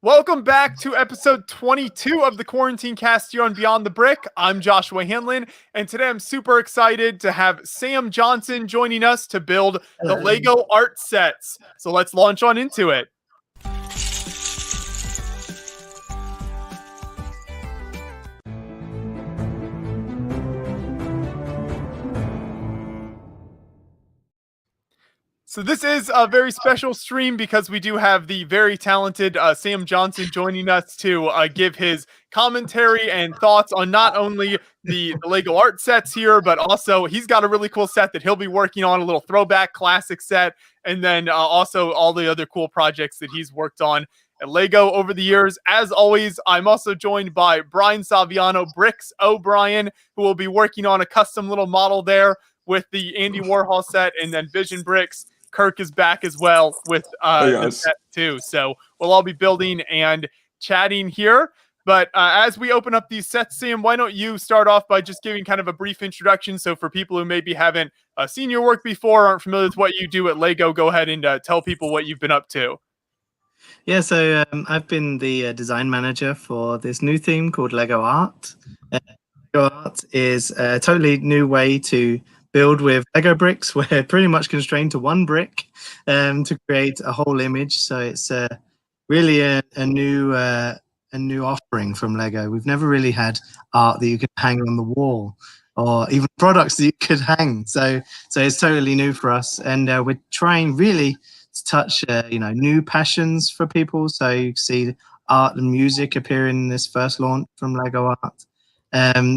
Welcome back to episode 22 of the Quarantine Cast here on Beyond the Brick. I'm Joshua Hanlon, and today I'm super excited to have Sam Johnson joining us to build the Lego art sets. So let's launch on into it. So this is a very special stream because we do have the very talented Sam Johnson joining us to give his commentary and thoughts on not only the Lego art sets here, but also he's got a really cool set that he'll be working on, a little throwback classic set, and then also all the other cool projects that he's worked on at Lego over the years. As always, I'm also joined by Brian Saviano, Bricks O'Brien, who will be working on a custom little model there with the Andy Warhol set, and then Vision Bricks. Kirk is back as well with the set too. So we'll all be building and chatting here. But as we open up these sets, Sam, why don't you start off by just giving kind of a brief introduction? So for people who maybe haven't seen your work before, aren't familiar with what you do at Lego, go ahead and tell people what you've been up to. Yeah, so I've been the design manager for this new theme called Lego Art. Lego Art is a totally new way to build with Lego bricks. We're pretty much constrained to one brick to create a whole image. So it's really a new offering from Lego. We've never really had art that you can hang on the wall, or even products that you could hang. So it's totally new for us, and we're trying really to touch new passions for people. So you see art and music appearing in this first launch from Lego Art.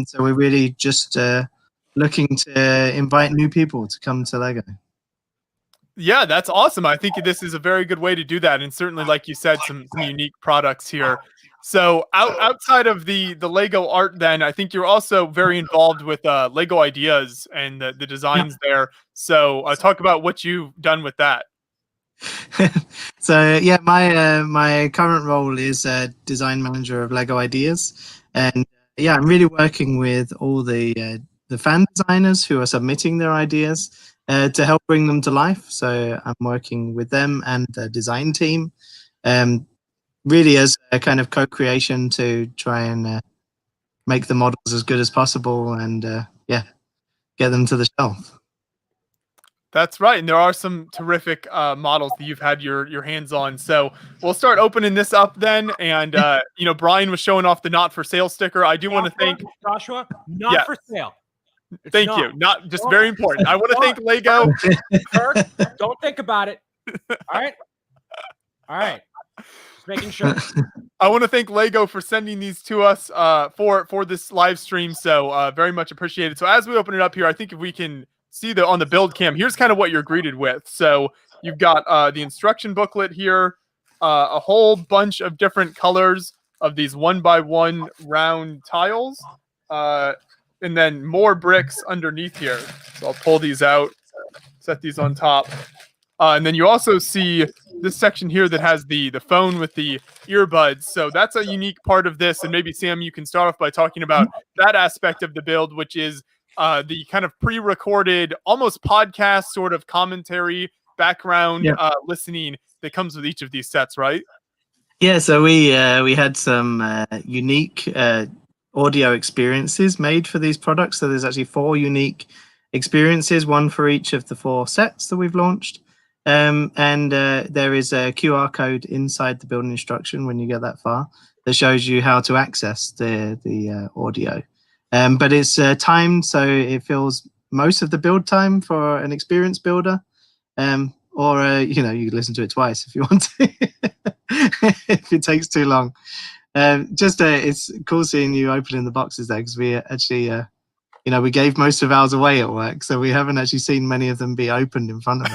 So we're really just looking to invite new people to come to Lego. Yeah, that's awesome. I think this is a very good way to do that. And certainly, like you said, some unique products here. So outside of the Lego art, then I think you're also very involved with Lego ideas and the designs there. So talk about what you've done with that. So yeah, my current role is design manager of Lego Ideas, and yeah, I'm really working with all the fan designers who are submitting their ideas to help bring them to life. So I'm working with them and the design team, really as a kind of co-creation to try and make the models as good as possible and get them to the shelf. That's right, and there are some terrific models that you've had your hands on. So we'll start opening this up then, and Brian was showing off the not for sale sticker. I do want to thank Joshua. Not for sale. Thank you. Not just very important. I want to thank Lego. Kirk, don't think about it. All right. Just making sure. I want to thank Lego for sending these to us for this live stream. So very much appreciated. So as we open it up here, I think if we can see on the build cam, here's kind of what you're greeted with. So you've got the instruction booklet here, a whole bunch of different colors of these 1x1 round tiles, and then more bricks underneath here. So I'll pull these out, set these on top. And then you also see this section here that has the phone with the earbuds. So that's a unique part of this. And maybe, Sam, you can start off by talking about that aspect of the build, which is the kind of pre-recorded, almost podcast sort of commentary background listening that comes with each of these sets, right? Yeah, so we had some unique audio experiences made for these products. So there's actually 4 unique experiences, one for each of the 4 sets that we've launched. And there is a QR code inside the building instruction when you get that far that shows you how to access the audio. But it's timed, so it fills most of the build time for an experienced builder. Or you can listen to it twice if you want to, if it takes too long. It's cool seeing you opening the boxes there, because we actually, we gave most of ours away at work, so we haven't actually seen many of them be opened in front of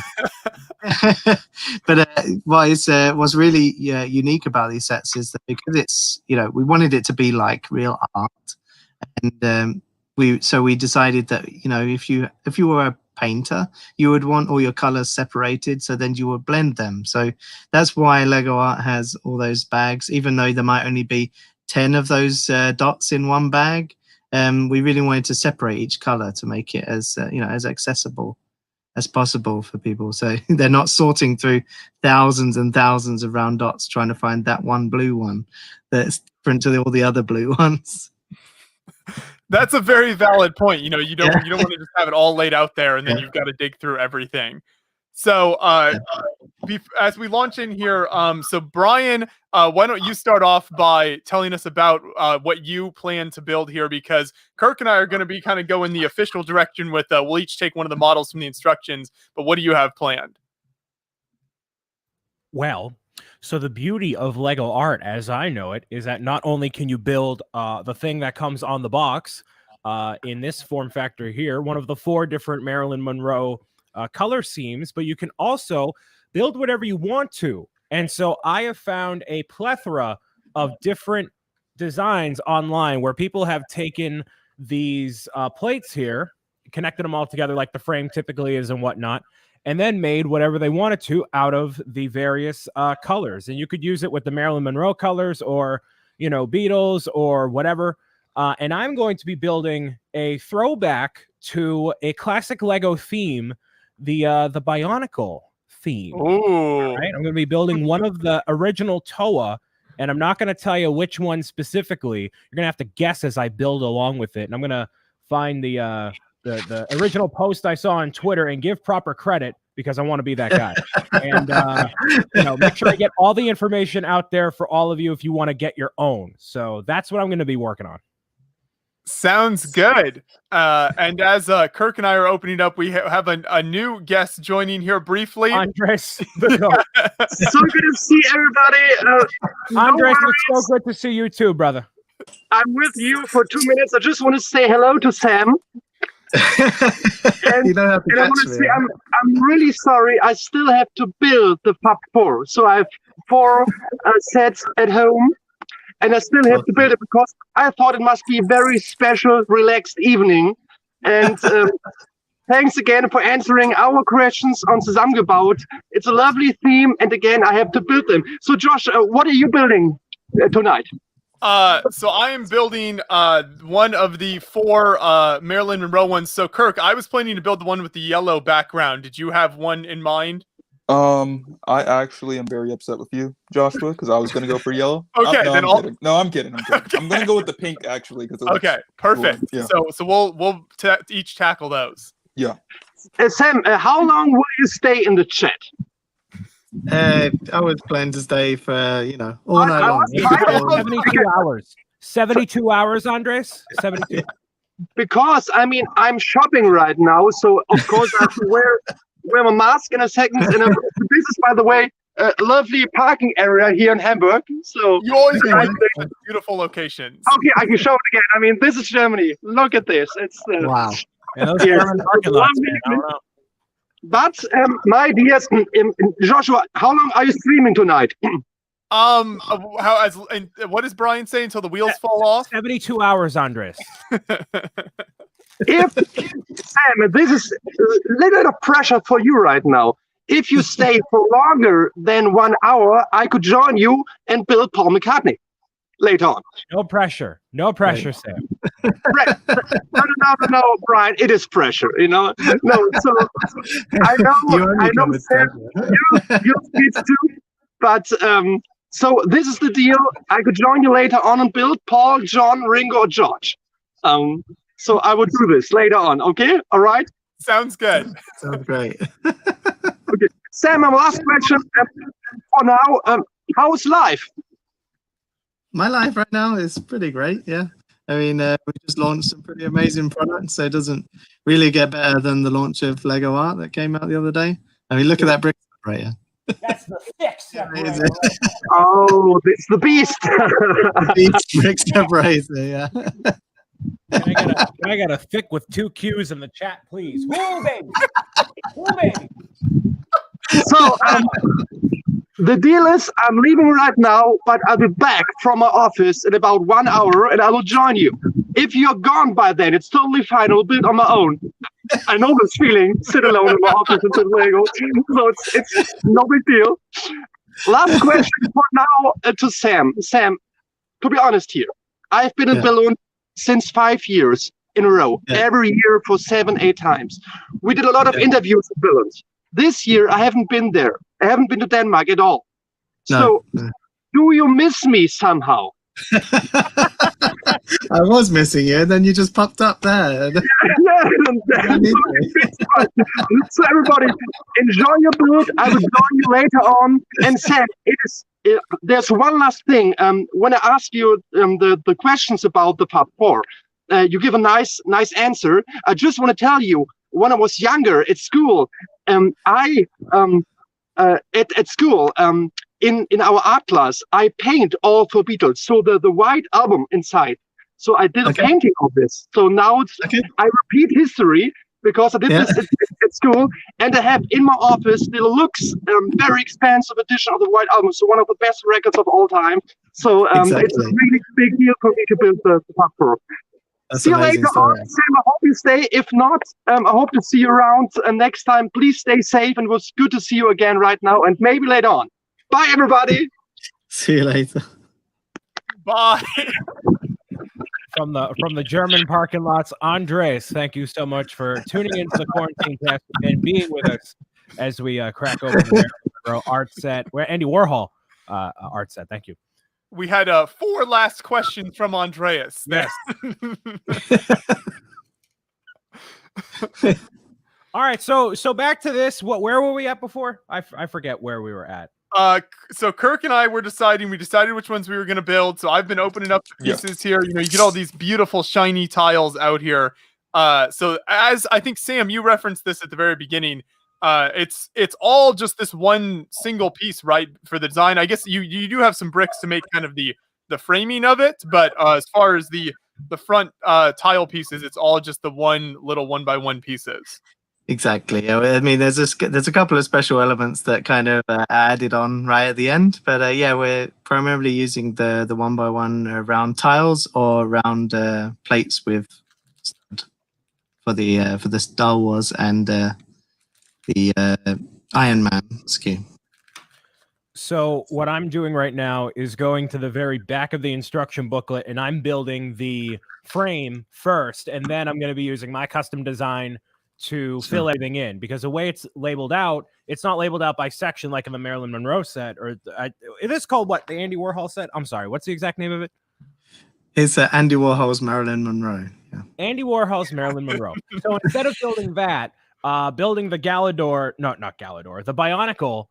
us. But what's really unique about these sets is that because it's, we wanted it to be like real art, and we decided that if you were a painter, you would want all your colors separated, so then you would blend them. So that's why Lego Art has all those bags, even though there might only be 10 of those dots in one bag. We really wanted to separate each color to make it as as accessible as possible for people. So they're not sorting through thousands and thousands of round dots trying to find that one blue one that's different to all the other blue ones. That's a very valid point. You know, you don't want to just have it all laid out there and then Yeah. you've got to dig through everything. So as we launch in here, so Brian, why don't you start off by telling us about what you plan to build here, because Kirk and I are going to be kind of going the official direction with we'll each take one of the models from the instructions, but what do you have planned? Well, so the beauty of Lego art, as I know it, is that not only can you build the thing that comes on the box in this form factor here, one of the 4 different Marilyn Monroe color schemes, but you can also build whatever you want to. And so I have found a plethora of different designs online where people have taken these plates here, connected them all together like the frame typically is and whatnot, and then made whatever they wanted to out of the various colors. And you could use it with the Marilyn Monroe colors or, you know, Beatles or whatever. And I'm going to be building a throwback to a classic Lego theme, the Bionicle theme. Ooh. Right? I'm going to be building one of the original TOA, and I'm not going to tell you which one specifically. You're going to have to guess as I build along with it. And I'm going to find the original post I saw on Twitter and give proper credit because I want to be that guy. And you know, make sure I get all the information out there for all of you if you want to get your own. So that's what I'm going to be working on. Sounds good. And as Kirk and I are opening up, we have a new guest joining here briefly. Andres, the goat. So good to see everybody. Andres, it's so good to see you too, brother. I'm with you for 2 minutes. I just want to say hello to Sam. You don't have to And I catch want to me. say I'm really sorry. I still have to build the Fab 4. So I have 4 sets at home. And I still have to build it because I thought it must be a very special, relaxed evening. And thanks again for answering our questions on Zusammengebaut. It's a lovely theme. And again, I have to build them. So Josh, what are you building tonight? So I am building one of the 4 Marilyn Monroe ones. So Kirk, I was planning to build the one with the yellow background. Did you have one in mind? I actually am very upset with you, Joshua, because I was going to go for yellow. Okay, no, then I'm kidding. No, I'm kidding. Okay. I'm going to go with the pink actually because Okay, perfect. Cool. Yeah. So we'll each tackle those. Yeah. Sam, how long will you stay in the chat? I was planning to stay for, all night long. 72 hours. 72 hours, Andres? 72. Because, I mean, I'm shopping right now, so of course I have to wear my mask in a second. And this is, by the way, a lovely parking area here in Hamburg. So You always find beautiful locations. okay, I can show it again. I mean, this is Germany. Look at this. It's Wow. And those Yes. German parking lots, man. I don't know. But my dears, Joshua, how long are you streaming tonight? What does Brian say until the wheels fall off? 72 hours, Andres. If Sam, this is a little bit of pressure for you right now. If you stay for longer than 1 hour, I could join you and build Paul McCartney later on. No pressure. No pressure, Sam. No, Brian, it is pressure, No, so I know, Sam, you kids too, but so this is the deal. I could join you later on and build Paul, John, Ringo, or George. So I would do this later on. Okay, all right. Sounds good. Sounds great. Okay, Sam. My last question for now. How's life? My life right now is pretty great, yeah. I mean, we just launched some pretty amazing products, so it doesn't really get better than the launch of Lego Art that came out the other day. I mean, look at that brick separator. That's the fix. Amazing. Oh, it's the beast. Beast brick separator, yeah. Can I get a thick with 2 Q's in the chat, please? Woo, baby. Woo, baby. So the deal is I'm leaving right now, but I'll be back from my office in about 1 hour and I will join you. If you're gone by then, it's totally fine. I'll build on my own. I know this feeling, sit alone in my office and Lego. So it's no big deal. Last question for now to Sam. Sam, to be honest here, I've been in Balloon since 5 years. in a row, Yeah. every year for 7-8 times. We did a lot of Yeah. interviews in Billund. This year, I haven't been there. I haven't been to Denmark at all. No. So, do you miss me somehow? I was missing you, and then you just popped up there. Yeah, so everybody, enjoy your build. I will join you later on. And Sam, there's one last thing. When I ask you the questions about the Pub 4, you give a nice answer. I just want to tell you, when I was younger at school, in our art class, I paint all for Beatles. So the white album inside. So I did a painting of this. So now I repeat history because I did this at school, and I have in my office the Lux very expensive edition of the White Album. So one of the best records of all time. So it's a really big deal for me to build the Pub Pro. See you later on, Sam. I hope you stay. If not, I hope to see you around next time. Please stay safe, and it was good to see you again right now, and maybe later on. Bye, everybody. See you later. Bye. From the German parking lots, Andres, thank you so much for tuning into the quarantine test and being with us as we crack open the Marilyn Monroe art set. Where Andy Warhol art set. Thank you. We had 4 last questions from Andreas. Yes. All right, so back to this. Where were we at before? I forget where we were at. So Kirk and I were deciding. We decided which ones we were going to build. So I've been opening up the pieces here. You know, you get all these beautiful shiny tiles out here. So as I think Sam, you referenced this at the very beginning. It's all just this one single piece, right? For the design, I guess you do have some bricks to make kind of the framing of it, but as far as the front tile pieces, it's all just the one little 1x1 pieces. Exactly. I mean, there's a couple of special elements that kind of added on right at the end, but yeah, we're primarily using the 1x1 round tiles or round plates with stud for the Star Wars and the Iron Man SKU. So what I'm doing right now is going to the very back of the instruction booklet, and I'm building the frame first, and then I'm going to be using my custom design to fill everything in, because the way it's labeled out, it's not labeled out by section like in the Marilyn Monroe set, or it is called what, the Andy Warhol set? I'm sorry, what's the exact name of it? It's Andy Warhol's Marilyn Monroe. Yeah. Andy Warhol's Marilyn Monroe. So instead of building that, building the Galador, not Galador, the Bionicle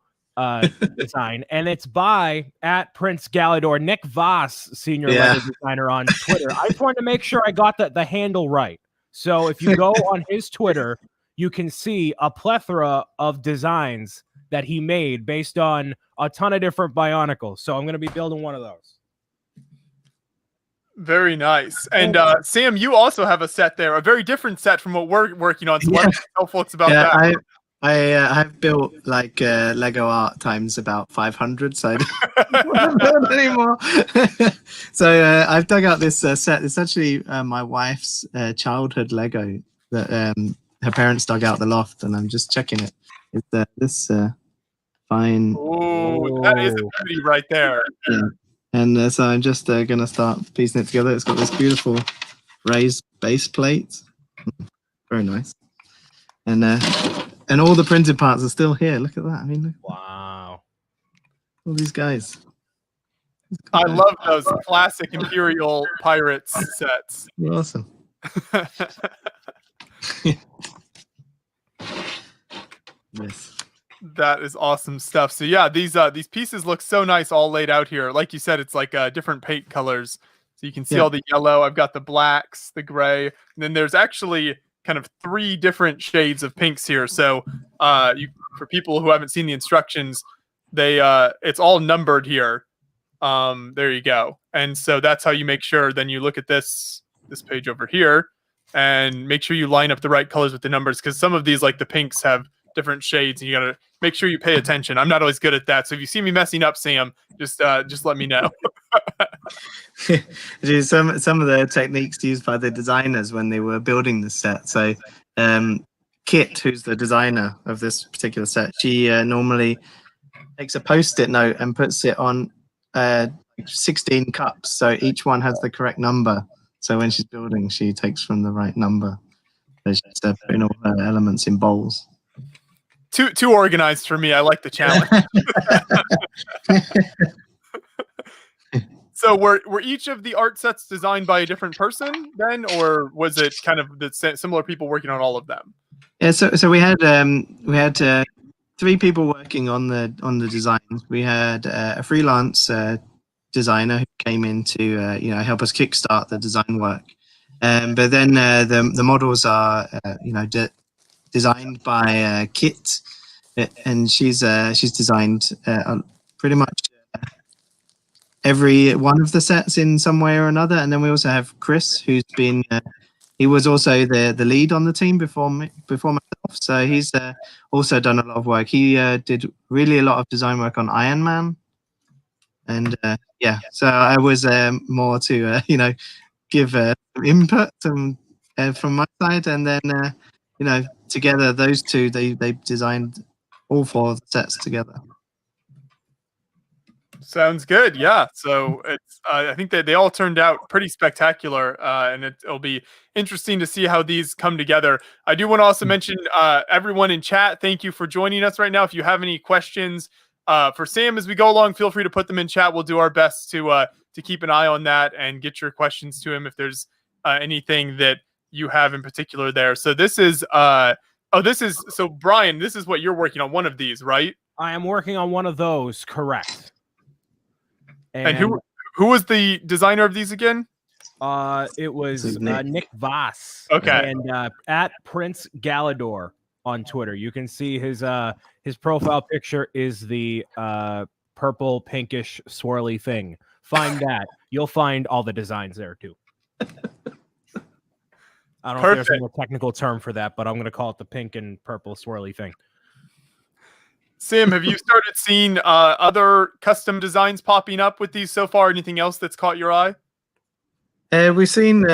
design, and it's by @Prince Galador, Nick Voss, senior letter designer on Twitter. I just wanted to make sure I got the handle right. So if you go on his Twitter, you can see a plethora of designs that he made based on a ton of different Bionicles. So I'm going to be building one of those. Very nice. And Sam, you also have a set there, a very different set from what we're working on. So why don't you tell folks about that? I've built like Lego art times about 500, so I don't build anymore. So I've dug out this set. It's actually my wife's childhood Lego that her parents dug out the loft, and I'm just checking it. It's this fine. Oh, that is a beauty right there. Yeah. And so I'm just gonna start piecing it together. It's got this beautiful raised base plate. Very nice. And all the printed parts are still here. Look at that. I mean, look. Wow. All these guys. I love those classic Imperial Pirates sets. Awesome. Yes. That is awesome stuff. So yeah, these pieces look so nice all laid out here. Like you said, it's like different paint colors. So you can see all the yellow. I've got the blacks, the gray, and then there's actually kind of 3 different shades of pinks here. So for people who haven't seen the instructions, it's all numbered here. There you go. And so that's how you make sure. Then you look at this page over here and make sure you line up the right colors with the numbers, because some of these, like the pinks, have different shades, and you gotta make sure you pay attention. I'm not always good at that, so if you see me messing up, Sam, just let me know. Some of the techniques used by the designers when they were building the set. So Kit, who's the designer of this particular set, she normally takes a post-it note and puts it on 16 cups, so each one has the correct number. So when she's building, she takes from the right number. So she's putting all her elements in bowls. Too organized for me. I like the challenge. So were each of the art sets designed by a different person then, or was it kind of the similar people working on all of them? Yeah, so we had 3 people working on the designs. We had a freelance designer who came in to help us kickstart the design work. But then the models are designed by Kit, and she's designed pretty much every one of the sets in some way or another. And then we also have Chris, who's been he was also the lead on the team before myself, so he's also done a lot of work. He did really a lot of design work on Iron Man, and so I was more to give input from my side, and then together those two they designed all 4 of the sets together. Sounds good. Yeah. So it's I think that they all turned out pretty spectacular, and it'll be interesting to see how these come together. I do want to also mention everyone in chat. Thank you for joining us right now. If you have any questions for Sam as we go along, feel free to put them in chat. We'll do our best to keep an eye on that and get your questions to him if there's anything that you have in particular there. So this is so Brian, this is what you're working on, one of these, right? I am working on one of those, correct. And who was the designer of these again? It was Nick Voss. Okay. And at Prince Galador on Twitter, you can see his profile picture is the purple, pinkish, swirly thing. Find that. You'll find all the designs there too. I don't know if there's a more technical term for that, but I'm going to call it the pink and purple swirly thing. Sam, have you started seeing other custom designs popping up with these so far? Anything else that's caught your eye? We've seen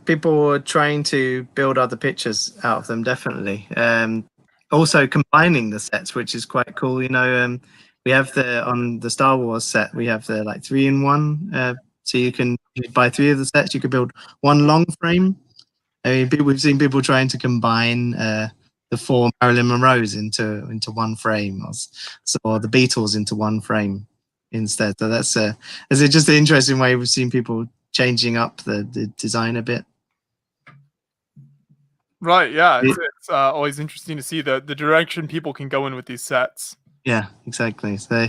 people trying to build other pictures out of them, definitely. Also combining the sets, which is quite cool. We have on the Star Wars set, we have the 3-in-1. So you can buy 3 of the sets. You could build one long frame. I mean, we've seen people trying to combine the 4 Marilyn Monroes into one frame, or the Beatles into one frame instead. So that's just an interesting way we've seen people changing up the design a bit. Right, yeah. It's always interesting to see the direction people can go in with these sets. Yeah, exactly. So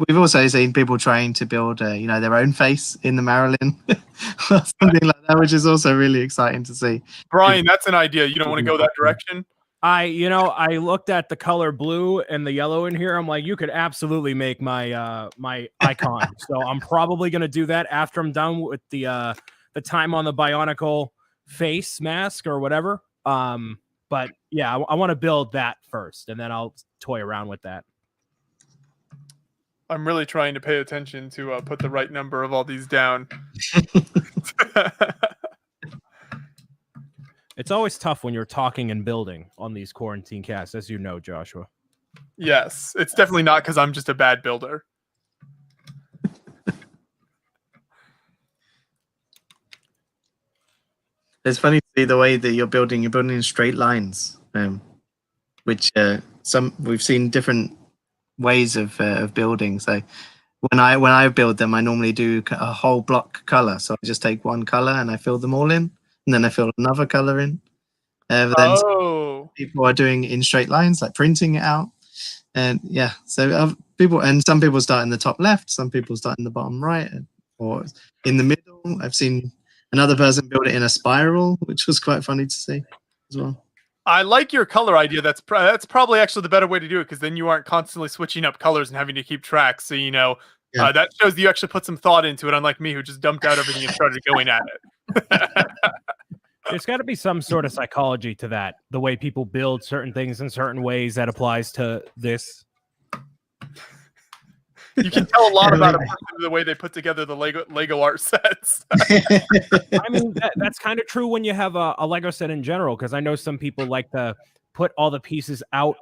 we've also seen people trying to build their own face in the Marilyn or something like that, which is also really exciting to see. Brian, that's an idea. You don't want to go that direction? I looked at the color blue and the yellow in here. I'm like, you could absolutely make my my icon. So I'm probably gonna do that after I'm done with the time on the Bionicle face mask or whatever. But yeah, I want to build that first, and then I'll toy around with that. I'm really trying to pay attention to put the right number of all these down. It's always tough when you're talking and building on these quarantine casts, as you know, Joshua. Yes, it's definitely not because I'm just a bad builder. It's funny to see the way that you're building in straight lines, which we've seen different ways of building. So when I build them, I normally do a whole block color. So I just take one color and I fill them all in, and then I fill another color in. Then people are doing in straight lines, like printing it out. And yeah, so some people start in the top left, some people start in the bottom right, or in the middle. I've seen another person build it in a spiral, which was quite funny to see as well. I like your color idea. That's probably actually the better way to do it, because then you aren't constantly switching up colors and having to keep track. So that shows you actually put some thought into it, unlike me, who just dumped out everything and started going at it. There's got to be some sort of psychology to that. The way people build certain things in certain ways that applies to this. You can tell a lot about a person the way they put together the Lego art sets. I mean, that's kind of true when you have a Lego set in general, because I know some people like to put all the pieces out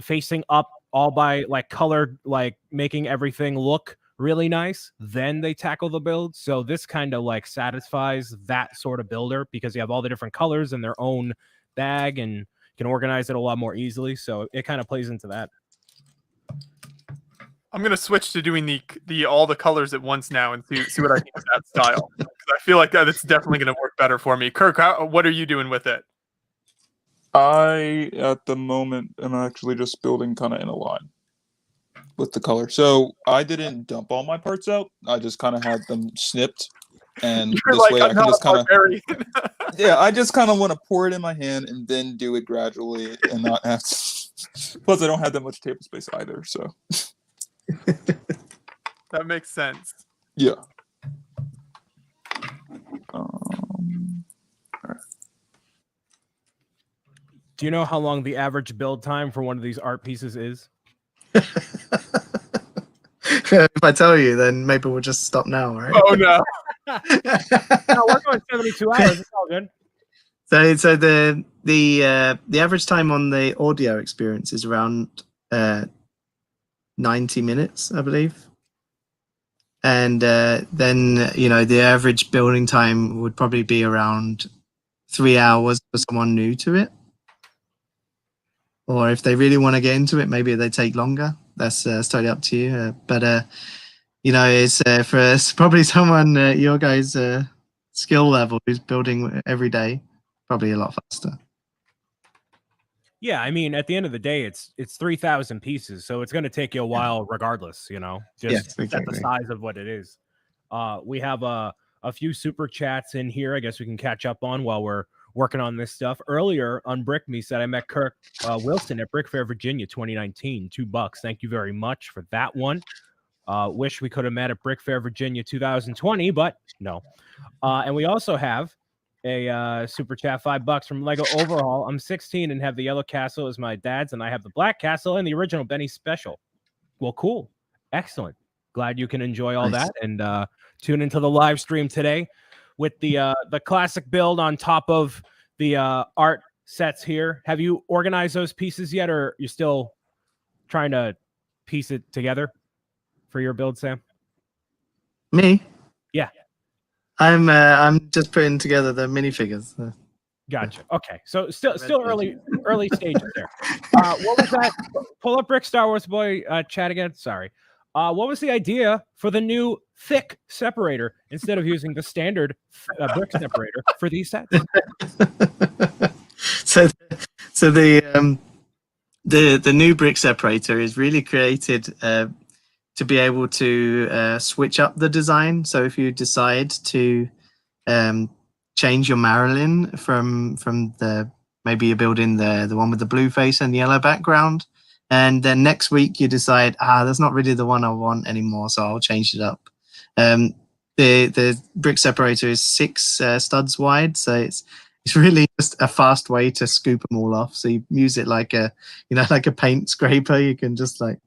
facing up, all by color, making everything look really nice, then they tackle the build. So this kind of like satisfies that sort of builder because you have all the different colors in their own bag and can organize it a lot more easily. So it kind of plays into that. I'm gonna switch to doing the all the colors at once now and see what I think of that style. 'Cause I feel like that's definitely gonna work better for me. Kirk, what are you doing with it? I, at the moment, am actually just building kind of in a line with the color. So I didn't dump all my parts out. I just kind of had them snipped. And You're this like, way I'm I can not just a kind of, barbarian. yeah, I just kind of want to pour it in my hand and then do it gradually and not have to. Plus, I don't have that much table space either. So, That makes sense. yeah. Do you know how long the average build time for one of these art pieces is? If I tell you, then maybe we'll just stop now, right? Oh no. No, we're going 72 hours. It's all good. So the average time on the audio experience is around 90 minutes, I believe. And then the average building time would probably be around 3 hours for someone new to it. Or if they really want to get into it, maybe they take longer. That's totally up to you. But it's for probably someone your guys' skill level who's building every day, probably a lot faster. Yeah, I mean, at the end of the day, it's 3,000 pieces, so it's going to take you a while, regardless. Just at the size of what it is. We have a few super chats in here. I guess we can catch up on while we're working on this stuff. Earlier on Brick Me said I met Kirk Wilson at Brick Fair, Virginia, 2019. $2. Thank you very much for that one. Wish we could have met at Brick Fair, Virginia, 2020, but no. And we also have a super chat, $5 from Lego Overhaul. I'm 16 and have the yellow castle as my dad's, and I have the black castle and the original Benny special. Well, cool. Excellent. Glad you can enjoy all that and tune into the live stream today with the classic build on top of the art sets here. Have you organized those pieces yet, or you're still trying to piece it together for your build, Sam? Me? Yeah. I'm just putting together the minifigures. Gotcha. Okay. So still early stages there. What was that? Pull up Brick Star Wars Boy chat again. Sorry. What was the idea for the new thick separator instead of using the standard brick separator for these sets? So the new brick separator is really created to be able to switch up the design. So if you decide to change your Marilyn from the, maybe you're building the one with the blue face and yellow background, and then next week you decide, that's not really the one I want anymore, so I'll change it up. The brick separator is 6 studs wide, so it's really just a fast way to scoop them all off. So you use it like a paint scraper. You can just like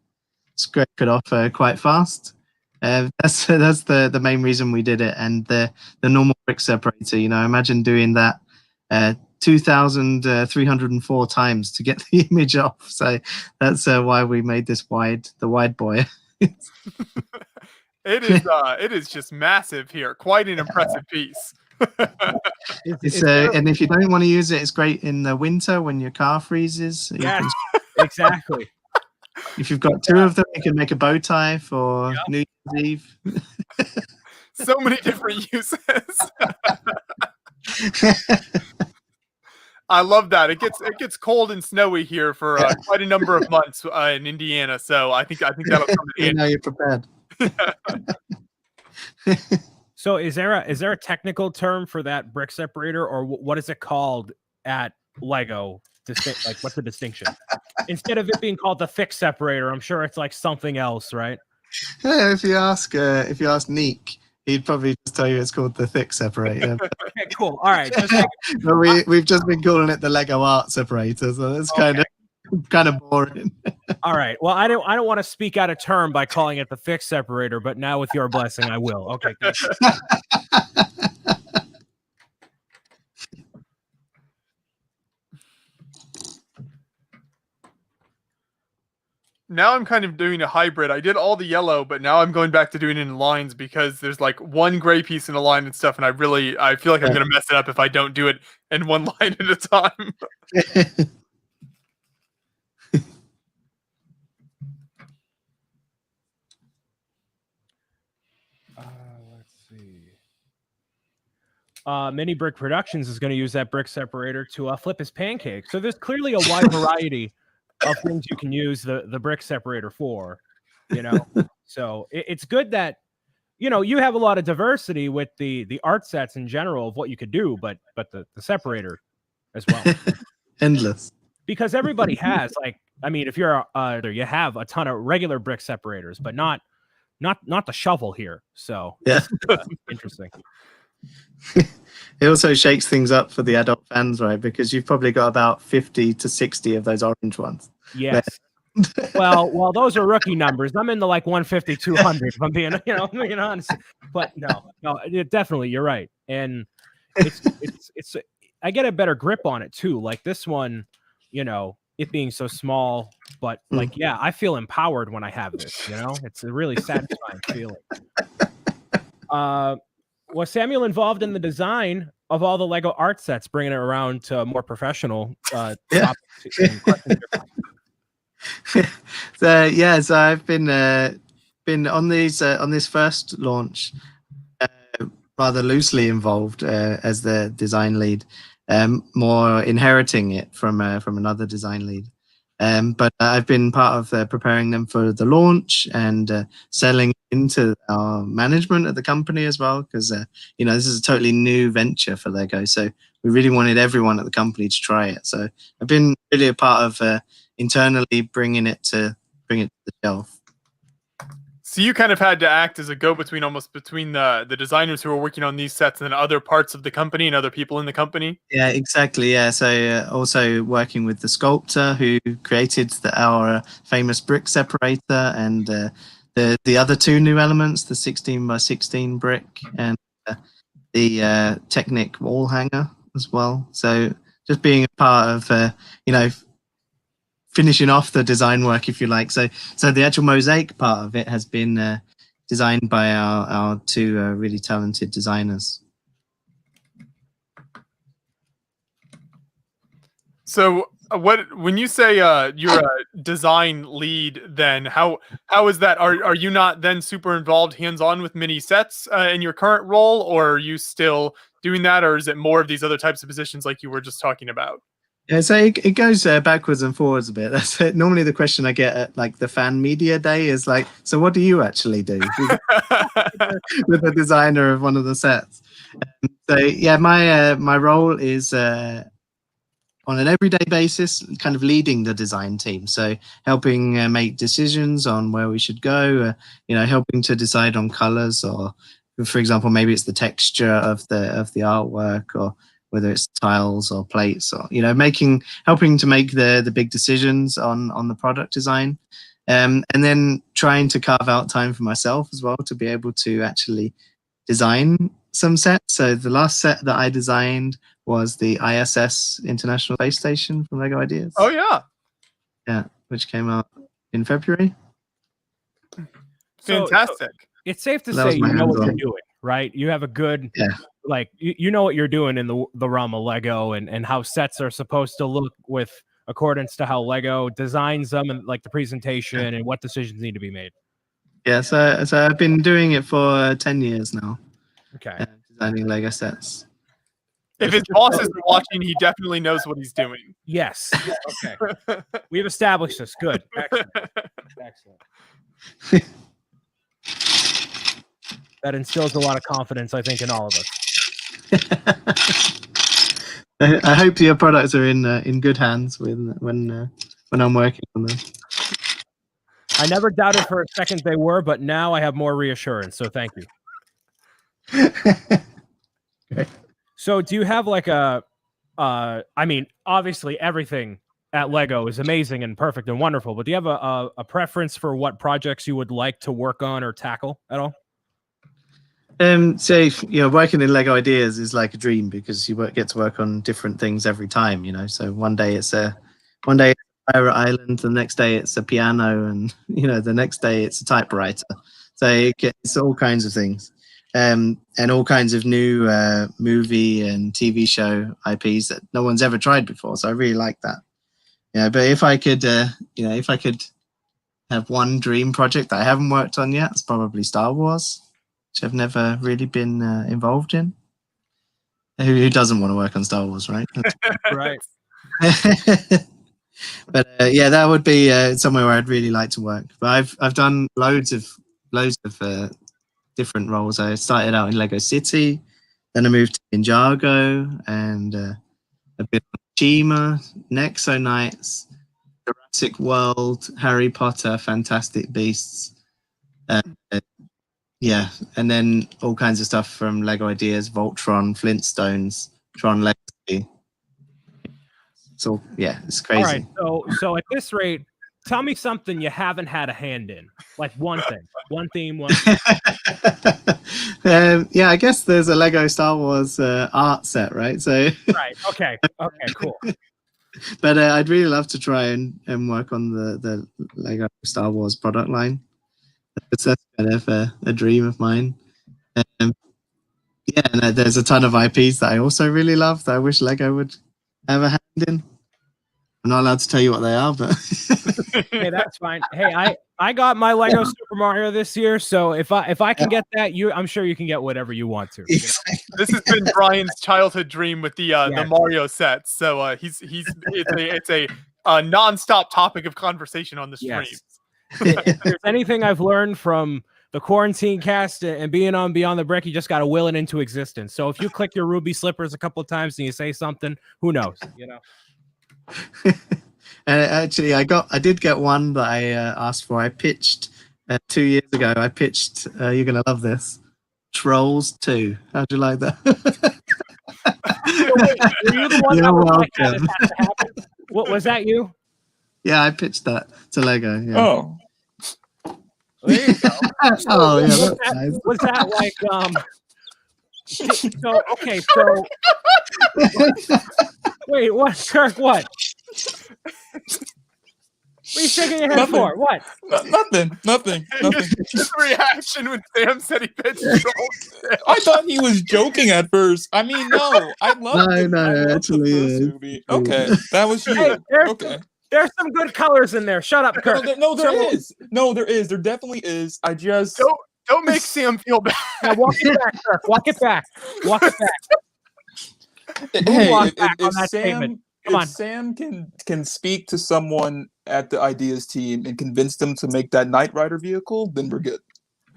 scrape it off quite fast. That's the main reason we did it. And the normal brick separator, imagine doing that 2,304 times to get the image off. So that's why we made this the wide boy. It is just massive here. Quite an impressive piece. And if you don't want to use it, it's great in the winter when your car freezes. Yes, exactly. If you've got 2 of them, you can make a bow tie for New Year's Eve. So many different uses. I love that. It gets cold and snowy here for quite a number of months in Indiana. So I think that'll come in. Now you're prepared. So is there a technical term for that brick separator, or what is it called at Lego? Like, what's the distinction? Instead of it being called the thick separator, I'm sure it's like something else, right? Yeah, if you ask Neek, he'd probably just tell you it's called the thick separator. Okay, cool. All right. But we've just been calling it the Lego art separator, so it's kind of boring. All right. Well, I don't want to speak out of term by calling it the thick separator, but now with your blessing, I will. Okay. Thank you. now I'm kind of doing a hybrid. I did all the yellow, but now I'm going back to doing it in lines because there's like one gray piece in a line and stuff, and I feel like I'm gonna mess it up if I don't do it in one line at a time. Let's see. Mini Brick Productions is going to use that brick separator to flip his pancake. So there's clearly a wide variety of things you can use the brick separator for, you know. So it's good that, you know, you have a lot of diversity with the art sets in general of what you could do, but the separator as well. Endless. Because everybody has, like, I mean, if you're you have a ton of regular brick separators, but not the shovel here. So yeah, interesting. It also shakes things up for the adult fans, right? Because you've probably got about 50 to 60 of those orange ones. Yes. well, those are rookie numbers. I'm in the like 150, 200. If I'm being, being honest. But no, definitely, you're right. And it's I get a better grip on it too. Like this one, you know, it being so small, but like, yeah, I feel empowered when I have this. You know, it's a really satisfying feeling. Was Samuel involved in the design of all the Lego art sets, bringing it around to more professional yeah. So I've been on these on this first launch rather loosely involved as the design lead, more inheriting it from another design lead. But I've been part of preparing them for the launch and selling into our management at the company as well, because you know, this is a totally new venture for Lego, so we really wanted everyone at the company to try it. So I've been really a part of internally bringing it to the shelf. So you kind of had to act as a go-between, almost between the designers who are working on these sets and other parts of the company and other people in the company. Yeah, exactly. Yeah, so also working with the sculptor who created our famous brick separator and the other two new elements, the 16x16 brick and the Technic wall hanger as well. So just being a part of you know, finishing off the design work, if you like. So the actual mosaic part of it has been designed by our two really talented designers. So when you say you're a design lead, then how is that? Are you not then super involved hands-on with mini sets in your current role, or are you still doing that, or is it more of these other types of positions like you were just talking about? Yeah, so it goes backwards and forwards a bit. That's it. Normally the question I get at like the fan media day is like, so what do you actually do with the designer of one of the sets? So yeah, my role is on an everyday basis, kind of leading the design team. So helping make decisions on where we should go, you know, helping to decide on colors, or for example, maybe it's the texture of the artwork, or whether it's tiles or plates, or, you know, helping to make the big decisions on the product design, and then trying to carve out time for myself as well to be able to actually design some sets. So the last set that I designed was the ISS International Space Station from Lego Ideas. Oh yeah, yeah, which came out in February. Fantastic. So it's safe to say you know what you're doing, right? You have a good, like, you know what you're doing in the realm of Lego and how sets are supposed to look with accordance to how Lego designs them, and like the presentation and what decisions need to be made. Yeah, so I've been doing it for 10 years now. Okay. Designing Lego sets. If his bosses are watching, he definitely knows what he's doing. Yes. Okay. We've established this. Good. Excellent. Excellent. That instills a lot of confidence, I think, in all of us. I hope your products are in good hands when I'm working on them. I never doubted for a second they were, but now I have more reassurance. So thank you. Okay. So do you have like I mean, obviously everything at Lego is amazing and perfect and wonderful, but do you have a preference for what projects you would like to work on or tackle at all? So, you know, working in Lego Ideas is like a dream because you get to work on different things every time, you know. So one day it's a Pirate Island. The next day it's a piano, and the next day it's a typewriter. So it's all kinds of things, and all kinds of new movie and TV show IPs that no one's ever tried before. So I really like that. Yeah, but if I could, if I could have one dream project that I haven't worked on yet, it's probably Star Wars, which I've never really been involved in. Who doesn't want to work on Star Wars, right? Right. But yeah, that would be somewhere where I'd really like to work. But I've done loads of different roles. I started out in Lego City, then I moved to Ninjago, and a bit of Chima, Nexo Knights, Jurassic World, Harry Potter, Fantastic Beasts. Yeah, and then all kinds of stuff from Lego Ideas, Voltron, Flintstones, Tron Legacy. So yeah, it's crazy. All right, so at this rate, tell me something you haven't had a hand in, like one thing, one theme, one. Yeah, I guess there's a Lego Star Wars art set, right? So right, okay, cool. But I'd really love to try and work on the Lego Star Wars product line. That's kind of a dream of mine. Yeah, and there's a ton of IPs that I also really love that I wish Lego would have a hand in. I'm not allowed to tell you what they are, but hey, that's fine. Hey, I got my Lego Super Mario this year, so if I can get that, I'm sure you can get whatever you want to. Exactly. This has been Brian's childhood dream with the Mario sets. So it's a nonstop topic of conversation on the stream. Yes. If there's anything I've learned from the quarantine cast and being on Beyond the Brick, you just got to will it into existence. So if you click your ruby slippers a couple of times and you say something, who knows? And actually, I did get one that I asked for. I pitched 2 years ago. I pitched. You're gonna love this. Trolls 2. How'd you like that? Were you the one You're that was like, welcome. "That has to happen"? What was that? You? Yeah, I pitched that to Lego. Yeah. Oh, There you go. Oh, yeah, was, that's that, nice. was that like So okay, so wait, what, Kirk? What? What are you shaking your head Nothing. for? What? Nothing. His reaction when Sam said he pitched Trolls. I thought he was joking at first. I mean, no, I love No, actually, the first movie. Okay, that was you. Hey, Okay. There's some good colors in there. Shut up, Kirk. No, there is. No, there is. There definitely is. I just Don't make Sam feel bad. Now walk it back, Kirk. Walk it back. Walk it back. hey, walk back on that Sam, statement. Come on. if Sam can speak to someone at the ideas team and convince them to make that Knight Rider vehicle, then we're good.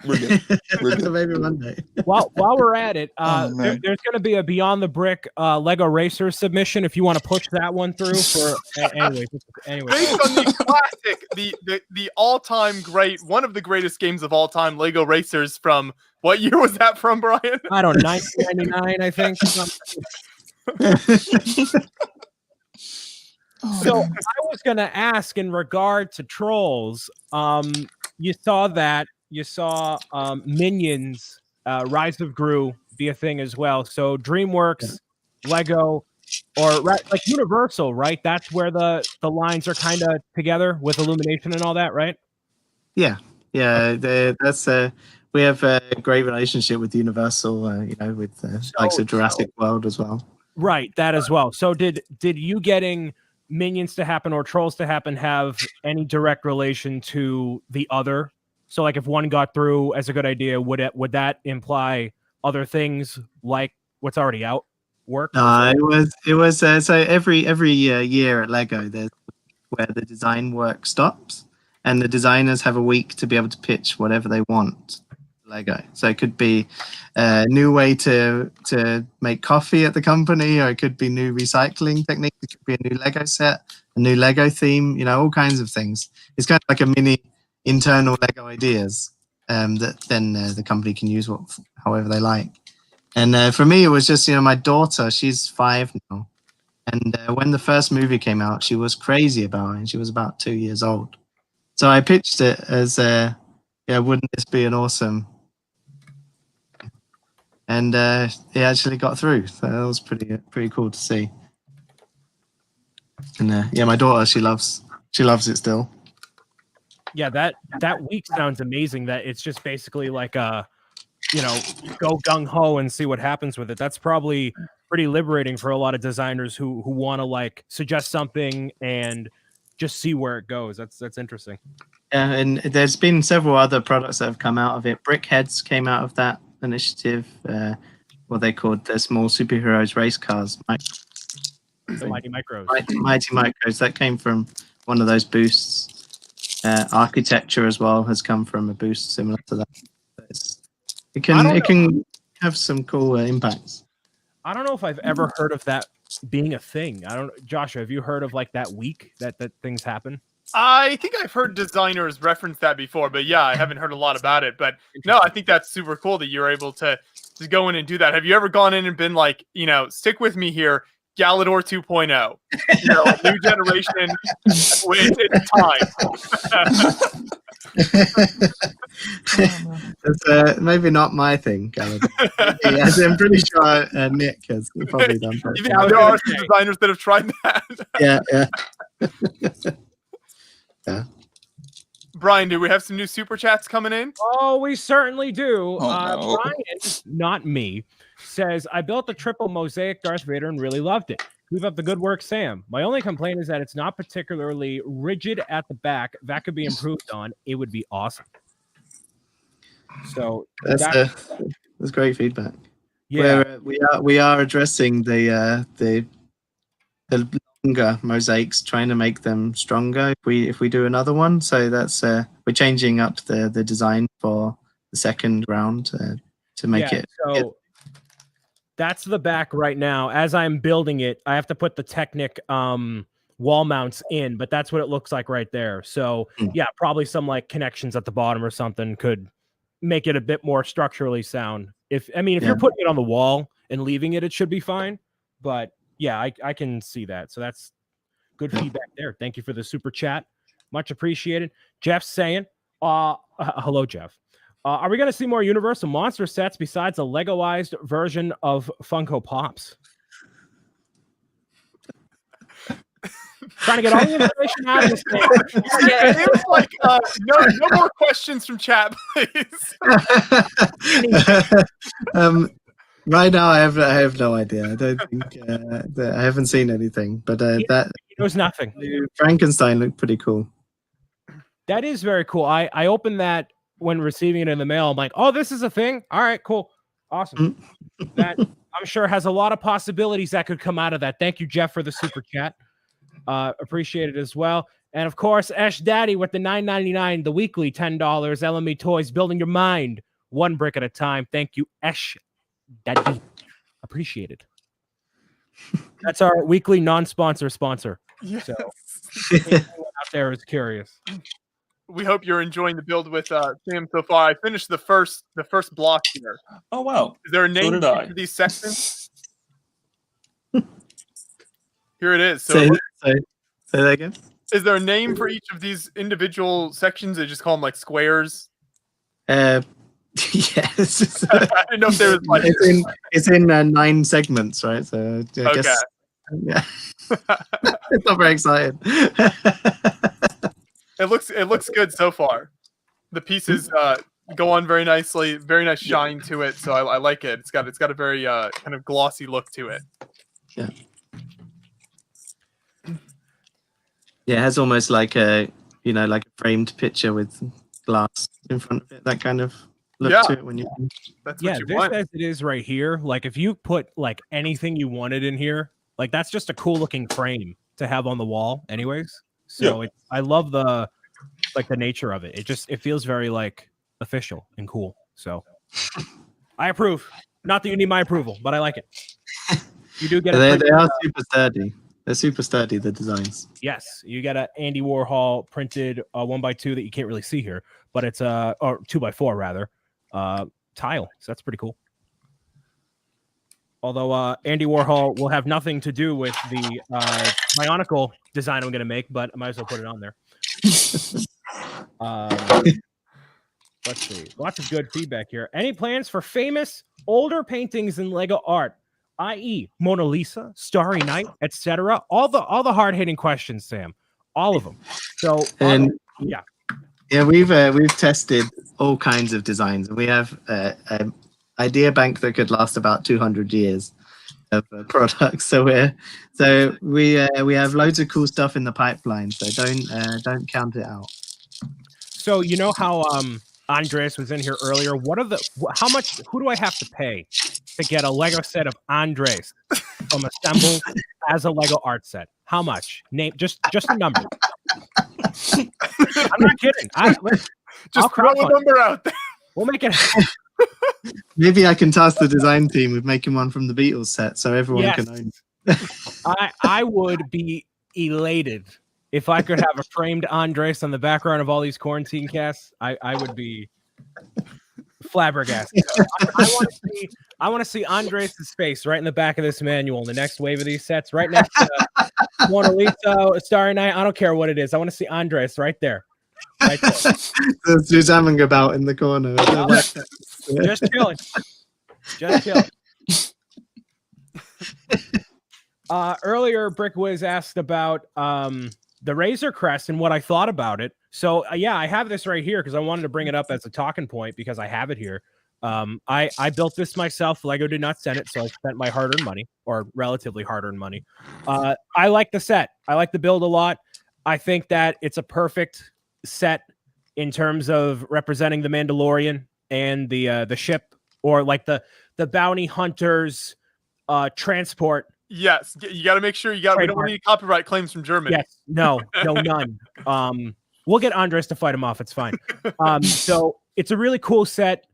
We're good. Maybe one day. While we're at it, man. there's going to be a Beyond the Brick Lego Racer submission if you want to push that one through. For anyway. Based on the classic, the all-time great, one of the greatest games of all time, Lego Racers. From what year was that from, Brian? I don't know, 1999, I think. So I was going to ask in regard to Trolls. You saw Minions, Rise of Gru be a thing as well. So DreamWorks, Lego, or like Universal, right? That's where the lines are kind of together with Illumination and all that, right? Yeah. That's we have a great relationship with Universal. With likes of Jurassic World as well. Right, that as well. So did you getting Minions to happen or Trolls to happen have any direct relation to the other? So like if one got through as a good idea, would that imply other things like what's already out work? It was so every year at Lego there's where the design work stops and the designers have a week to be able to pitch whatever they want. Lego. So it could be a new way to make coffee at the company, or it could be new recycling techniques. It could be a new Lego set, a new Lego theme, all kinds of things. It's kind of like a mini internal Lego ideas that then the company can use however they like. And for me, it was just, my daughter, she's 5 now. And when the first movie came out, she was crazy about it. And she was about 2 years old. So I pitched it as, wouldn't this be an awesome? And it actually got through. So that was pretty cool to see. And my daughter, she loves She loves it still. Yeah, that week sounds amazing. That it's just basically like a, go gung ho and see what happens with it. That's probably pretty liberating for a lot of designers who want to like suggest something and just see where it goes. That's interesting. Yeah, and there's been several other products that have come out of it. Brickheads came out of that initiative. What they called the small superheroes race cars. The Mighty Micros. Mighty Micros. That came from one of those boosts. Architecture as well has come from a boost similar to that. It can have some cool impacts. I don't know if I've ever heard of that being a thing. Joshua, have you heard of like that week that things happen? I think I've heard designers reference that before, but yeah, I haven't heard a lot about it. But no, I think that's super cool that you're able to go in and do that. Have you ever gone in and been like, stick with me here, Galador 2.0, new generation, it's time. It's maybe not my thing, Galador. I'm pretty sure Nick has probably done that. You think there are some designers that have tried that? Yeah. Yeah. Brian, do we have some new super chats coming in? Oh, we certainly do. No. Brian, not me, says, I built a triple mosaic Darth Vader and really loved it. Keep up the good work, Sam. My only complaint is that it's not particularly rigid at the back. That could be improved on. It would be awesome. So that's great feedback. Yeah, we are addressing the longer mosaics, trying to make them stronger if we do another one. So that's we're changing up the design for the second round to make it. So that's the back right now. As I'm building it, I have to put the Technic wall mounts in, but that's what it looks like right there. So yeah, probably some like connections at the bottom or something could make it a bit more structurally sound. If you're putting it on the wall and leaving it, it should be fine. But yeah, I can see that. So that's good feedback there. Thank you for the super chat. Much appreciated. Jeff's saying, hello, Jeff. Are we going to see more Universal Monster sets besides a Legoized version of Funko Pops? Trying to get all the information out of this thing. Yeah, it was like, no more questions from chat, please. Right now, I have no idea. I don't think I haven't seen anything, but that he knows nothing. Frankenstein looked pretty cool. That is very cool. I opened that when receiving it in the mail. I'm like, oh, this is a thing. All right, cool, awesome. That I'm sure has a lot of possibilities that could come out of that. Thank you, Jeff, for the super chat. Appreciate it as well. And of course, Ash Daddy with the $9.99, the weekly $10. LME Toys, building your mind one brick at a time. Thank you, Ash Daddy. Appreciated. That's our weekly non-sponsor sponsor. Yes. So anyone out there is curious. We hope you're enjoying the build with Sam so far. I finished the first block here. Oh wow! Is there a name did I. for these sections? Here it is. So Say that again. is there a name for each of these individual sections? They just call them like squares. Yes. I didn't know if there was like it's in 9 segments, right? So I guess yeah. It's not very exciting. It looks good so far. The pieces go on very nicely. Very nice shine to it. So I like it. It's got a very kind of glossy look to it. Yeah. Yeah, it has almost like a like a framed picture with glass in front of it. That kind of look to it when you. That's what you this want. as it is right here. Like if you put like anything you wanted in here, like that's just a cool looking frame to have on the wall, anyways. So I love the nature of it. It feels very like official and cool. So I approve. Not that you need my approval, but I like it. You do get They are super sturdy. They're super sturdy, the designs. Yes, you got an Andy Warhol printed 1x2 that you can't really see here, but it's or 2x4 rather tile. So that's pretty cool. Although Andy Warhol will have nothing to do with the Bionicle design I'm going to make, but I might as well put it on there. Let's see. Lots of good feedback here. Any plans for famous older paintings in Lego art, i.e. Mona Lisa, Starry Night, etc.? All the hard-hitting questions, Sam. all of them. So And yeah. Yeah, we've tested all kinds of designs. We have an idea bank that could last about 200 years of products. So we have loads of cool stuff in the pipeline. So don't count it out. So you know how Andres was in here earlier. How much? Who do I have to pay to get a Lego set of Andres from assembled as a Lego art set? How much? Name just a number. I'm not kidding. Just throw a number out there. We'll make it. Maybe I can task the design team with making one from the Beatles set, so everyone can own it. I would be elated if I could have a framed Andres on the background of all these quarantine casts. I would be flabbergasted. I want to see Andres' face right in the back of this manual in the next wave of these sets, right next to Mona Lisa, Starry Night. I don't care what it is. I want to see Andres right there. Right there. There's jamming about in the corner. Just chilling. Just chilling. Earlier, Brick was asked about the Razor Crest and what I thought about it. So yeah, I have this right here because I wanted to bring it up as a talking point because I have it here. I built this myself. Lego did not send it, so I spent my hard-earned money, or relatively hard-earned money. I like the set. I like the build a lot. I think that it's a perfect set in terms of representing the Mandalorian and the ship, or like the bounty hunters transport. Yes, you got to make sure we don't want any copyright claims from Germany. Yes, no, none. We'll get Andres to fight him off. It's fine. So it's a really cool set,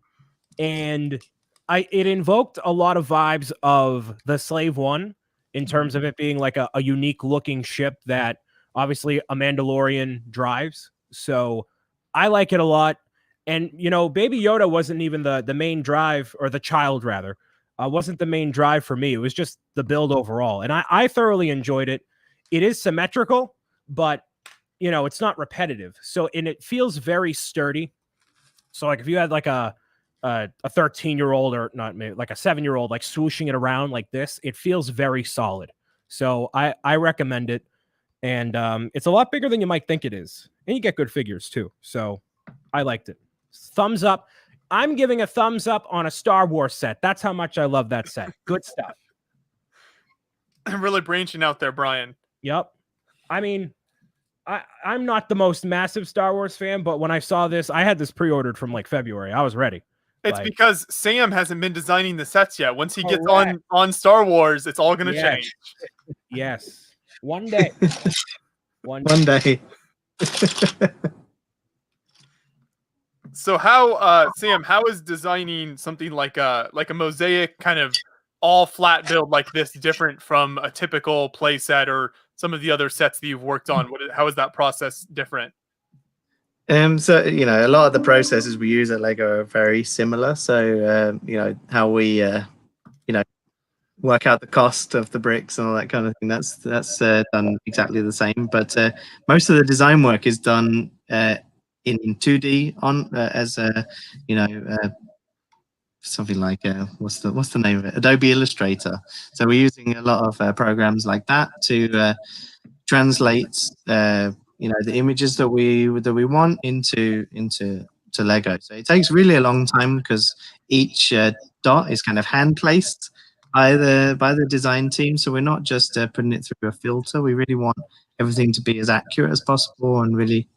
and it invoked a lot of vibes of the Slave One in terms of it being like a unique looking ship that obviously a Mandalorian drives. So I like it a lot. And, you know, Baby Yoda wasn't even the main drive, or the child rather, wasn't the main drive for me. It was just the build overall. And I thoroughly enjoyed it. It is symmetrical, but, you know, it's not repetitive. So, and it feels very sturdy. So like if you had like a 13-year-old, or not, maybe like a 7-year-old, like swooshing it around like this, it feels very solid. So I recommend it. And it's a lot bigger than you might think it is. And you get good figures too. So I liked it. Thumbs up. I'm giving a thumbs up on a Star Wars set. That's how much I love that set. Good stuff. I'm really branching out there, Brian. Yep. I mean, I'm not the most massive Star Wars fan, but when I saw this, I had this pre-ordered from like February. I was ready. It's because Sam hasn't been designing the sets yet. Once he gets on Star Wars, it's all going to change. Yes. One day. One day. So how, Sam, how is designing something like a mosaic kind of all flat build like this different from a typical play set or some of the other sets that you've worked on? How is that process different? So, you know, a lot of the processes we use at Lego are very similar. So, you know, how we, you know, work out the cost of the bricks and all that kind of thing, that's done exactly the same. But most of the design work is done in 2D on as a, you know, something like what's the name of it? Adobe Illustrator. So we're using a lot of programs like that to translate you know, the images that we want into Lego. So it takes really a long time because each dot is kind of hand placed by the design team. So we're not just putting it through a filter. We really want everything to be as accurate as possible and really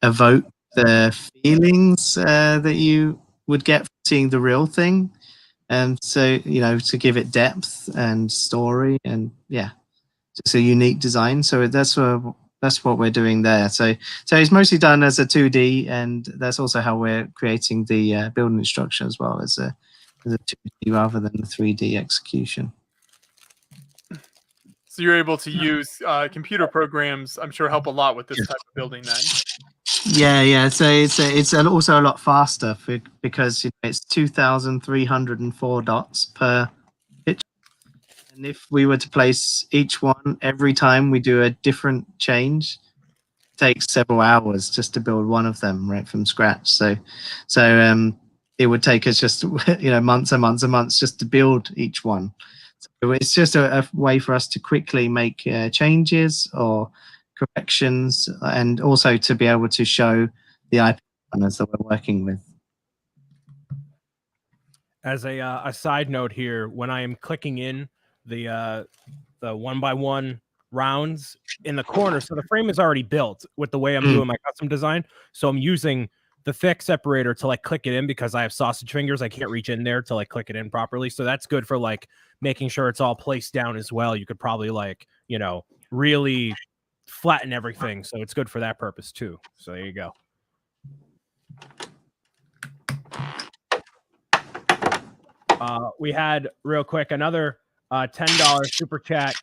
evoke the feelings that you would get from seeing the real thing. And so, you know, to give it depth and story, and yeah, it's a unique design. So that's what we're doing there. So it's mostly done as a 2D, and that's also how we're creating the building instruction as well, as a 2D rather than the 3D execution. So you're able to use computer programs, I'm sure, help a lot with this type of building then. Yeah. So it's also a lot faster because, you know, it's 2,304 dots per picture. And if we were to place each one every time we do a different change, it takes several hours just to build one of them right from scratch. So it would take us just, you know, months and months and months just to build each one. So it's just a way for us to quickly make changes or corrections, and also to be able to show the IP partners that we're working with. As a side note here, when I am clicking in the 1x1 rounds in the corner, so the frame is already built with the way I'm doing my custom design. So I'm using the thick separator to like click it in because I have sausage fingers. I can't reach in there to like click it in properly. So that's good for like making sure it's all placed down as well. You could probably like, you know, really flatten everything. So it's good for that purpose too. So there you go. We had real quick another $10 super chat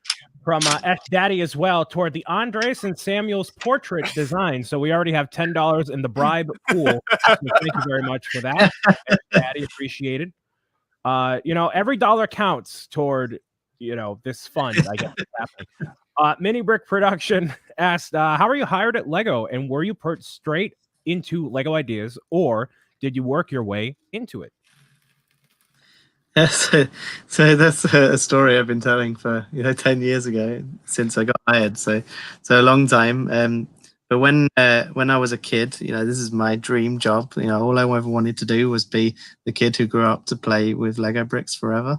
from S Daddy as well toward the Andres and Samuel's portrait design. So we already have $10 in the bribe pool. So thank you very much for that, S Daddy. Appreciated. You know, every dollar counts toward, you know, this fund. I guess it's happening. Mini Brick Production asked, how are you hired at Lego, and were you put straight into Lego Ideas, or did you work your way into it? So that's a story I've been telling for 10 years ago since I got hired. So a long time. But when I was a kid, this is my dream job. All I ever wanted to do was be the kid who grew up to play with Lego bricks forever.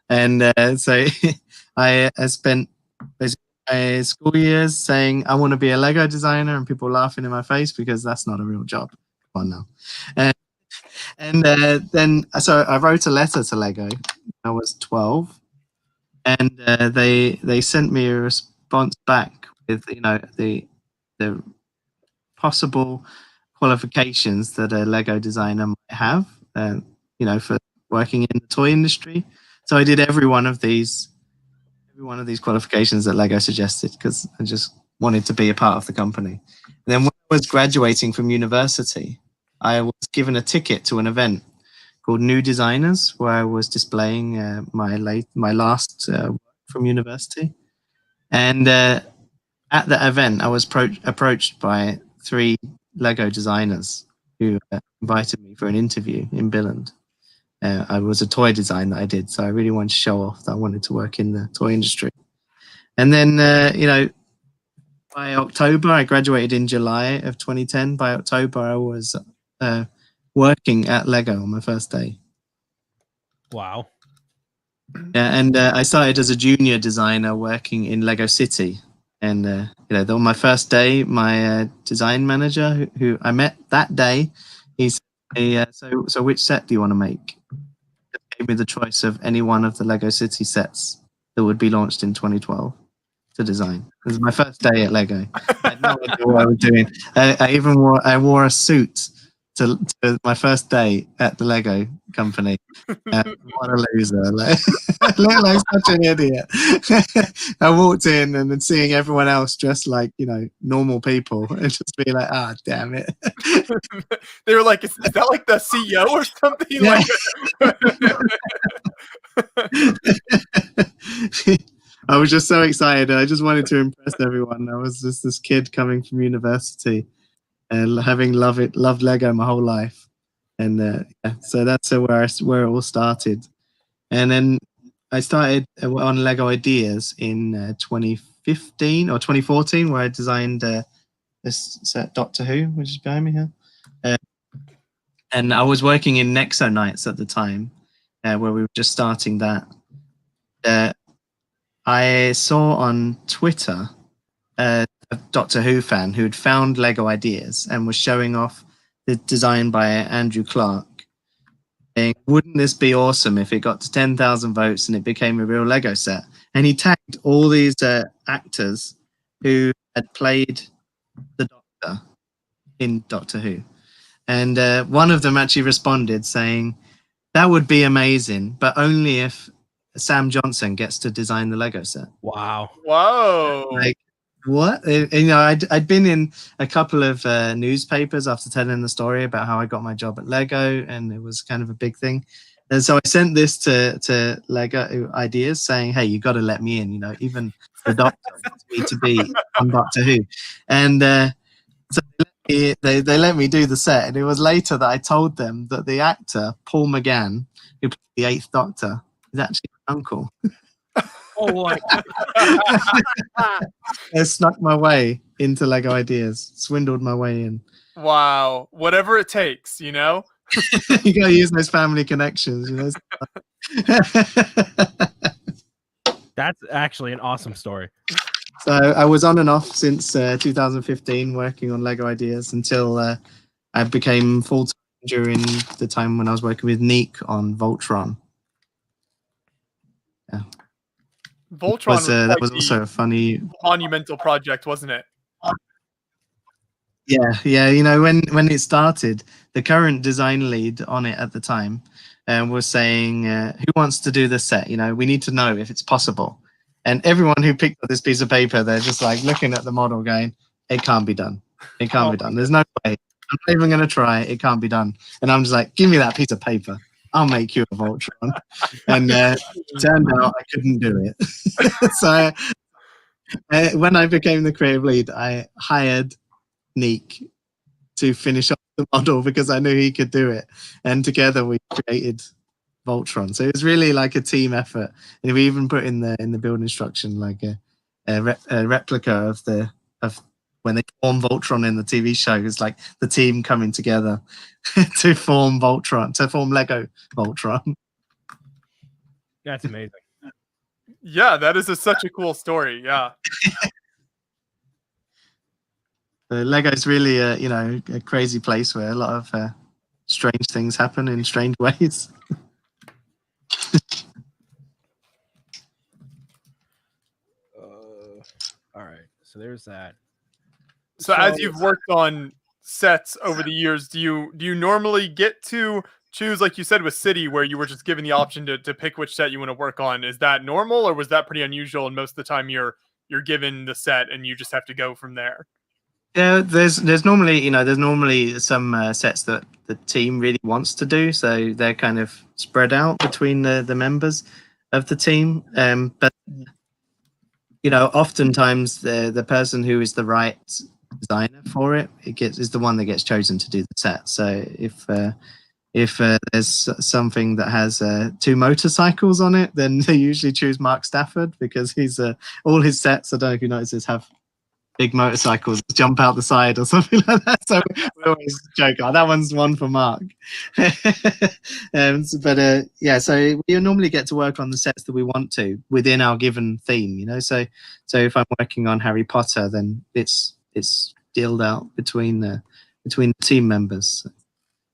And so I spent my school years saying I want to be a Lego designer, and people laughing in my face because that's not a real job. Come on now. And then I wrote a letter to Lego when I was 12, and they sent me a response back with the possible qualifications that a Lego designer might have, for working in the toy industry. So I did every one of these qualifications that Lego suggested because I just wanted to be a part of the company. And then when I was graduating from university, I was given a ticket to an event called New Designers, where I was displaying my last work from university. And at that event, I was approached by 3 Lego designers who invited me for an interview in Billund. I was a toy design that I did, so I really wanted to show off that I wanted to work in the toy industry. And then, by October, I graduated in July of 2010. By October, I was working at Lego on my first day. Wow. Yeah, and I started as a junior designer working in Lego City. And on my first day, my design manager, who I met that day, he said, "So which set do you want to make?" He gave me the choice of any one of the Lego City sets that would be launched in 2012 to design. It was my first day at Lego. I had no idea what I was doing. I wore a suit to my first day at the Lego company. What a loser. I looked like such an idiot. I walked in and then seeing everyone else dressed like, normal people and just be like, damn it. They were like, is that like the CEO or something? Yeah. I was just so excited. I just wanted to impress everyone. I was just this kid coming from university and having loved Lego my whole life. And so that's where it all started. And then I started on Lego Ideas in 2015 or 2014, where I designed this set Doctor Who, which is behind me here. And I was working in Nexo Nights at the time, where we were just starting that. I saw on Twitter a Doctor Who fan who had found Lego Ideas and was showing off the design by Andrew Clark, saying, "Wouldn't this be awesome if it got to 10,000 votes and it became a real Lego set?" And he tagged all these actors who had played the Doctor in Doctor Who. And one of them actually responded saying, "That would be amazing, but only if Sam Johnson gets to design the Lego set." Wow. Whoa. Like, what? I'd been in a couple of newspapers after telling the story about how I got my job at Lego, and it was kind of a big thing. And so I sent this to Lego Ideas saying, "Hey, you got to let me in. Even the Doctor wants me to be on Doctor Who." And so they let me do the set. And it was later that I told them that the actor Paul McGann, who played the 8th Doctor, is actually my uncle. Oh, I snuck my way into Lego Ideas, swindled my way in. Wow, whatever it takes, You gotta use those family connections, that's actually an awesome story. So I was on and off since 2015 working on Lego Ideas until I became full-time during the time when I was working with Neek on Voltron. Yeah. Voltron That was also a funny monumental project, wasn't it? Yeah. When it started, the current design lead on it at the time was saying, "Who wants to do the set? We need to know if it's possible." And everyone who picked up this piece of paper, they're just like looking at the model, going, "It can't be done. It can't be done. There's no way. I'm not even going to try. It can't be done." And I'm just like, "Give me that piece of paper. I'll make you a Voltron." And turned out I couldn't do it. So when I became the creative lead, I hired Neek to finish off the model because I knew he could do it, and together we created Voltron. So it was really like a team effort, and we even put in the build instruction like a replica of when they form Voltron in the TV show. It's like the team coming together to form Lego Voltron. That's amazing. Yeah, that is such a cool story. Yeah. Lego's really a crazy place where a lot of strange things happen in strange ways. All right, so there's that. So as you've worked on sets over the years, do you normally get to choose, like you said with City, where you were just given the option to pick which set you want to work on? Is that normal, or was that pretty unusual? And most of the time you're given the set and you just have to go from there? Yeah, there's normally some sets that the team really wants to do, so they're kind of spread out between the members of the team. But oftentimes the person who is the right designer for it is the one that gets chosen to do the set. So if there's something that has 2 motorcycles on it, then they usually choose Mark Stafford because he's all his sets, I don't know if you notice, have big motorcycles that jump out the side or something like that. So we always joke, "Oh, that one's one for Mark." So we normally get to work on the sets that we want to within our given theme. So if I'm working on Harry Potter, then it's dealed out between the team members.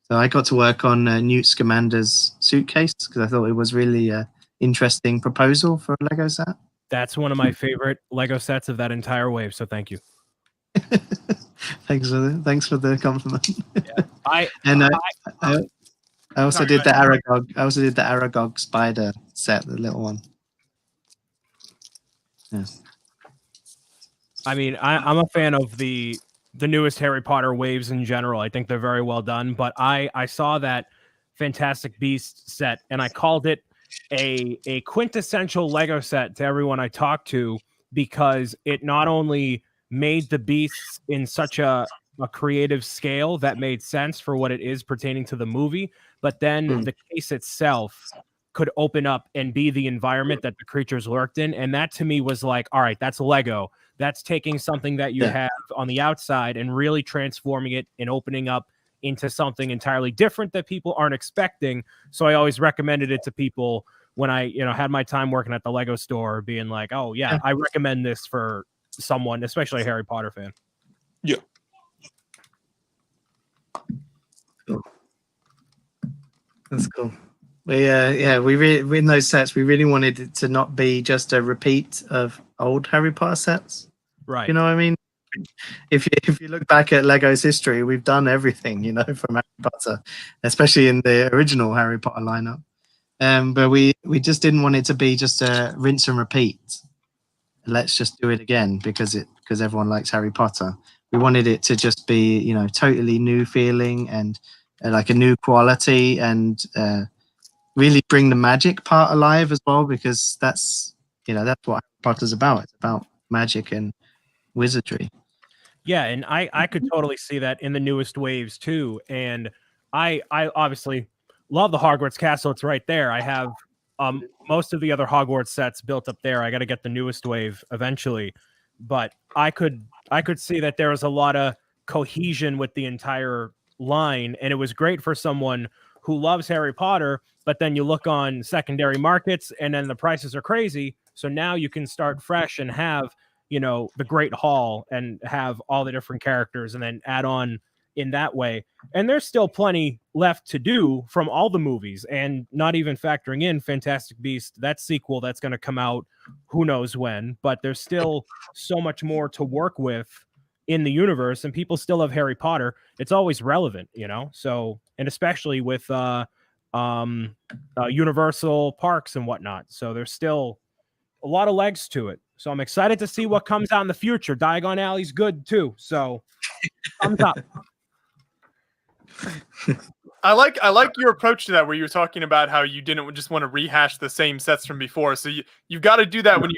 So I got to work on Newt Scamander's suitcase because I thought it was really an interesting proposal for a Lego set. That's one of my favorite Lego sets of that entire wave. So thank you. Thanks for the compliment. Yeah. I also did the Aragog. I also did the Aragog spider set, the little one. Yes. I mean, I'm a fan of the newest Harry Potter waves in general. I think they're very well done. But I saw that Fantastic Beasts set and I called it a quintessential Lego set to everyone I talked to, because it not only made the beasts in such a creative scale that made sense for what it is pertaining to the movie, but then the case itself could open up and be the environment that the creatures lurked in. And that to me was like, all right, that's Lego. That's taking something that you have on the outside and really transforming it and opening up into something entirely different that people aren't expecting. So I always recommended it to people when I, had my time working at the Lego store, being like, "Oh yeah, I recommend this for someone, especially a Harry Potter fan." Yeah. Cool. That's cool. We in those sets, we really wanted it to not be just a repeat of old Harry Potter sets. Right. You know what I mean? If you look back at Lego's history, we've done everything, from Harry Potter, especially in the original Harry Potter lineup. But we just didn't want it to be just a rinse and repeat. Let's just do it again because everyone likes Harry Potter. We wanted it to just be, totally new feeling and like a new quality, and really bring the magic part alive as well, because that's what Harry Potter's about. It's about magic and wizardry. Yeah, and I could totally see that in the newest waves too. And I obviously love the Hogwarts castle. It's right there. I have most of the other Hogwarts sets built up there. I got to get the newest wave eventually, but I could see that there was a lot of cohesion with the entire line, and it was great for someone who loves Harry Potter. But then you look on secondary markets, and then the prices are crazy. So now you can start fresh and have, you know, the Great Hall and have all the different characters, and then add on in that way. And there's still plenty left to do from all the movies, and not even factoring in Fantastic Beast, that sequel that's going to come out who knows when. But there's still so much more to work with in the universe, and people still have Harry Potter. It's always relevant, you know. So, and especially with Universal parks and whatnot. So there's still a lot of legs to it. So I'm excited to see what comes out in the future. Diagon Alley's good too. So thumbs up. I like your approach to that, where you were talking about how you didn't just want to rehash the same sets from before. So you've got to do that when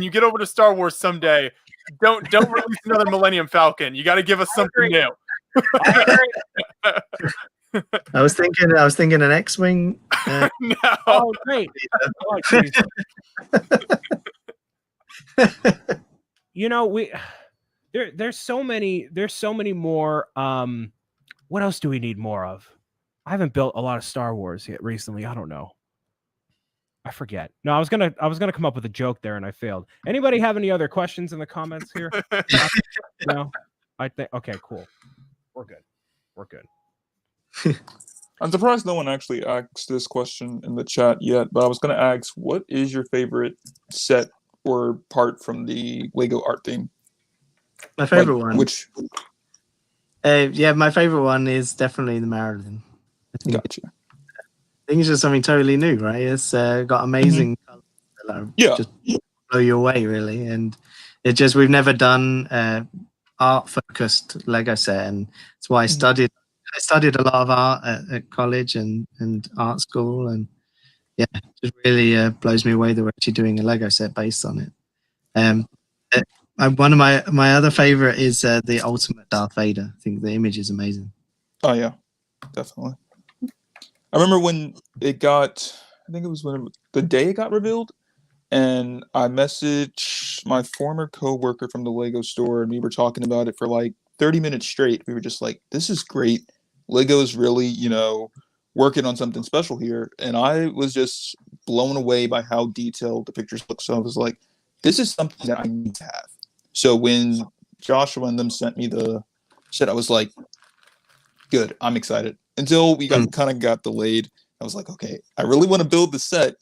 you get over to Star Wars someday. Don't release another Millennium Falcon. You got to give us something new. I was thinking an X-wing. No. Oh, great. Oh, you know, there's so many more. What else do we need more of? I haven't built a lot of Star Wars yet recently. I don't know. I forget. No, I was gonna come up with a joke there and I failed. Anybody have any other questions in the comments here? No? I think okay, cool. We're good. I'm surprised no one actually asked this question in the chat yet, but I was going to ask, what is your favorite set or part from the Lego art theme? My favorite one. Which? Yeah, my favorite one is definitely the Marilyn. Gotcha. I think it's just something totally new, right? It's got amazing colors that just blow you away, really. And it just, we've never done art focused Lego set, and that's why I studied a lot of art at college and art school, and yeah, it just really blows me away that we're actually doing a Lego set based on it. One of my other favorite is the Ultimate Darth Vader. I think the image is amazing. Oh yeah, definitely. I remember when it got, I think it was the day it got revealed, and I messaged my former coworker from the Lego store, and we were talking about it for like 30 minutes straight. We were just like, this is great. Lego's really, you know, working on something special here. And I was just blown away by how detailed the pictures look. So I was like, this is something that I need to have. So when Joshua and them sent me the set, I was like, good, I'm excited. Until we kind of got delayed. I was like, okay, I really want to build the set.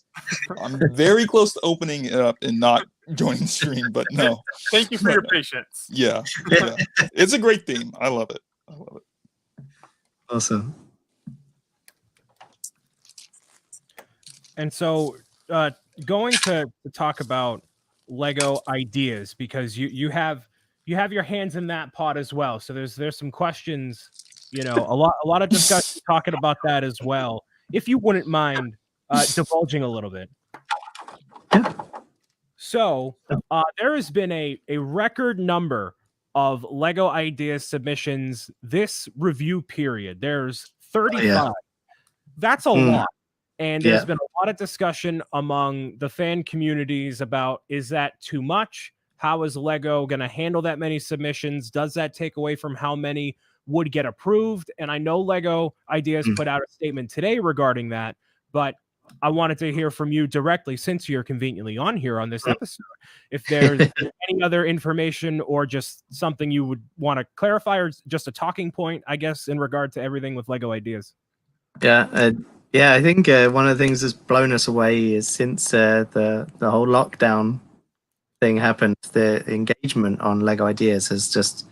I'm very close to opening it up and not joining the stream, but no. Thank you for your patience. Yeah. It's a great theme. I love it. Awesome. And so going to talk about Lego ideas, because you have your hands in that pot as well. So there's some questions, you know, a lot of discussion talking about that as well. If you wouldn't mind divulging a little bit. So there has been a record number of Lego idea submissions this review period. There's 35. Yeah. That's a lot. And there's been a lot of discussion among the fan communities about, is that too much? How is Lego going to handle that many submissions? Does that take away from how many would get approved? And I know Lego Ideas put out a statement today regarding that, but I wanted to hear from you directly, since you're conveniently on here on this episode, if there's any other information or just something you would want to clarify, or just a talking point, I guess, in regard to everything with Lego Ideas. Yeah, I think one of the things that's blown us away is since the whole lockdown thing happened, the engagement on Lego Ideas has just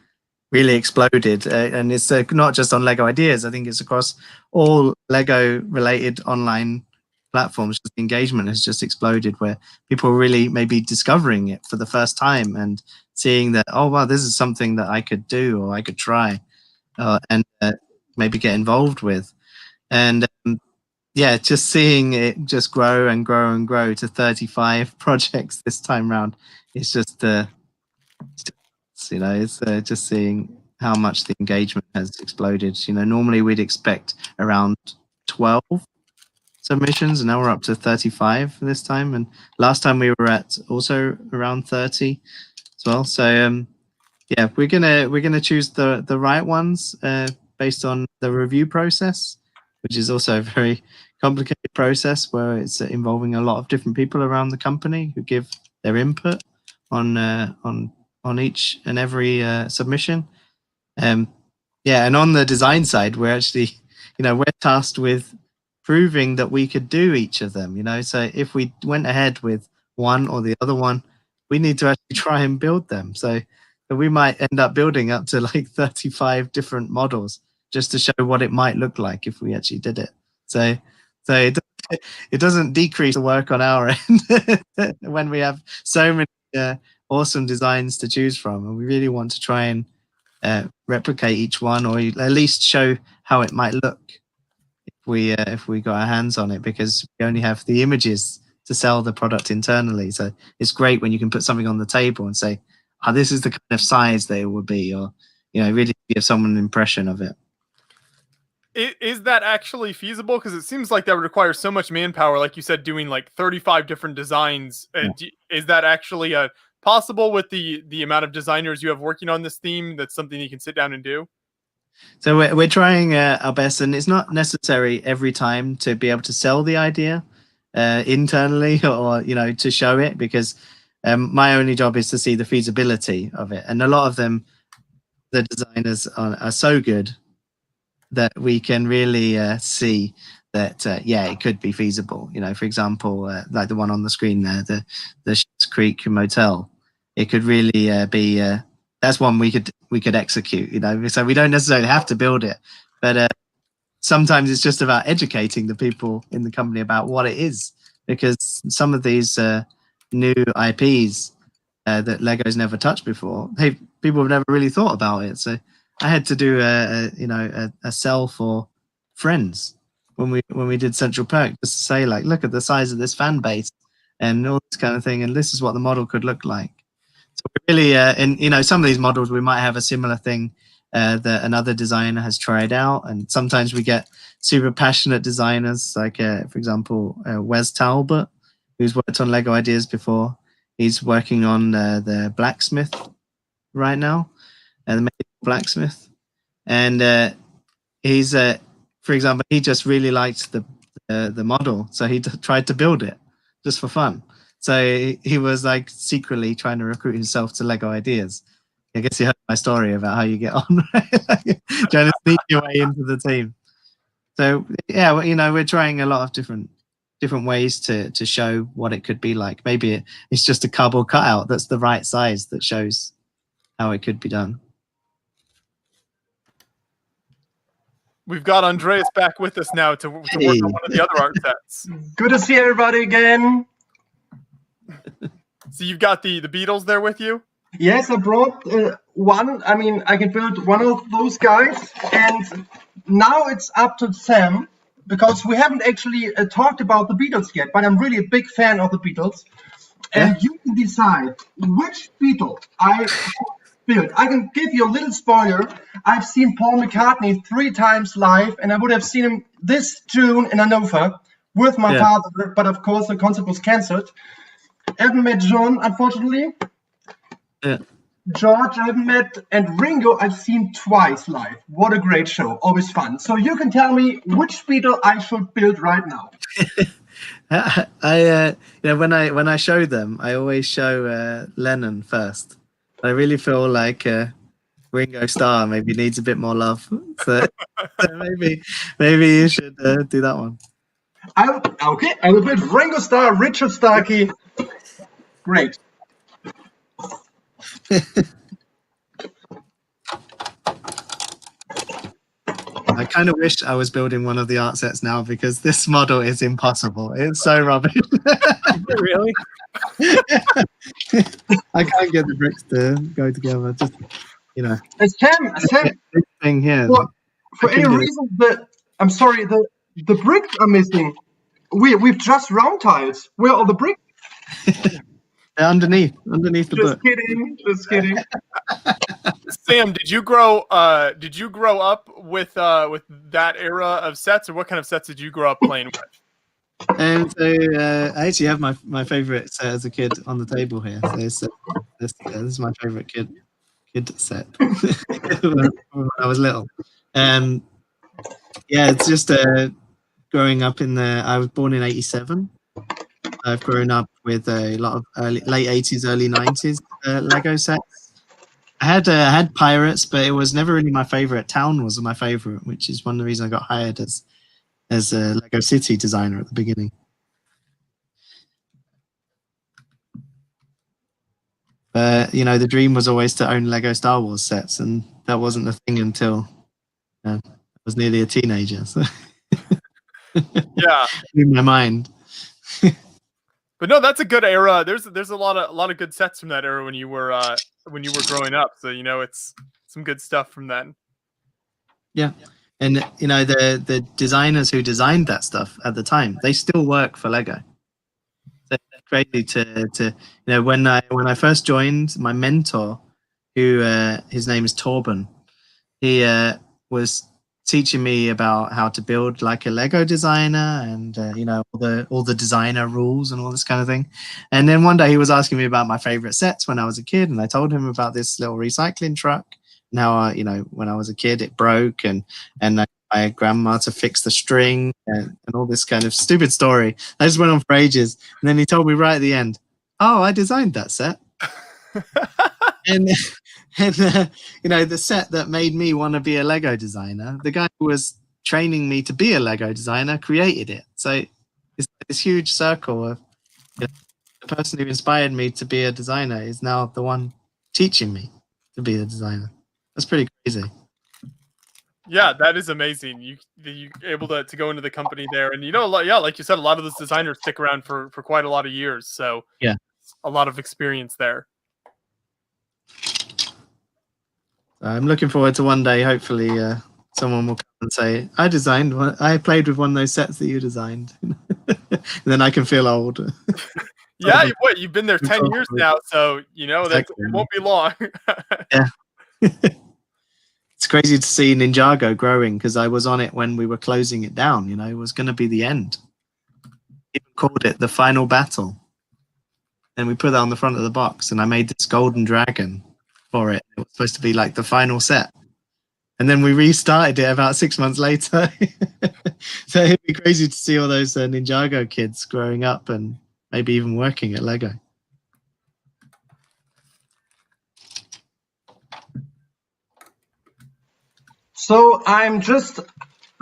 really exploded, and it's not just on Lego Ideas. I think it's across all Lego related online platforms. Just the engagement has just exploded, where people really maybe discovering it for the first time and seeing that, oh wow, this is something that I could do or I could try, and maybe get involved with. And yeah, just seeing it just grow and grow and grow to 35 projects this time round, it's just you know, it's just seeing how much the engagement has exploded. You know, normally we'd expect around 12 submissions, and now we're up to 35 this time. And last time we were at also around 30 as well. So yeah, we're gonna choose the right ones based on the review process, which is also a very complicated process where it's involving a lot of different people around the company who give their input on each and every submission. Yeah, and on the design side, we're actually, we're tasked with proving that we could do each of them. So if we went ahead with one or the other one, we need to actually try and build them. So we might end up building up to like 35 different models just to show what it might look like if we actually did it. So it doesn't decrease the work on our end when we have so many awesome designs to choose from, and we really want to try and replicate each one, or at least show how it might look if we got our hands on it, because we only have the images to sell the product internally. So it's great when you can put something on the table and say, oh, this is the kind of size that it would be, or really give someone an impression of it. Is that actually feasible? Because it seems like that would require so much manpower, like you said, doing like 35 different designs. Yeah. Is that actually possible with the amount of designers you have working on this theme? That's something you can sit down and do? So we're trying our best, and it's not necessary every time to be able to sell the idea internally or to show it, because my only job is to see the feasibility of it, and a lot of them, the designers are so good that we can really see that yeah, it could be feasible. For example, like the one on the screen there, the Schitt's Creek Motel, it could really be that's one we could execute. So we don't necessarily have to build it, but sometimes it's just about educating the people in the company about what it is, because some of these new IPs that Lego's never touched before, people have never really thought about it. So I had to do a sell for Friends when we did Central Perk, just to say, like, look at the size of this fan base and all this kind of thing, and this is what the model could look like. So really, and some of these models we might have a similar thing that another designer has tried out, and sometimes we get super passionate designers, like for example Wes Talbot, who's worked on Lego ideas before. He's working on the blacksmith right now, the blacksmith, and he's for example, he just really liked the model, so he tried to build it just for fun. So he was like secretly trying to recruit himself to Lego Ideas. I guess you heard my story about how you get on, right? Like, trying to sneak your way into the team. So yeah, we're trying a lot of different ways to show what it could be like. Maybe it's just a cardboard cutout that's the right size that shows how it could be done. We've got Andreas back with us now to work on one of the other art sets. Good to see everybody again. So you've got the Beatles there with you? Yes, I brought one. I mean, I can build one of those guys, and now it's up to Sam, because we haven't actually talked about the Beatles yet, but I'm really a big fan of the Beatles, and you can decide which Beatle I build. I can give you a little spoiler. I've seen Paul McCartney 3 times live, and I would have seen him this June in Hanover with my father, but of course the concert was cancelled. I haven't met John, unfortunately. Yeah. George, I haven't met, and Ringo, I've seen twice live. What a great show! Always fun. So you can tell me which Beatle I should build right now. I when I show them, I always show Lennon first. I really feel like Ringo Starr maybe needs a bit more love. So maybe you should do that one. Okay, I will build Ringo Starr, Richard Starkey. Great. I kind of wish I was building one of the art sets now, because this model is impossible. It's so rubbish. Really? I can't get the bricks to go together. Just Sam, this thing here. for any reason, the bricks are missing. We've just round tiles. Where are the bricks? They're underneath the book. Just kidding. Sam, did you grow up with that era of sets, or what kind of sets did you grow up playing with? I actually have my favorite set as a kid on the table here. So this is my favorite kid set when I was little. Yeah, it's just growing up I was born in '87. I've grown up with a lot of late '80s, early '90s Lego sets. I had Pirates, but it was never really my favorite. Town was my favorite, which is one of the reasons I got hired as a Lego City designer at the beginning. But the dream was always to own Lego Star Wars sets, and that wasn't the thing until I was nearly a teenager. So Yeah. in my mind. But no, that's a good era. There's a lot of good sets from that era when you were growing up. So it's some good stuff from then. Yeah, and the designers who designed that stuff at the time, they still work for Lego. So it's crazy to when I first joined, my mentor, who his name is Torben, he was teaching me about how to build like a Lego designer and all the designer rules and all this kind of thing. And then one day he was asking me about my favorite sets when I was a kid, and I told him about this little recycling truck. Now when I was a kid it broke, and my grandma to fix the string and all this kind of stupid story. I just went on for ages, and then he told me right at the end, "Oh, I designed that set." and the set that made me want to be a Lego designer, the guy who was training me to be a Lego designer created it. So it's this huge circle of the person who inspired me to be a designer is now the one teaching me to be a designer. That's pretty crazy. Yeah, that is amazing. You able to go into the company there, and like you said, a lot of those designers stick around for quite a lot of years. So yeah, a lot of experience there. I'm looking forward to one day, hopefully, someone will come and say, I played with one of those sets that you designed. And then I can feel old. Yeah, you've been there 10 years now, so exactly. It won't be long. Yeah. It's crazy to see Ninjago growing, because I was on it when we were closing it down. It was going to be the end. Even called it the final battle. And we put that on the front of the box, and I made this golden dragon for it. It was supposed to be like the final set. And then we restarted it about 6 months later. So it'd be crazy to see all those Ninjago kids growing up and maybe even working at Lego. So I'm just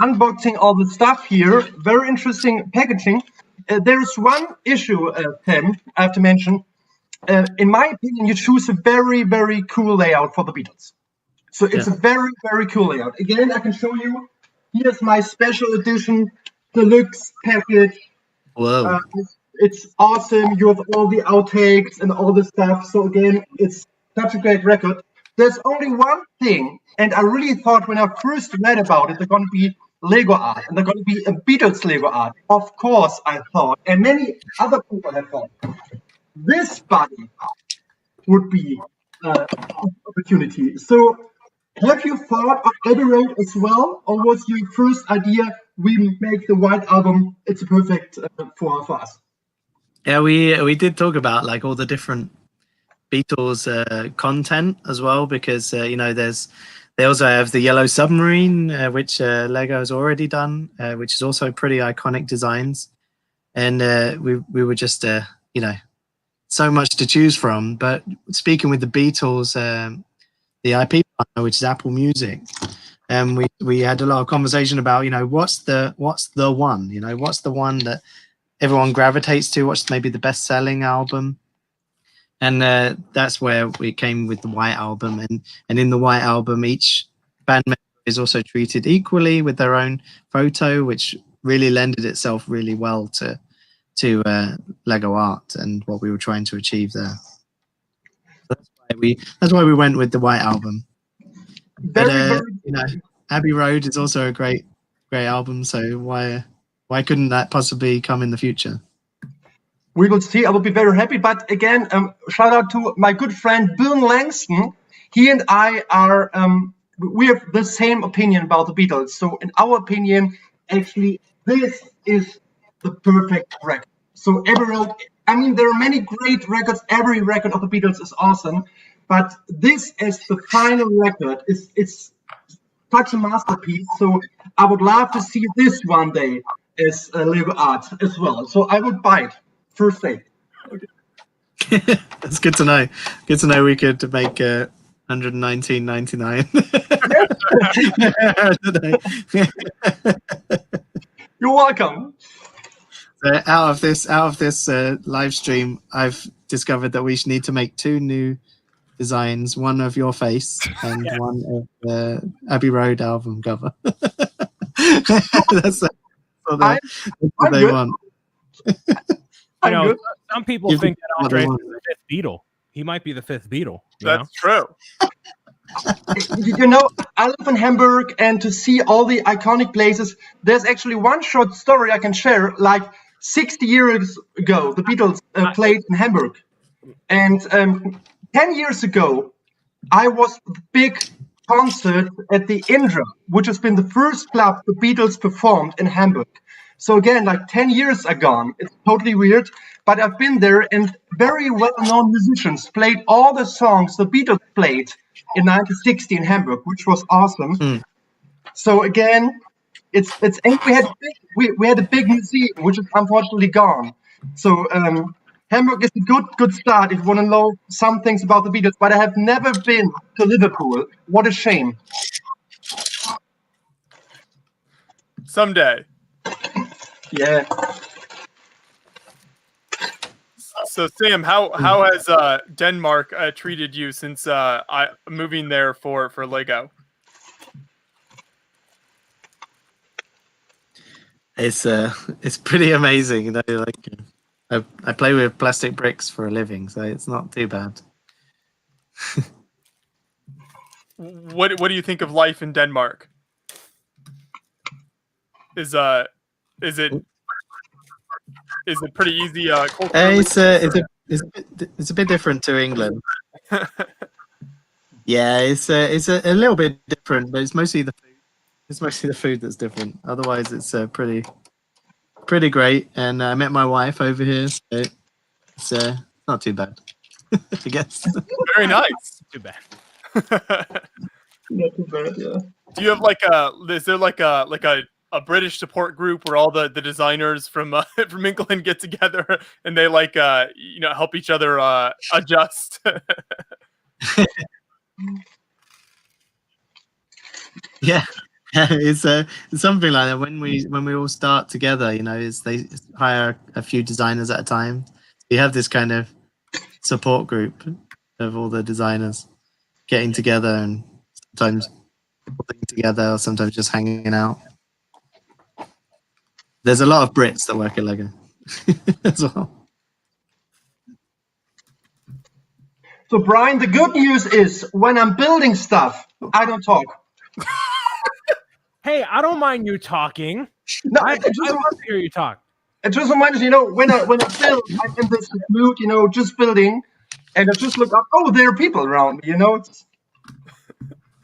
unboxing all the stuff here. Very interesting packaging. There's one issue, Tim, I have to mention. In my opinion, you choose a very, very cool layout for the Beatles. So it's a very, very cool layout. Again, I can show you. Here's my special edition deluxe package. Whoa. It's awesome. You have all the outtakes and all the stuff. So again, it's such a great record. There's only one thing, and I really thought when I first read about it, they're going to be Lego art, and they're going to be a Beatles Lego art. Of course, I thought, and many other people have thought, this body would be an opportunity. So have you thought of Emerald as well, or was your first idea, we make the white album, it's perfect for us? Yeah, we did talk about like all the different Beatles content as well, because they also have the Yellow Submarine, which Lego has already done, which is also pretty iconic designs, and we were just so much to choose from. But speaking with the Beatles, the IP partner, which is Apple Music, and we had a lot of conversation about what's the one, what's the one that everyone gravitates to, what's maybe the best-selling album. And that's where we came with the White Album. And in the White Album, each band member is also treated equally with their own photo, which really lended itself really well to Lego art and what we were trying to achieve there. So that's why we went with the White Album. But Abbey Road is also a great album. So why couldn't that possibly come in the future? We will see. I will be very happy. But again, shout out to my good friend Bill Langston. He and I are, we have the same opinion about the Beatles. So in our opinion, actually, this is the perfect record. So every road, I mean, there are many great records. Every record of the Beatles is awesome, but this as the final record it's such a masterpiece. So I would love to see this one day as a Lego art as well. So I would buy it first day. That's good to know. Good to know we could make 119.99. You're welcome. So out of this live stream, I've discovered that we need to make 2 new designs, one of your face and one of the Abbey Road album cover. That's what they want. You know, some people think that Andre is the 5th Beatle. He might be the 5th Beatle. That's true. You know, I live in Hamburg, and to see all the iconic places, there's actually one short story I can share. Like 60 years ago, the Beatles played in Hamburg. And 10 years ago, I was at the big concert at the Indra, which has been the first club the Beatles performed in Hamburg. So again, like 10 years are gone. It's totally weird, but I've been there, and very well-known musicians played all the songs the Beatles played in 1960 in Hamburg, which was awesome. So again, it's and we had a big museum, which is unfortunately gone. So Hamburg is a good start if you want to know some things about the Beatles, but I have never been to Liverpool. What a shame. Someday. Yeah. So Sam, how has Denmark treated you since I moving there for Lego? It's pretty amazing, you know. Like I play with plastic bricks for a living, so it's not too bad. What do you think of life in Denmark? Is it pretty easy? It's a bit different to England. Yeah, it's a little bit different, but it's mostly the food. It's mostly the food that's different. Otherwise, it's pretty great. And I met my wife over here, so it's not too bad, I guess. Very nice. Too bad. Not too bad, yeah. Do you have is there a British support group where all the designers from England get together and they help each other adjust? Yeah, it's something like that. When we all start together, you know, they hire a few designers at a time. You have this kind of support group of all the designers getting together and sometimes working together or sometimes just hanging out. There's a lot of Brits that work at Lego as well. So Brian, the good news is when I'm building stuff, I don't talk. Hey, I don't mind you talking. No, I love to hear you talk. It just reminds me, you know, when I build, I'm in this mood, you know, just building, and I just look up. Oh, there are people around me, you know.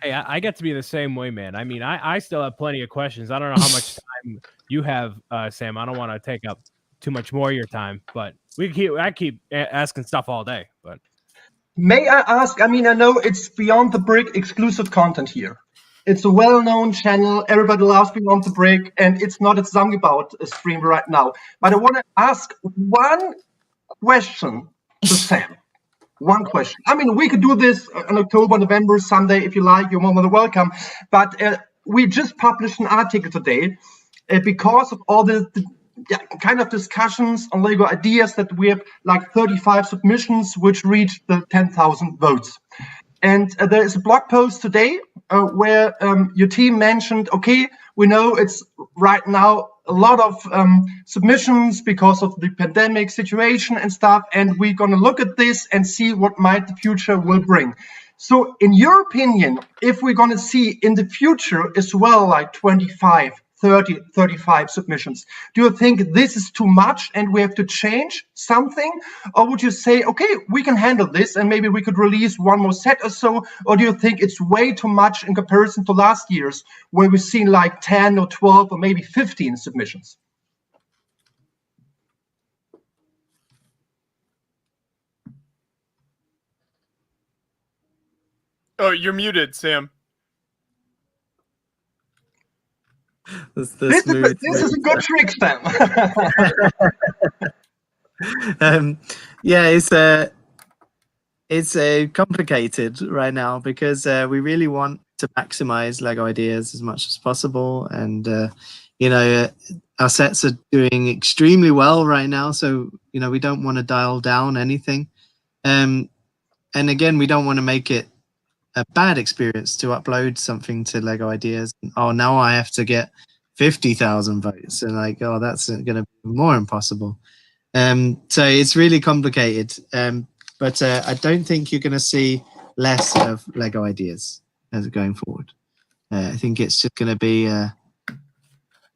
Hey, I get to be the same way, man. I mean, I still have plenty of questions. I don't know how much time you have, Sam. I don't want to take up too much more of your time, but I keep asking stuff all day. But may I ask? I mean, I know it's Beyond the Brick exclusive content here. It's a well-known channel. Everybody loves Beyond the Brick, and it's not a Zusammengebaut stream right now. But I want to ask one question to Sam. One question. I mean, we could do this in October, November, Sunday, if you like. You're more than welcome. But we just published an article today because of all the kind of discussions on Lego ideas that we have, like 35 submissions, which reached the 10,000 votes. And there is a blog post today where your team mentioned, okay, we know it's right now a lot of submissions because of the pandemic situation and stuff, and we're going to look at this and see what might the future will bring. So in your opinion, if we're going to see in the future as well, like 25, 30, 35 submissions, do you think this is too much and we have to change something? Or would you say, okay, we can handle this and maybe we could release one more set or so? Or do you think it's way too much in comparison to last year's where we've seen like 10 or 12 or maybe 15 submissions? Oh, you're muted, Sam. This This is a good trick, Sam. Yeah, it's complicated right now because we really want to maximize Lego ideas as much as possible, and our sets are doing extremely well right now. So we don't want to dial down anything, and again, we don't want to make it a bad experience to upload something to Lego Ideas. Oh, now I have to get 50,000 votes, and that's going to be more impossible. So it's really complicated. But I don't think you're going to see less of Lego Ideas as going forward. I think it's just going to be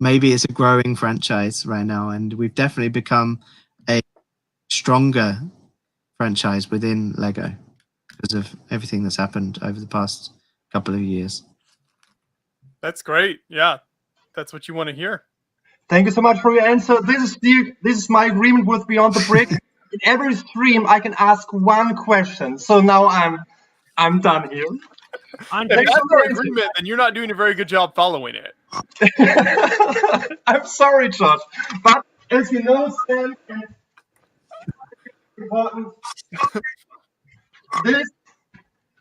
maybe it's a growing franchise right now, and we've definitely become a stronger franchise within Lego because of everything that's happened over the past couple of years. That's great. Yeah, that's what you want to hear. Thank you so much for your answer. This is my agreement with Beyond the Brick. In every stream, I can ask one question. So now I'm done here. If that's our agreement, then you're not doing a very good job following it. I'm sorry, Josh, but as you know, Sam, important. This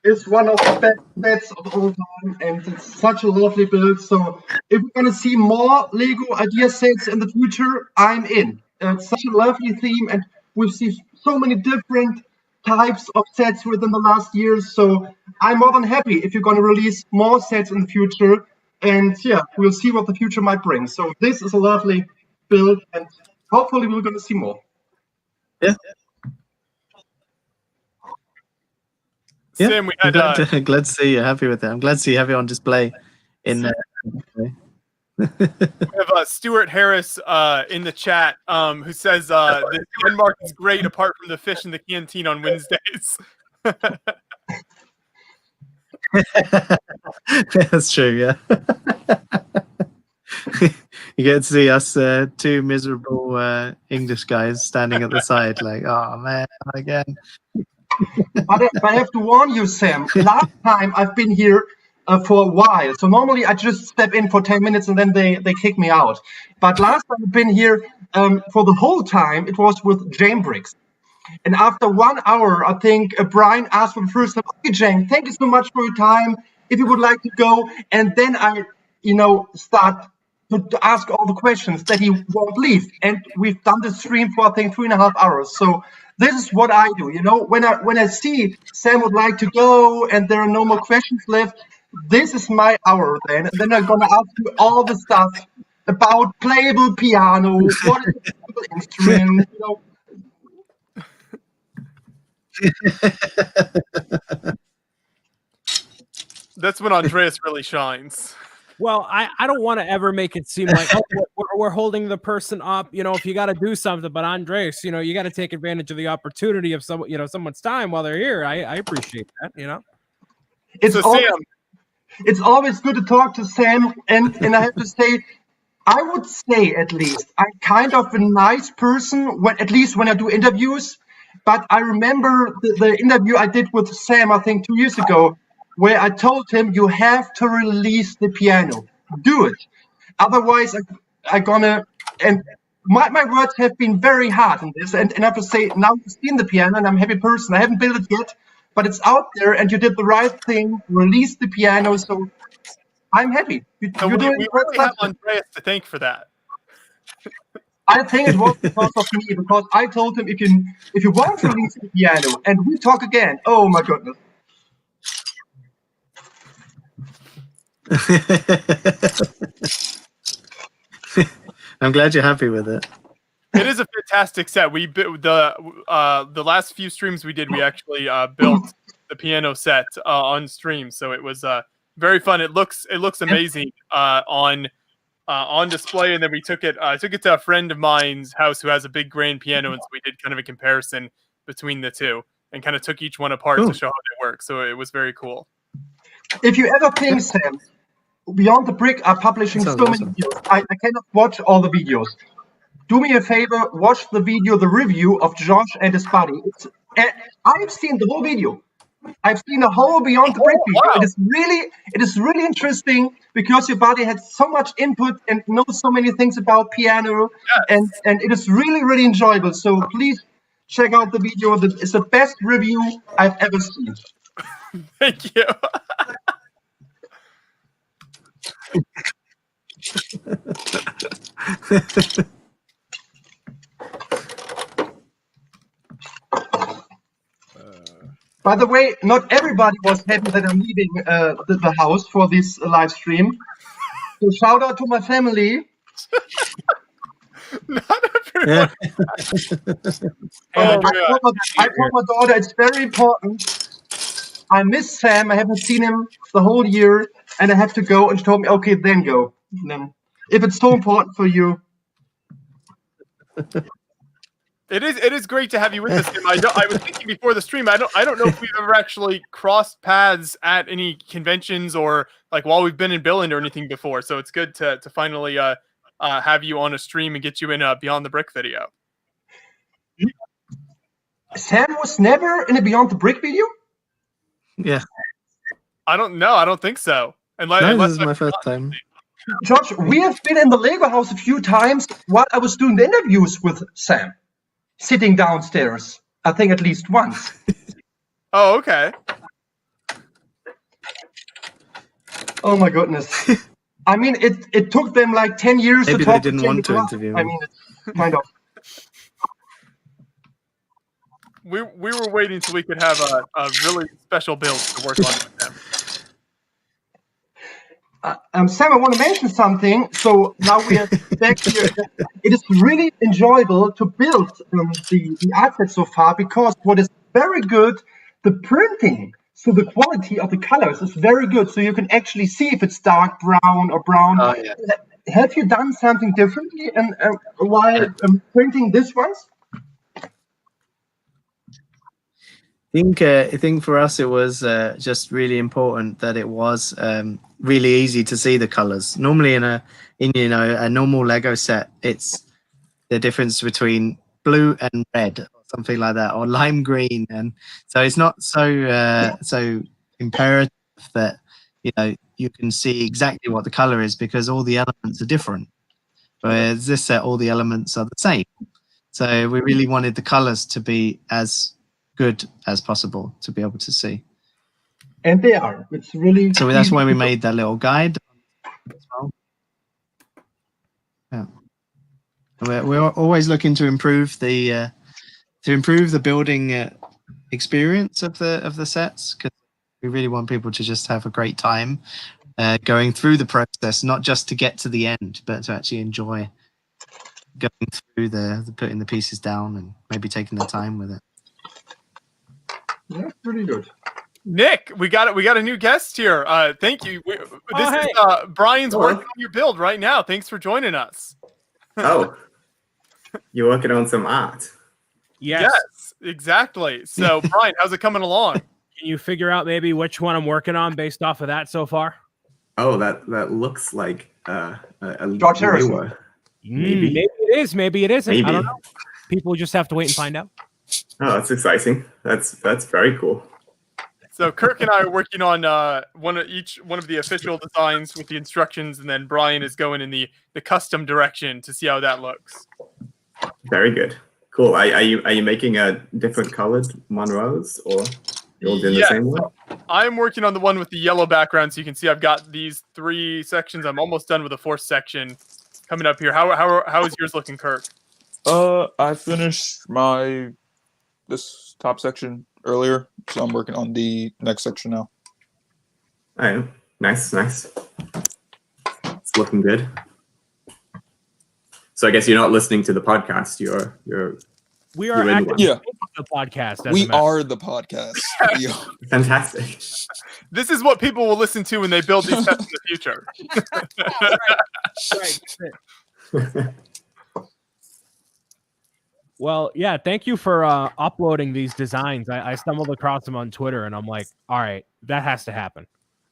is one of the best sets of all time, and it's such a lovely build. So if we're gonna see more Lego idea sets in the future, I'm in. It's such a lovely theme, and we've seen so many different types of sets within the last years. So I'm more than happy if you're gonna release more sets in the future. And yeah, we'll see what the future might bring. So this is a lovely build, and hopefully we're gonna see more. Yeah. Sam, we had glad to see you're happy with it. I'm glad to see you have it on display. We have Stuart Harris in the chat who says the Denmark is great apart from the fish in the canteen on Wednesdays. That's true, yeah. You get to see us two miserable English guys standing at the side like, oh man, again. But I have to warn you, Sam, last time I've been here for a while. So normally I just step in for 10 minutes and then they kick me out. But last time I've been here for the whole time, it was with Jane Briggs. And after 1 hour, I think Brian asked for the first time, okay, Jane, thank you so much for your time. If you would like to go. And then I, start to ask all the questions that he won't leave. And we've done the stream for, I think, 3.5 hours. So this is what I do, when I see Sam would like to go and there are no more questions left, this is my hour then. Then I'm gonna ask you all the stuff about playable piano, what is a playable instrument, That's when Andreas really shines. Well, I don't want to ever make it seem like we're holding the person up, if you got to do something. But Andres, you got to take advantage of the opportunity of someone's time while they're here. I appreciate that, It's always good to talk to Sam, and I have to say, I would say at least I'm kind of a nice person at least when I do interviews. But I remember the interview I did with Sam, I think 2 years ago, where I told him, you have to release the piano. Do it. Otherwise, I'm gonna... And my words have been very hard in this. And I have to say, now you've seen the piano, and I'm a happy person. I haven't built it yet, but it's out there, and you did the right thing. Release the piano, so I'm happy. We really have Andreas to thank for that. I think it was because of me, because I told him, if you want to release the piano, and we talk again, oh my goodness. I'm glad you're happy with it. It is a fantastic set. We the last few streams we did, we actually built the piano set on stream, so it was very fun. It looks amazing on display, and then we took it to a friend of mine's house who has a big grand piano, and so we did kind of a comparison between the two and kind of took each one apart to show how they work. So it was very cool. If you ever think, Sam, Beyond the Brick are publishing so many videos, I cannot watch all the videos. Do me a favor, watch the review of Josh and his buddy. I've seen the whole video. I've seen a whole Beyond the Brick video. wow. It is really interesting because your body had so much input and knows so many things about piano, and it is really, really enjoyable. So please check out the video. It's the best review I've ever seen. Thank you. By the way, not everybody was happy that I'm leaving the house for this live stream. So shout out to my family. Not everyone. I told my daughter it's very important. I miss Sam. I haven't seen him the whole year, and I have to go. And she told me, "Okay, then go." And then, if it's so important for you, It is great to have you with us, Tim. I was thinking before the stream. I don't know if we've ever actually crossed paths at any conventions or like while we've been in Billund or anything before. So it's good to finally have you on a stream and get you in a Beyond the Brick video. Sam was never in a Beyond the Brick video. Yeah. I don't know. I don't think so. No, this is my first time. George, we have been in the Lego house a few times while I was doing the interviews with Sam, sitting downstairs. I think at least once. Oh, okay. Oh my goodness. I mean, it took them like 10 years Maybe to talk. they didn't want to interview me. I mean, it's kind of. We were waiting till we could have a really special build to work on with them. Sam, I want to mention something. So now we are back here. It is really enjoyable to build the art set so far because what is very good, the printing. So the quality of the colors is very good. So you can actually see if it's dark brown or brown. Oh, yeah. Have you done something differently while printing this ones? I think for us it was just really important that it was really easy to see the colors. Normally in a normal Lego set, it's the difference between blue and red or something like that, or lime green, and so it's not so imperative that you can see exactly what the color is because all the elements are different. Whereas this set, all the elements are the same. So we really wanted the colors to be as good as possible to be able to see. And they are. It's really. So that's why we made that little guide as well. Yeah. We're always looking to improve the building experience of the sets, because we really want people to just have a great time going through the process, not just to get to the end, but to actually enjoy going through the putting the pieces down and maybe taking the time with it. Yeah, pretty good. Nick, we got a new guest here. Thank you. This is Brian's working on your build right now. Thanks for joining us. Oh, you're working on some art. Yes. Yes, exactly. So, Brian, how's it coming along? Can you figure out maybe which one I'm working on based off of that so far? Oh, that looks like a George Harrison. newer. Maybe it is. Maybe it isn't. Maybe. I don't know. People just have to wait and find out. Oh, that's exciting. That's very cool. So Kirk and I are working on one of the official designs with the instructions, and then Brian is going in the custom direction to see how that looks. Very good. Cool. Are you making a different colored Monroes, or you're all doing the same one? I'm working on the one with the yellow background, so you can see I've got these 3 sections. I'm almost done with the 4th section coming up here. How is yours looking, Kirk? I finished this top section earlier, so I'm working on the next section now. Oh, nice. It's looking good. So I guess you're not listening to the podcast. We are in actively one. Yeah. making the podcast. We are the podcast. We are. Fantastic. This is what people will listen to when they build these sets in the future. Right. Well, yeah, thank you for uploading these designs. I stumbled across them on Twitter, and I'm like, all right, that has to happen.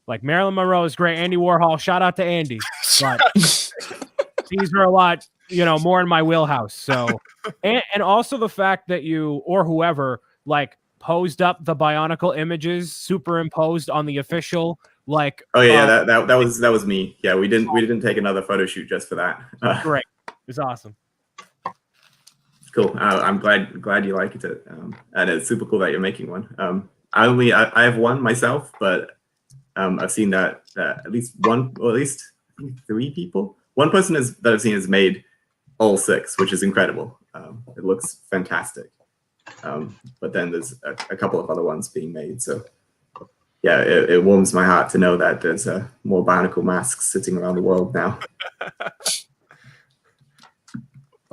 Like, Marilyn Monroe is great. Andy Warhol, shout out to Andy. But these are a lot, more in my wheelhouse. So, and also the fact that you, or whoever, like, posed up the Bionicle images superimposed on the official, like. Oh yeah, that was me. Yeah, we didn't take another photo shoot just for that. Great, it's awesome. Cool. I'm glad you liked it, and it's super cool that you're making one. I have one myself, but I've seen that at least one, or at least 3 people. One person that I've seen has made all 6, which is incredible. It looks fantastic. But then there's a couple of other ones being made. So yeah, it warms my heart to know that there's more Bionicle masks sitting around the world now.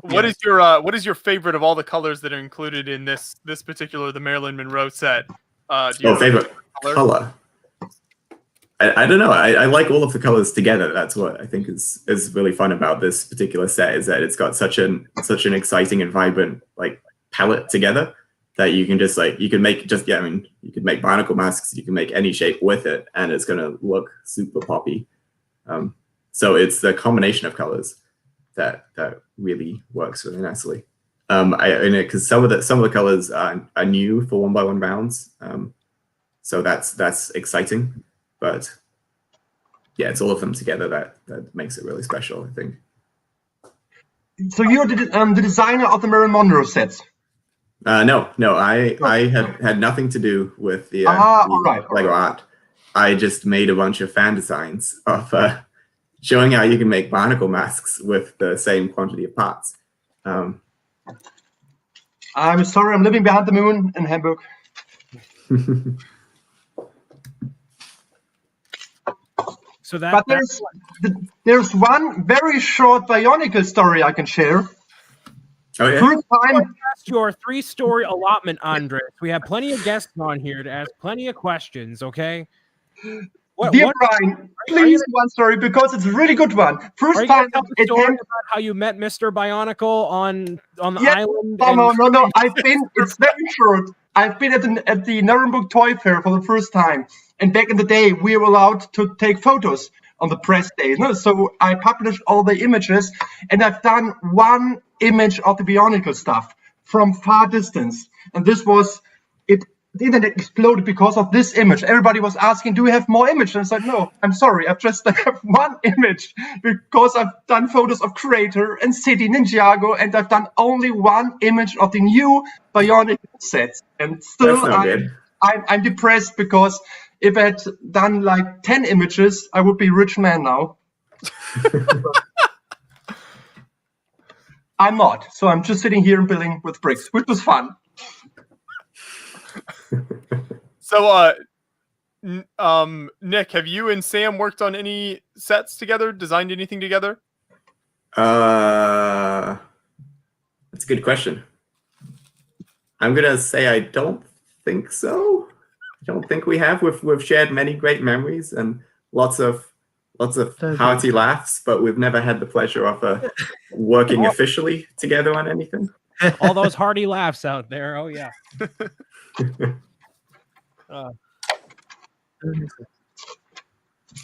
What is your favorite of all the colors that are included in this particular the Marilyn Monroe set? Favorite color? I don't know. I like all of the colors together. That's what I think is really fun about this particular set, is that it's got such an exciting and vibrant like palette together that you can just you can make you can make Bionicle masks, you can make any shape with it, and it's gonna look super poppy. So it's the combination of colors that really works really nicely. Because some of the colors are new for 1x1 rounds, so that's exciting. But yeah, it's all of them together that makes it really special, I think. So you're the designer of the Marilyn Monroe sets? No, I had nothing to do with the Lego art. I just made a bunch of fan designs of showing how you can make Bionicle masks with the same quantity of parts. I'm sorry, I'm living behind the moon in Hamburg. So but there's one very short Bionicle story I can share. Oh yeah. First time. Your 3-story allotment, Andres. We have plenty of guests on here to ask plenty of questions. Okay. Dear Brian, please one story, because it's a really good one. First time tell the story about how you met Mr. Bionicle on the island. No. It's very short. I've been at the Nuremberg Toy Fair for the first time, and back in the day we were allowed to take photos on the press day. No? So I published all the images, and I've done one image of the Bionicle stuff from far distance, and this was it. The internet exploded because of this image. Everybody was asking, do we have more images? And I said, no, I'm sorry. I've just have one image because I've done photos of Crater and City Ninjago, and I've done only one image of the new Bionicle sets. And still, I'm depressed, because if I had done like 10 images, I would be a rich man now. I'm not. So I'm just sitting here and building with bricks, which was fun. So, Nick, have you and Sam worked on any sets together? Designed anything together? That's a good question. I'm gonna say I don't think so. I don't think we have. We've shared many great memories and lots of hearty laughs, but we've never had the pleasure of working officially together on anything. All those hearty laughs out there. Oh yeah.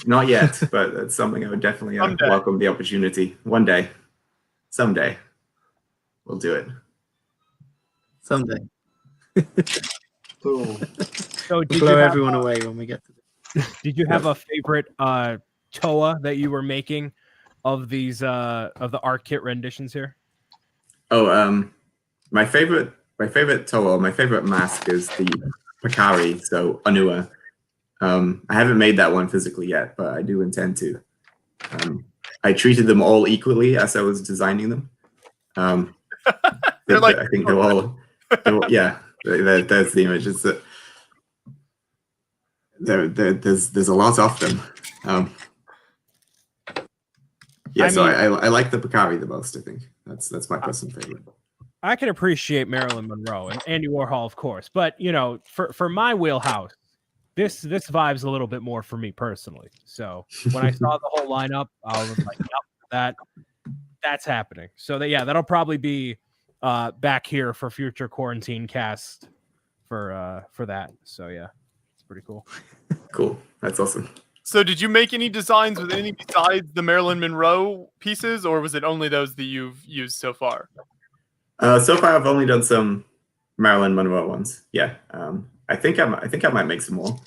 Not yet, but it's something I would definitely welcome the opportunity. One day, someday, we'll do it. Someday. So did blow everyone away when we get to this. Did you have a favorite Toa that you were making of these of the art kit renditions here? Oh, my favorite Toa, my favorite mask is the Pakari, so Anua. I haven't made that one physically yet, but I do intend to. I treated them all equally as I was designing them. I think they're all yeah. There's the images. There's a lot of them. I like the Pakari the most. I think that's my personal favorite. I can appreciate Marilyn Monroe and Andy Warhol, of course, but for my wheelhouse, this vibe's a little bit more for me personally. So when I saw the whole lineup, I was like, yep, that's happening. So that'll probably be back here for future quarantine cast for that. So yeah, it's pretty cool. Cool, that's awesome. So did you make any designs with any besides the Marilyn Monroe pieces, or was it only those that you've used so far? So far, I've only done some Marilyn Monroe ones. Yeah. I think I might make some more.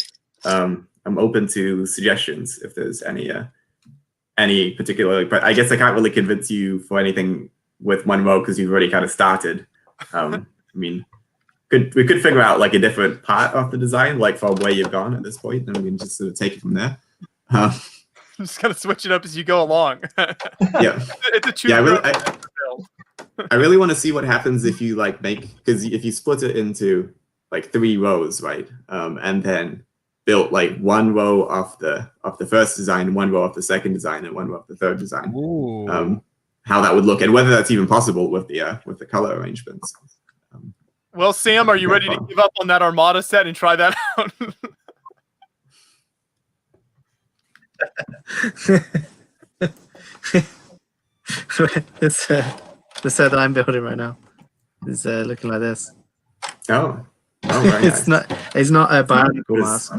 I'm open to suggestions if there's any particular, but I guess I can't really convince you for anything with Monroe because you've already kind of started. I mean, we could figure out like a different part of the design, like from where you've gone at this point, and we can just sort of take it from there. Just kind of switch it up as you go along. Yeah, it's a choose. I really want to see what happens if you like because if you split it into like 3 rows, right, and then built like 1 row of the first design, 1 row of the second design, and 1 row of the third design. How that would look, and whether that's even possible with the color arrangements. Well, Sam, are you ready to give up on that Armada set and try that out? The set that I'm building right now is looking like this. Oh, very It's nice. It's not a Bionicle mask.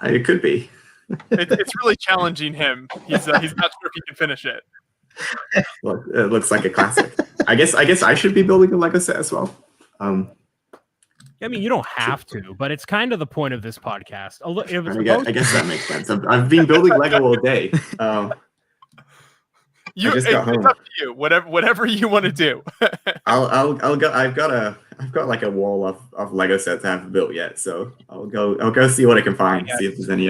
It could be. It's really challenging him. He's not sure if he can finish it. Well, it looks like a classic. I guess I should be building a Lego set as well. I mean, you don't have to, but it's kind of the point of this podcast. I guess that makes sense. I've been building Lego all day. It's up to you. Whatever you want to do. I'll go. I've got like a wall of Lego sets I haven't built yet, so I'll go see what I can find. See if there's any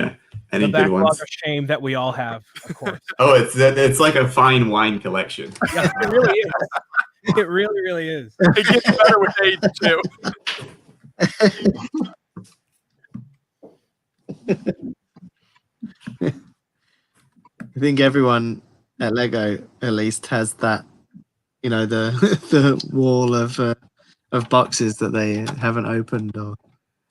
the good ones. of shame that we all have, of course. Oh, it's like a fine wine collection. Yeah, it really is. It really, really is. It gets better with age too. I think everyone at Lego at least has that, the wall of boxes that they haven't opened or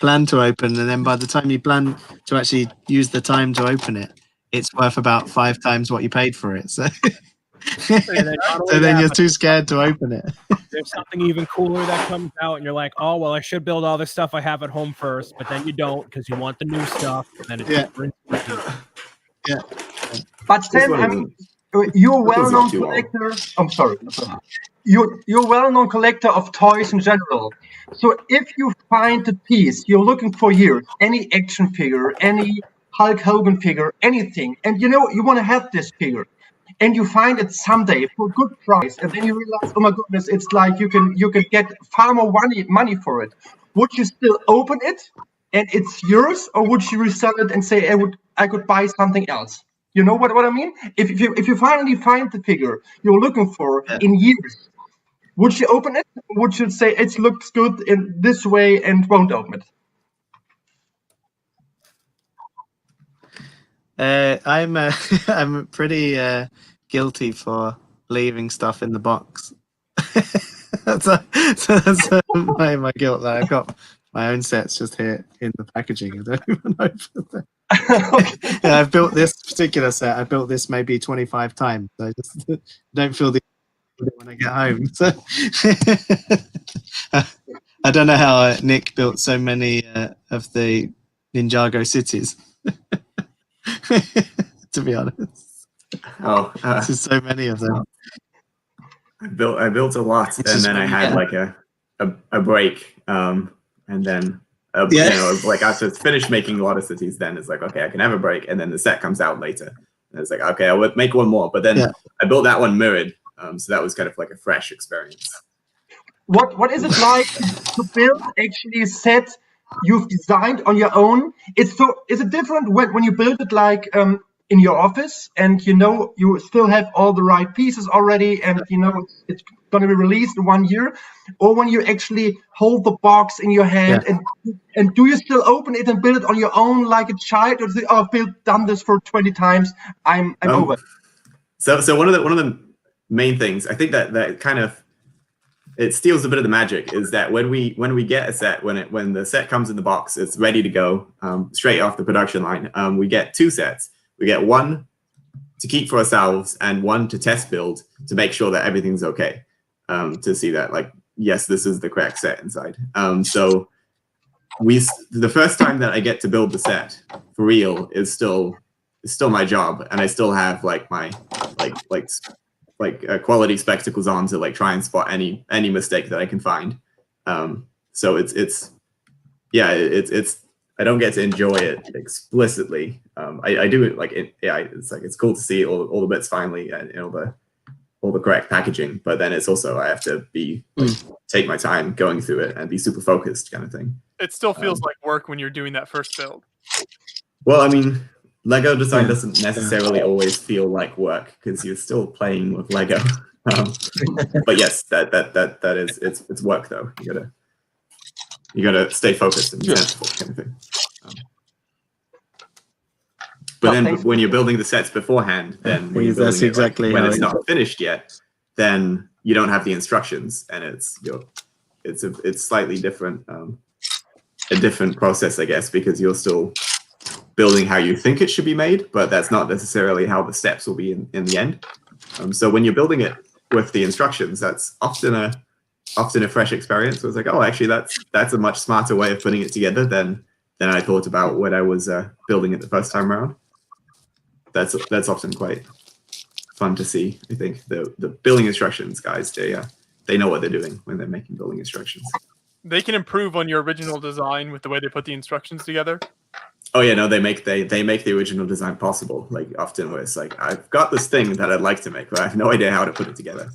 plan to open, and then by the time you plan to actually use the time to open it, it's worth about 5 times what you paid for it. So, then you're too scared to open it. There's something even cooler that comes out, and you're like, "Oh well, I should build all this stuff I have at home first," but then you don't because you want the new stuff. And then it's But Sam, you're a well-known collector. I'm sorry. You're a well-known collector of toys in general. So if you find a piece you're looking for years, any action figure, any Hulk Hogan figure, anything, and you want to have this figure, and you find it someday for a good price, and then you realize, oh my goodness, it's like you can get far more money for it. Would you still open it and it's yours, or would you resell it and say I could buy something else? You know what I mean? If you finally find the figure you're looking for in years, would you open it? Or would you say it looks good in this way and won't open it? I'm pretty guilty for leaving stuff in the box. that's my guilt. That I've got my own sets just here in the packaging. I don't even open them. Yeah, I've built this particular set. I built this maybe 25 times. I just don't feel the when I get home. So I don't know how Nick built so many of the Ninjago cities. To be honest, there's so many of them. I built a lot, and then I had like a break, and then like after finished making a lot of cities, then it's like, okay, I can have a break, and then the set comes out later, and it's like, okay, I'll make one more, but then I built that one mirrored, so that was kind of like a fresh experience. What is it like to build actually a set you've designed on your own? Is it different when you build it like in your office, and you still have all the right pieces already, and it's going to be released in 1 year, or when you actually hold the box in your hand and do you still open it and build it on your own like a child, or say, oh, I've done this for 20 times, I'm over? So one of the main things I think that kind of it steals a bit of the magic is that when we get a set, when the set comes in the box, it's ready to go straight off the production line. We get 2 sets. We get one to keep for ourselves and one to test build to make sure that everything's okay. To see that, like, yes, this is the correct set inside. So the first time that I get to build the set for real is still my job, and I still have like my quality spectacles on to like try and spot any mistake that I can find. So it's I don't get to enjoy it explicitly. I do it like it's cool to see all the bits finally and all the correct packaging, but then it's also I have to be take my time going through it and be super focused kind of thing. It still feels like work when you're doing that first build. Well, I mean, Lego design doesn't necessarily always feel like work because you're still playing with Lego. But yes, that is it's work though. You gotta stay focused and sensible kind of thing. But then when you're building the sets beforehand, then when you're building it, when it's not finished yet, then you don't have the instructions, and it's slightly different, a different process, I guess, because you're still building how you think it should be made, but that's not necessarily how the steps will be in the end. So when you're building it with the instructions, that's often a fresh experience. So it's like, oh, actually, that's a much smarter way of putting it together than I thought about when I was building it the first time around. That's often quite fun to see. I think the building instructions guys, they know what they're doing when they're making building instructions. They can improve on your original design with the way they put the instructions together. Oh yeah, no, they make the original design possible. Like often where it's like, I've got this thing that I'd like to make, but I have no idea how to put it together.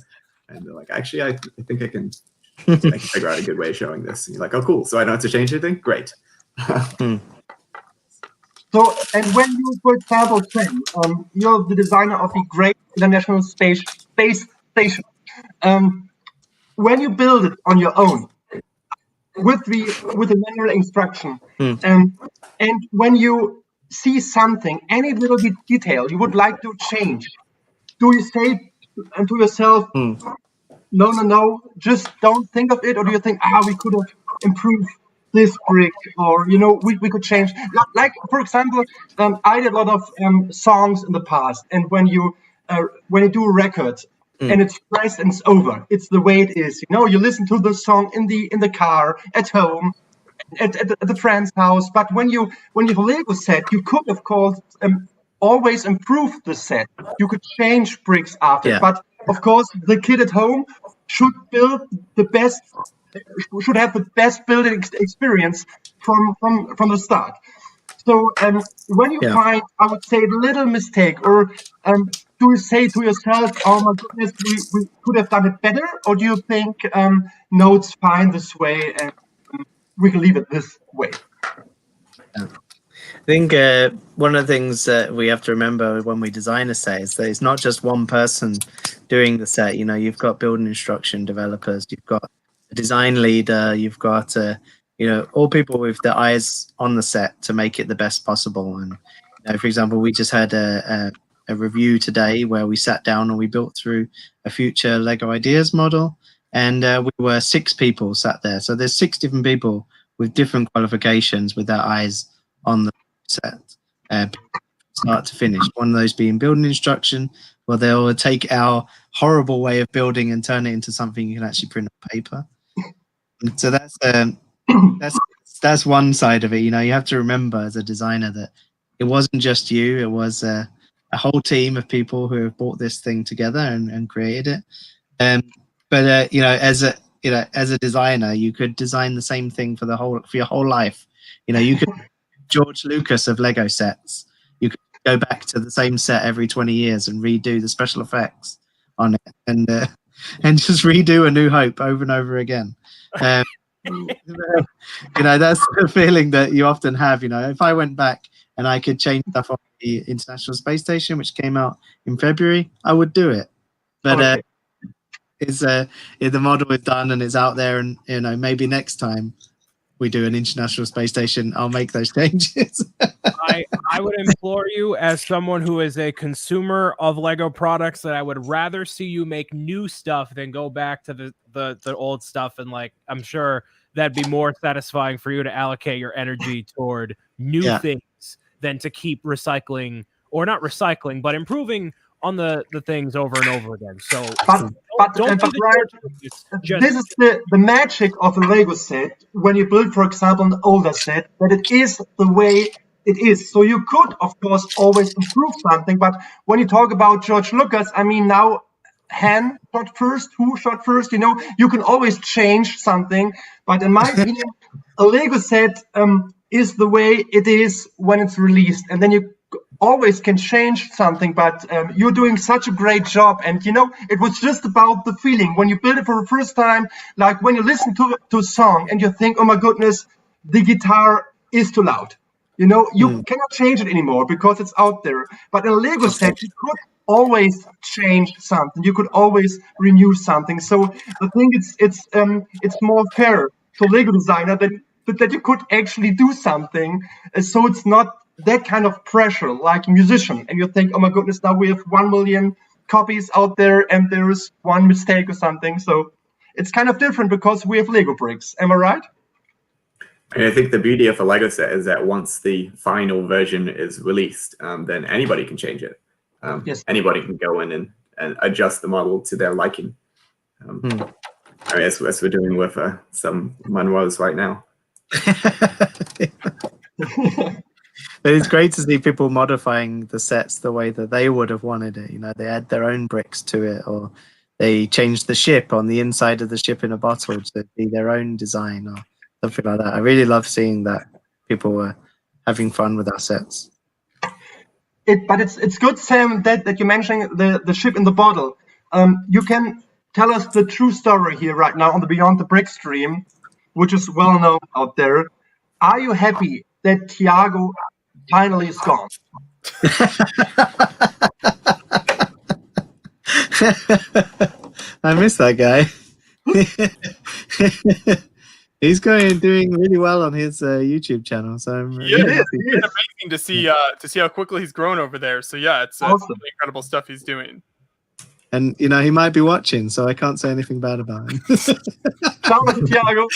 And they're like, actually, I think I can figure out a good way of showing this. And you're like, oh cool, so I don't have to change anything? Great. So, and when you, for example, say, you're the designer of the Great International Space Station, when you build it on your own with the manual instruction, and when you see something, any little bit detail you would like to change, do you say to yourself, no, just don't think of it, or do you think, we could have improved this brick, or we could change, like for example, I did a lot of songs in the past, and when you do a record and it's pressed and it's over, it's the way it is. You listen to the song in the car, at home, at the friend's house. But when you have a Lego set, you could of course always improve the set. You could change bricks after, but of course the kid at home should build the best. Should have the best building experience from the start. So when you find, I would say, a little mistake, or do you say to yourself, oh my goodness, we could have done it better, or do you think, no, it's fine this way and we can leave it this way? I think one of the things that we have to remember when we design a set is that it's not just one person doing the set. You've got building instruction developers, you've got a design leader, you've got all people with their eyes on the set to make it the best possible. And for example, we just had a review today where we sat down and we built through a future Lego Ideas model, and we were 6 people sat there. So there's 6 different people with different qualifications with their eyes on the set, start to finish. One of those being building instruction, where they'll take our horrible way of building and turn it into something you can actually print on paper. So that's one side of it. You have to remember as a designer that it wasn't just you; it was a whole team of people who have brought this thing together and created it. But as a designer, you could design the same thing for your whole life. You could George Lucas of Lego sets. You could go back to the same set every 20 years and redo the special effects on it, and just redo A New Hope over and over again. That's the feeling that you often have. If I went back and I could change stuff on the International Space Station, which came out in February, I would do it. But if the model is done and it's out there, and maybe next time we do an International Space Station, I'll make those changes. I would implore you, as someone who is a consumer of Lego products, that I would rather see you make new stuff than go back to the old stuff. And I'm sure that'd be more satisfying for you to allocate your energy toward new things than to keep recycling, or not recycling, but improving on the things over and over again. So this is the magic of a Lego set. When you build, for example, an older set, that it is the way it is. So you could, of course, always improve something. But when you talk about George Lucas, I mean, now hand shot first, who shot first. You can always change something, but in my opinion, a Lego set is the way it is when it's released, and then you always can change something. But you're doing such a great job, and it was just about the feeling when you build it for the first time, like when you listen to a song and you think, oh my goodness, the guitar is too loud. You cannot change it anymore because it's out there. But in a Lego set, you could always change something. You could always renew something. So I think it's more fair to Lego designer that you could actually do something. So it's not that kind of pressure like a musician. And you think, oh my goodness, now we have 1 million copies out there and there's one mistake or something. So it's kind of different because we have Lego bricks. Am I right? And I think the beauty of a Lego set is that once the final version is released, then anybody can change it. Yes. Anybody can go in and adjust the model to their liking. I mean, as we're doing with some Monroes right now. But it's great to see people modifying the sets the way that they would have wanted it. They add their own bricks to it, or they change the ship on the inside of the ship in a bottle to be their own design or something like that. I really love seeing that people were having fun with our sets. But it's good, Sam, that you're mentioning the ship in the bottle. You can tell us the true story here right now on the Beyond the Brick stream, which is well known out there. Are you happy that Thiago finally is gone? I miss that guy. He's doing really well on his YouTube channel. So I'm really happy. It's amazing to see how quickly he's grown over there. So yeah, it's awesome. Really incredible stuff he's doing. And he might be watching, so I can't say anything bad about him. Ciao, Thiago.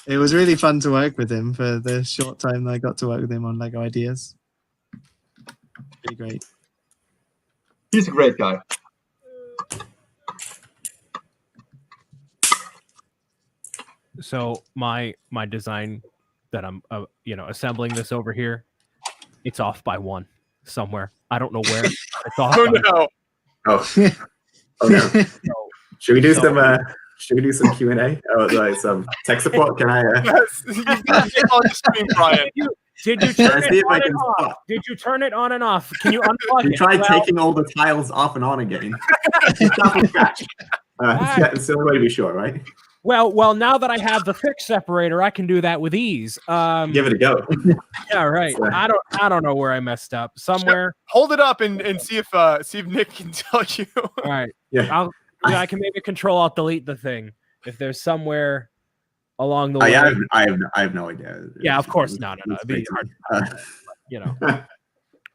It was really fun to work with him for the short time that I got to work with him on Lego Ideas. Really great. He's a great guy. So my design that I'm assembling this over here, it's off by 1 somewhere. I don't know where. It's off. Oh no! Oh no! Should we do some Q&A? Oh, like some tech support. Can I? Yes, you gotta get on the stream, Brian. Did you turn it on and off? Did you turn it on and off? Can you unplug it? You tried taking all the tiles off and on again. Start from scratch. It's the only way to be sure, right? Well, now that I have the fixed separator, I can do that with ease. Give it a go. Yeah, right. I don't know where I messed up. Somewhere. Hold it up and see if Nick can tell you. All right. Yeah. I can maybe Control-Alt-Delete the thing if there's somewhere along the way. I have no idea. Yeah, of course. No. It'd be hard.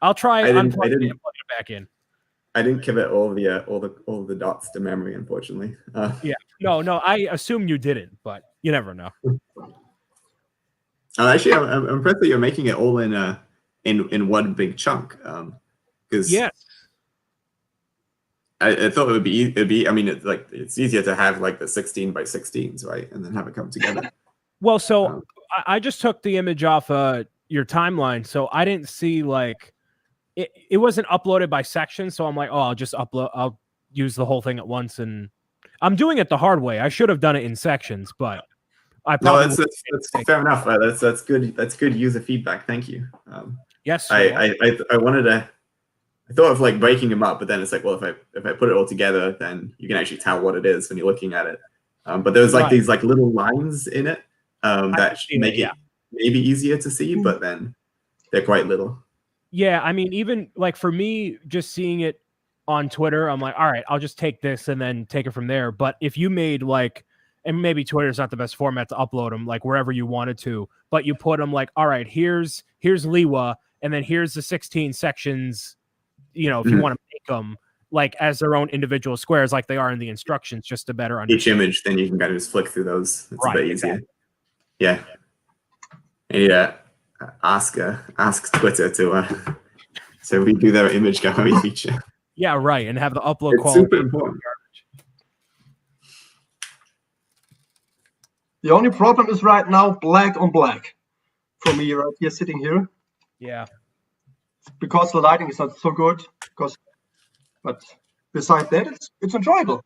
I'll try unplugging it and plug it back in. I didn't commit all the dots to memory, unfortunately. Yeah. No. I assume you didn't, but you never know. Actually, I'm impressed that you're making it all in one big chunk. Because yes. I thought it'd be. I mean, it's easier to have like the 16 by 16s, right, and then have it come together. Well, so I just took the image off your timeline, so I didn't see like it wasn't uploaded by section. So I'm like, oh, I'll just upload. I'll use the whole thing at once, and I'm doing it the hard way. I should have done it in sections, but I probably that's fair enough. That's good. That's good user feedback. Thank you. Yes, I wanted to. I thought of like breaking them up, but then it's like, well, if I put it all together, then you can actually tell what it is when you're looking at it. But there's like these like little lines in it that make it maybe easier to see, but then they're quite little. Yeah, I mean, even like for me, just seeing it on Twitter, I'm like, all right, I'll just take this and then take it from there. But if you made like, and maybe Twitter's not the best format to upload them, like wherever you wanted to, but you put them like, all right, here's Liwa, and then here's the 16 sections. If you want to make them like as their own individual squares, like they are in the instructions, just to better understand each image, then you can kind of just flick through those. It's a bit easier. Exactly. Yeah. And ask Twitter to redo their image gallery feature. Yeah, right, and have the upload it's quality. Super important. The only problem is right now black on black for me right here sitting here. Yeah. because the lighting is not so good. But besides that, it's enjoyable.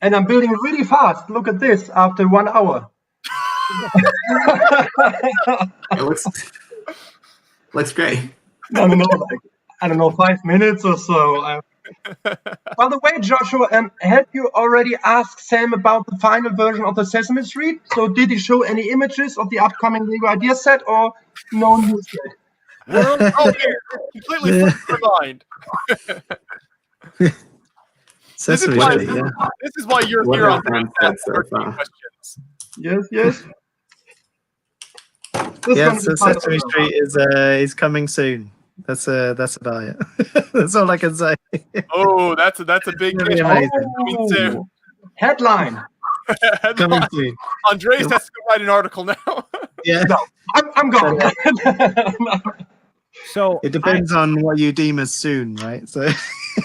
And I'm building really fast. Look at this after 1 hour. It looks great. No, like, I don't know, 5 minutes or so. By the way, Joshua, have you already asked Sam about the final version of the Sesame Street? So did he show any images of the upcoming Lego idea set or no news yet? Oh, completely flipped my mind. Sesame why- Street, yeah. This is why you're What here have on fans said so far? questions. Yes. This Yeah, one so is final Sesame version. Street is coming soon. That's about it. That's all I can say. Oh, that's a big It's gonna be hit. amazing. Coming soon. Oh, headline. Coming soon. Andres has to go write an article now. Yeah. I'm gone. So It depends on what you deem as soon, right? So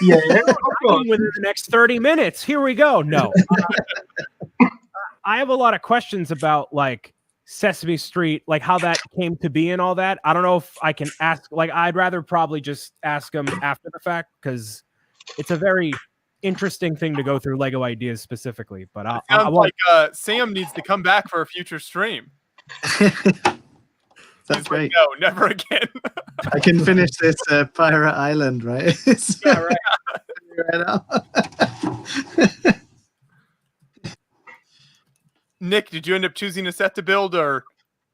Yeah, of course. within the next 30 minutes. Here we go. No. I have a lot of questions about like Sesame Street, like how that came to be and all that. I don't know if I can ask, like, I'd rather probably just ask them after the fact because it's a very interesting thing to go through Lego ideas specifically. But I Sounds won't. like Sam needs to come back for a future stream. that's He's great. like, no, never again. I can finish this Pirate Island, right? Yeah, right. Right now. Nick, did you end up choosing a set to build or?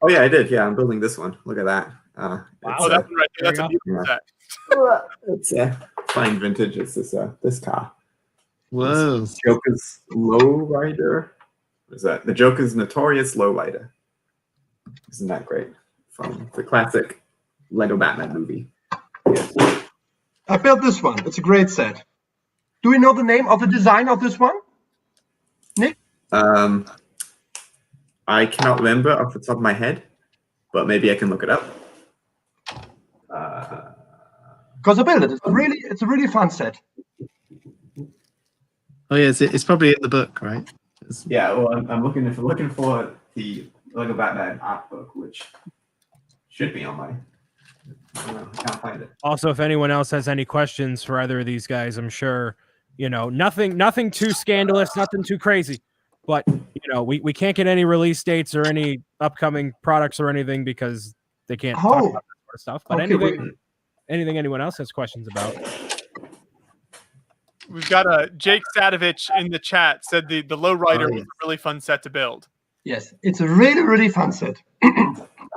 Oh yeah, I did. Yeah, I'm building this one. Look at that. Oh, It's, that one right there. That's There a you beautiful yeah. set. it's fine vintage. It's this car. Whoa. Joker's Lowrider. What is that? The Joker's Notorious Lowrider. Isn't that great? From the classic Lego Batman movie. Yeah. I built this one. It's a great set. Do we know the name of the design of this one? Nick? I cannot remember off the top of my head, but maybe I can look it up. Because I built it. It's a really fun set. Oh yeah, it's probably in the book, right? Yeah, well, I'm looking for the Lego Batman art book, which should be on my. I don't know, I can't find it. Also, if anyone else has any questions for either of these guys, I'm sure, nothing too scandalous, nothing too crazy. But, we can't get any release dates or any upcoming products or anything because they can't talk about that sort of stuff. But Okay, anything anyone else has questions about. We've got Jake Sadovich in the chat said the Lowrider was a really fun set to build. Yes, it's a really, really fun set.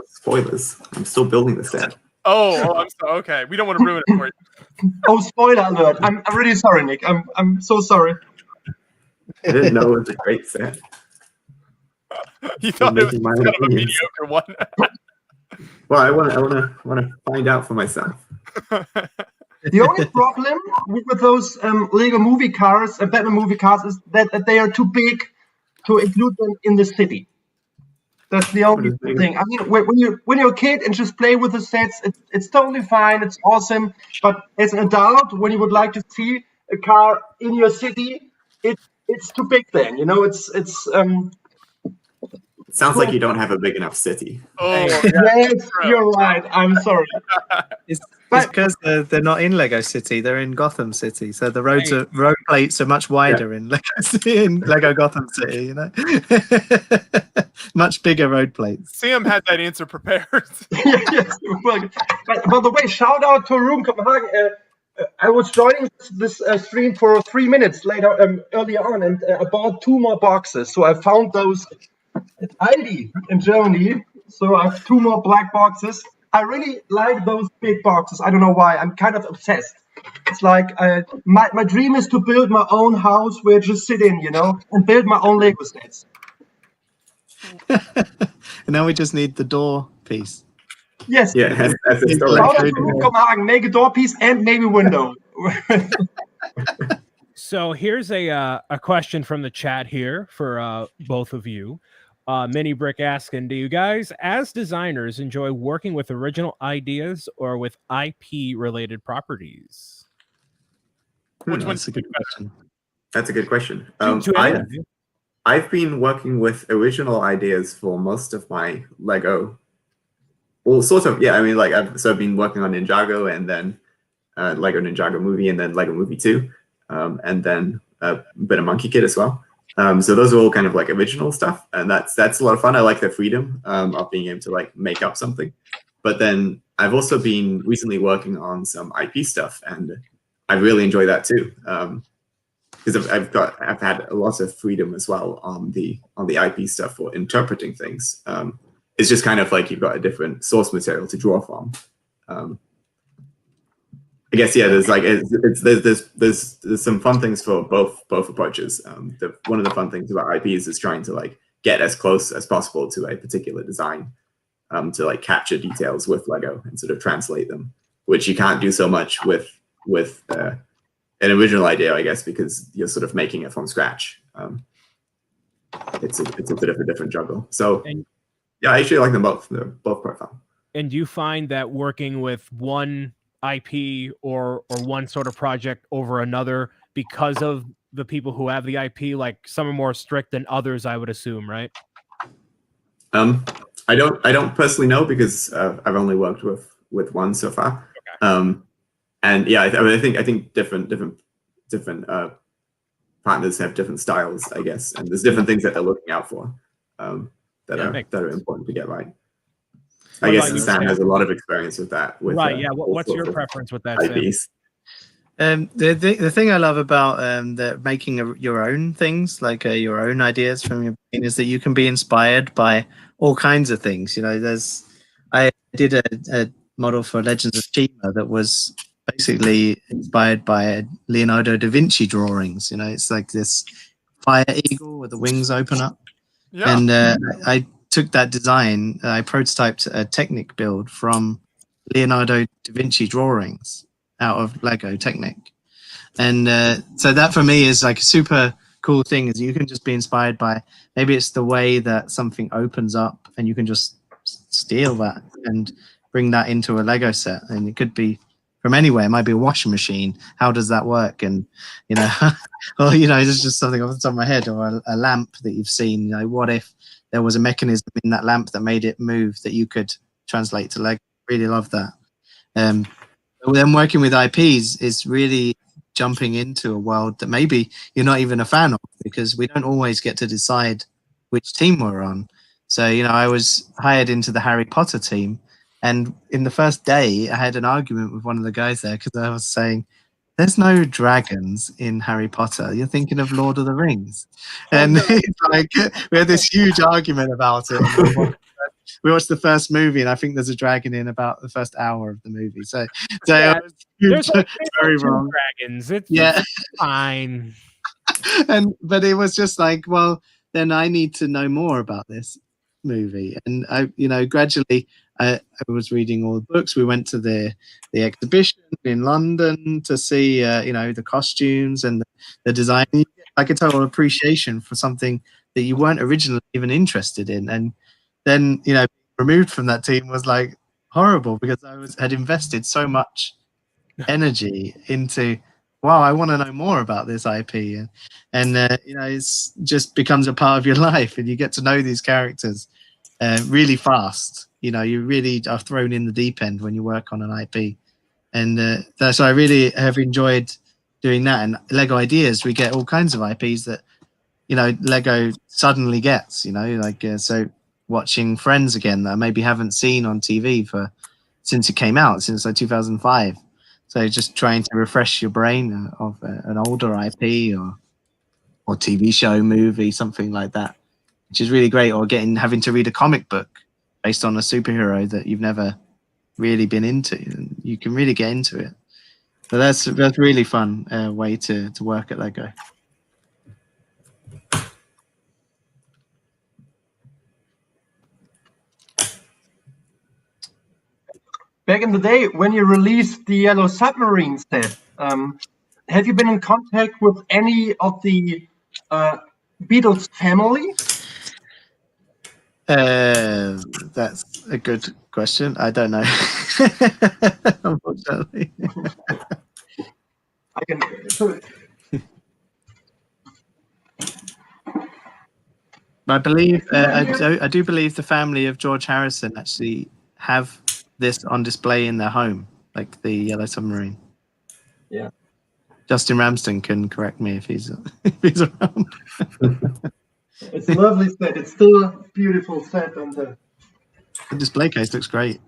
Spoilers. I'm still building the set. Oh, I'm so okay. We don't want to ruin it for you. Oh, spoiler alert. I'm really sorry, Nick. I'm so sorry. I didn't know it was a great set. He thought it was making my kind of a opinions. mediocre one. Well, I want to find out for myself. The only problem with those Lego movie cars, Batman movie cars, is that they are too big to include them in the city. That's the only thing. I mean, when you're a kid and just play with the sets, it's totally fine. It's awesome. But as an adult, when you would like to see a car in your city, it's too big. Then it's It sounds like you don't have a big enough city. Oh, yes, you're right. I'm sorry. It's because they're not in Lego City; they're in Gotham City. So the road plates are much wider in Lego Gotham City. Much bigger road plates. Sam had that answer prepared. Yes. But by the way, shout out to Room Copenhagen. I was joining this stream for 3 minutes earlier on, and I bought 2 more boxes. So I found those at Aldi in Germany. So I have 2 more black boxes. I really like those big boxes. I don't know why. I'm kind of obsessed. It's like my dream is to build my own house where I just sit in, and build my own Lego sets. And now we just need the door piece. Yes. Yeah, that's a story. Shout out to Room Copenhagen. Make a door piece and maybe window. So here's a question from the chat here for both of you. Mini Brick asking, do you guys, as designers, enjoy working with original ideas or with IP-related properties? Which one's That's a good question. That's a good question. I've been working with original ideas for most of my Lego. Well, sort of, yeah. I mean, I've been working on Ninjago, and then Lego Ninjago Movie, and then Lego Movie 2, and then a bit of Monkey Kid as well. So those are all kind of like original stuff, and that's a lot of fun. I like the freedom of being able to like make up something. But then I've also been recently working on some IP stuff, and I really enjoy that too. Because I've had a lot of freedom as well on the IP stuff for interpreting things. It's just kind of like you've got a different source material to draw from. I guess there's like there's some fun things for both approaches. One of the fun things about IPs is trying to like get as close as possible to a particular design, to like capture details with Lego and sort of translate them, which you can't do so much with an original idea, I guess, because you're sort of making it from scratch. It's a bit of a different juggle. So yeah, I actually like them both. They're both quite fun. And do you find that working with one IP or one sort of project over another because of the people who have the IP, like some are more strict than others, I would assume, right? I don't personally know because I've only worked with one so far. Okay. And yeah, I think different partners have different styles, I guess, and there's different things that they're looking out for that are important to get right. I guess Sam has a lot of experience with that. Right. Yeah. What's your preference with that, IPs? The thing I love about making your own things, like your own ideas from your brain, is that you can be inspired by all kinds of things. You know, I did a model for Legends of Shima that was basically inspired by Leonardo da Vinci drawings. You know, it's like this fire eagle with the wings open up. Yeah. And I took that design, I prototyped a Technic build from Leonardo da Vinci drawings out of Lego Technic. And so that for me is like a super cool thing, is you can just be inspired by, maybe it's the way that something opens up and you can just steal that and bring that into a Lego set. And it could be from anywhere. It might be a washing machine. How does that work? And, you know, or, you know, it's just something off the top of my head, or a lamp that you've seen. You know, what if there was a mechanism in that lamp that made it move that you could translate to Lego? Really love that. Then working with IPs is really jumping into a world that maybe you're not even a fan of, because we don't always get to decide which team we're on. So, you know, I was hired into the Harry Potter team, and in the first day I had an argument with one of the guys there because I was saying, there's no dragons in Harry Potter. You're thinking of Lord of the Rings. And it's like, we had this huge argument about it. We watched the first movie, and I think there's a dragon in about the first hour of the movie. So yeah, there's like very wrong. Dragons. It's fine. But it was just like, well, then I need to know more about this movie. And I, you know, gradually I was reading all the books. We went to the exhibition in London to see, you know, the costumes and the design. Like a total appreciation for something that you weren't originally even interested in. And then, you know, removed from that team was like horrible, because I had invested so much energy into, wow, I want to know more about this IP. And you know, it's just becomes a part of your life, and you get to know these characters really fast. You know, you really are thrown in the deep end when you work on an IP. And so I really have enjoyed doing that. And Lego Ideas, we get all kinds of IPs that, you know, Lego suddenly gets, you know, like, so watching Friends again that I maybe haven't seen on TV since it came out, since like 2005. So just trying to refresh your brain of an older IP or TV show, movie, something like that, which is really great. Or having to read a comic book based on a superhero that you've never really been into, and you can really get into it. So that's really fun way to work at Lego. Back in the day, when you released the Yellow Submarine set, have you been in contact with any of the Beatles family? That's a good question. I don't know, unfortunately. I believe I do believe the family of George Harrison actually have this on display in their home, like the Yellow Submarine. Justin Ramsden can correct me if he's around. It's a lovely set. It's still a beautiful set, and The display case looks great.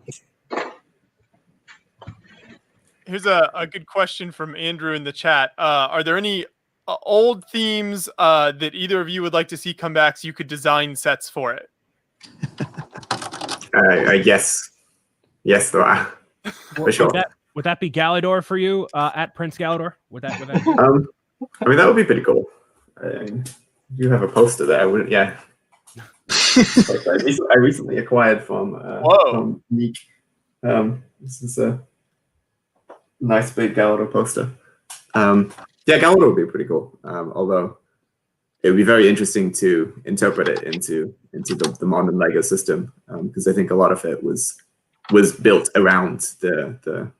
Here's a good question from Andrew in the chat. Are there any old themes that either of you would like to see come back so you could design sets for it? Yes, there are. For sure. Would that be Galador for you at Prince Galador? Would that be? I mean, that would be pretty cool. You have a poster there, wouldn't? Yeah. I recently acquired from Meek. This is a nice big Galador poster. Yeah, Galador would be pretty cool. Although it would be very interesting to interpret it into the modern Lego system, because I think a lot of it was built around the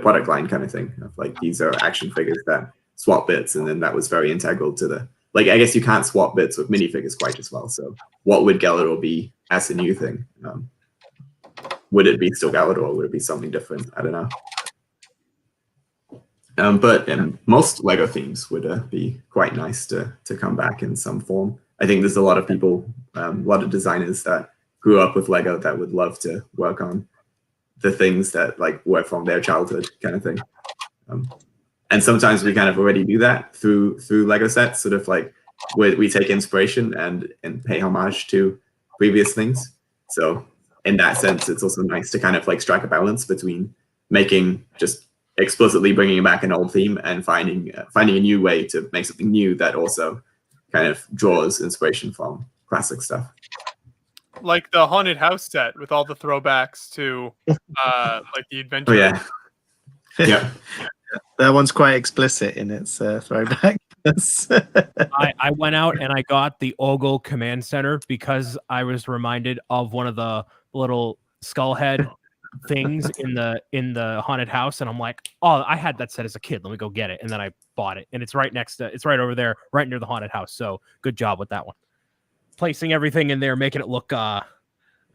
product line kind of thing. Of like, these are action figures that swap bits, and then that was very integral to the. Like, I guess you can't swap bits with minifigures quite as well. So, what would Galador be as a new thing? Would it be still Galador, or would it be something different? I don't know. But most Lego themes would be quite nice to come back in some form. I think there's a lot of people, a lot of designers that grew up with Lego that would love to work on the things that like were from their childhood kind of thing. And sometimes we kind of already do that through Lego sets, sort of like we take inspiration and pay homage to previous things. So in that sense, it's also nice to kind of like strike a balance between making just explicitly bringing back an old theme and finding a new way to make something new that also kind of draws inspiration from classic stuff. Like the haunted house set with all the throwbacks to like the adventure. Oh yeah. Yeah. That one's quite explicit in its throwback. I went out and I got the Ogle Command Center because I was reminded of one of the little skull head things in the haunted house, and I'm like, oh, I had that set as a kid. Let me go get it, and then I bought it, and it's right over there, right near the haunted house. So good job with that one. Placing everything in there, making it look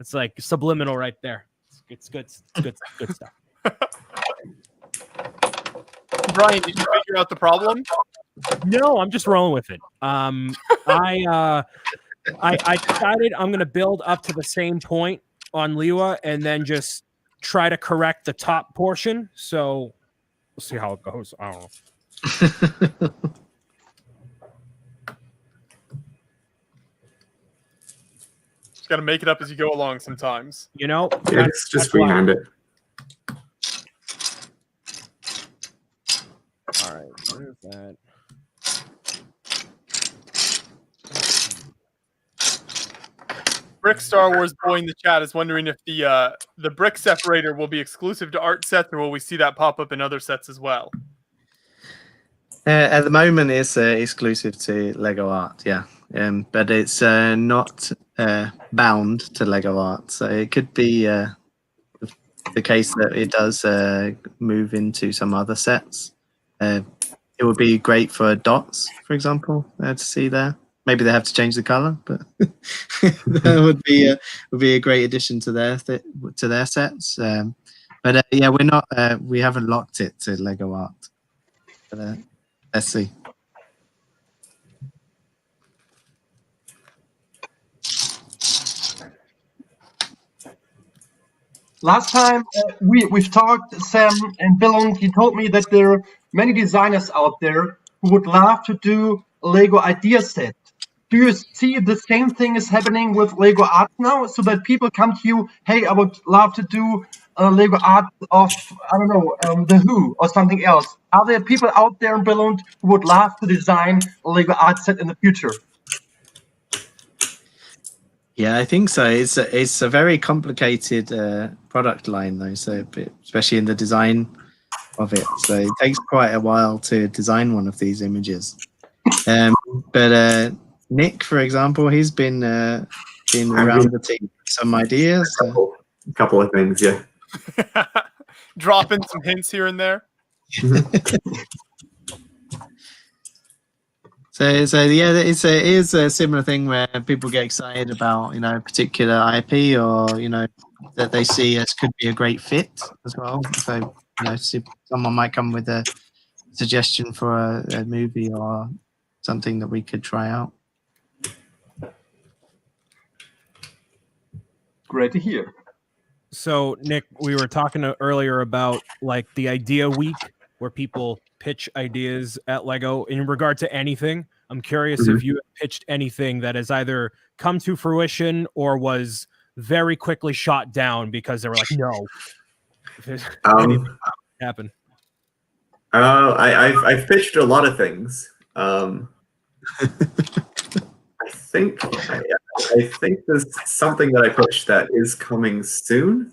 it's like subliminal right there. It's good stuff. Brian, did you figure out the problem? No, I'm just rolling with it. I decided I'm gonna build up to the same point on Liwa and then just try to correct the top portion. So we'll see how it goes. I don't know. Just got to make it up as you go along sometimes. You know? Yeah, just freehand it. All right, where's that? Brick Star Wars boy in the chat is wondering if the brick separator will be exclusive to art sets, or will we see that pop up in other sets as well? At the moment, it's exclusive to Lego Art, yeah. But it's not bound to Lego Art, so it could be the case that it does move into some other sets. It would be great for dots, for example, to see there. Maybe they have to change the color, but that would be a great addition to their sets. But yeah, we haven't locked it to Lego Art. But, let's see. last time we've talked, Sam and Bill, he told me that there are many designers out there who would love to do a Lego idea set. Do you see the same thing is happening with Lego Art now, so that people come to you, hey, I would love to do a Lego Art of, I don't know, The Who or something else? Are there people out there in Billund who would love to design a Lego Art set in the future? Yeah, I think so. It's a very complicated product line, though, so especially in the design of it. So it takes quite a while to design one of these images. But Nick, for example, he's been around the team with some ideas. A couple of things, yeah. Dropping some hints here and there. So yeah, it is a similar thing where people get excited about, a particular IP, or that they see as could be a great fit as well. So someone might come with a suggestion for a movie or something that we could try out. Great to hear. So, Nick, we were talking earlier about like the idea week where people pitch ideas at Lego in regard to anything. I'm curious if you have pitched anything that has either come to fruition or was very quickly shot down because they were like, no. Happen. I've pitched a lot of things. I think there's something that I pitched that is coming soon.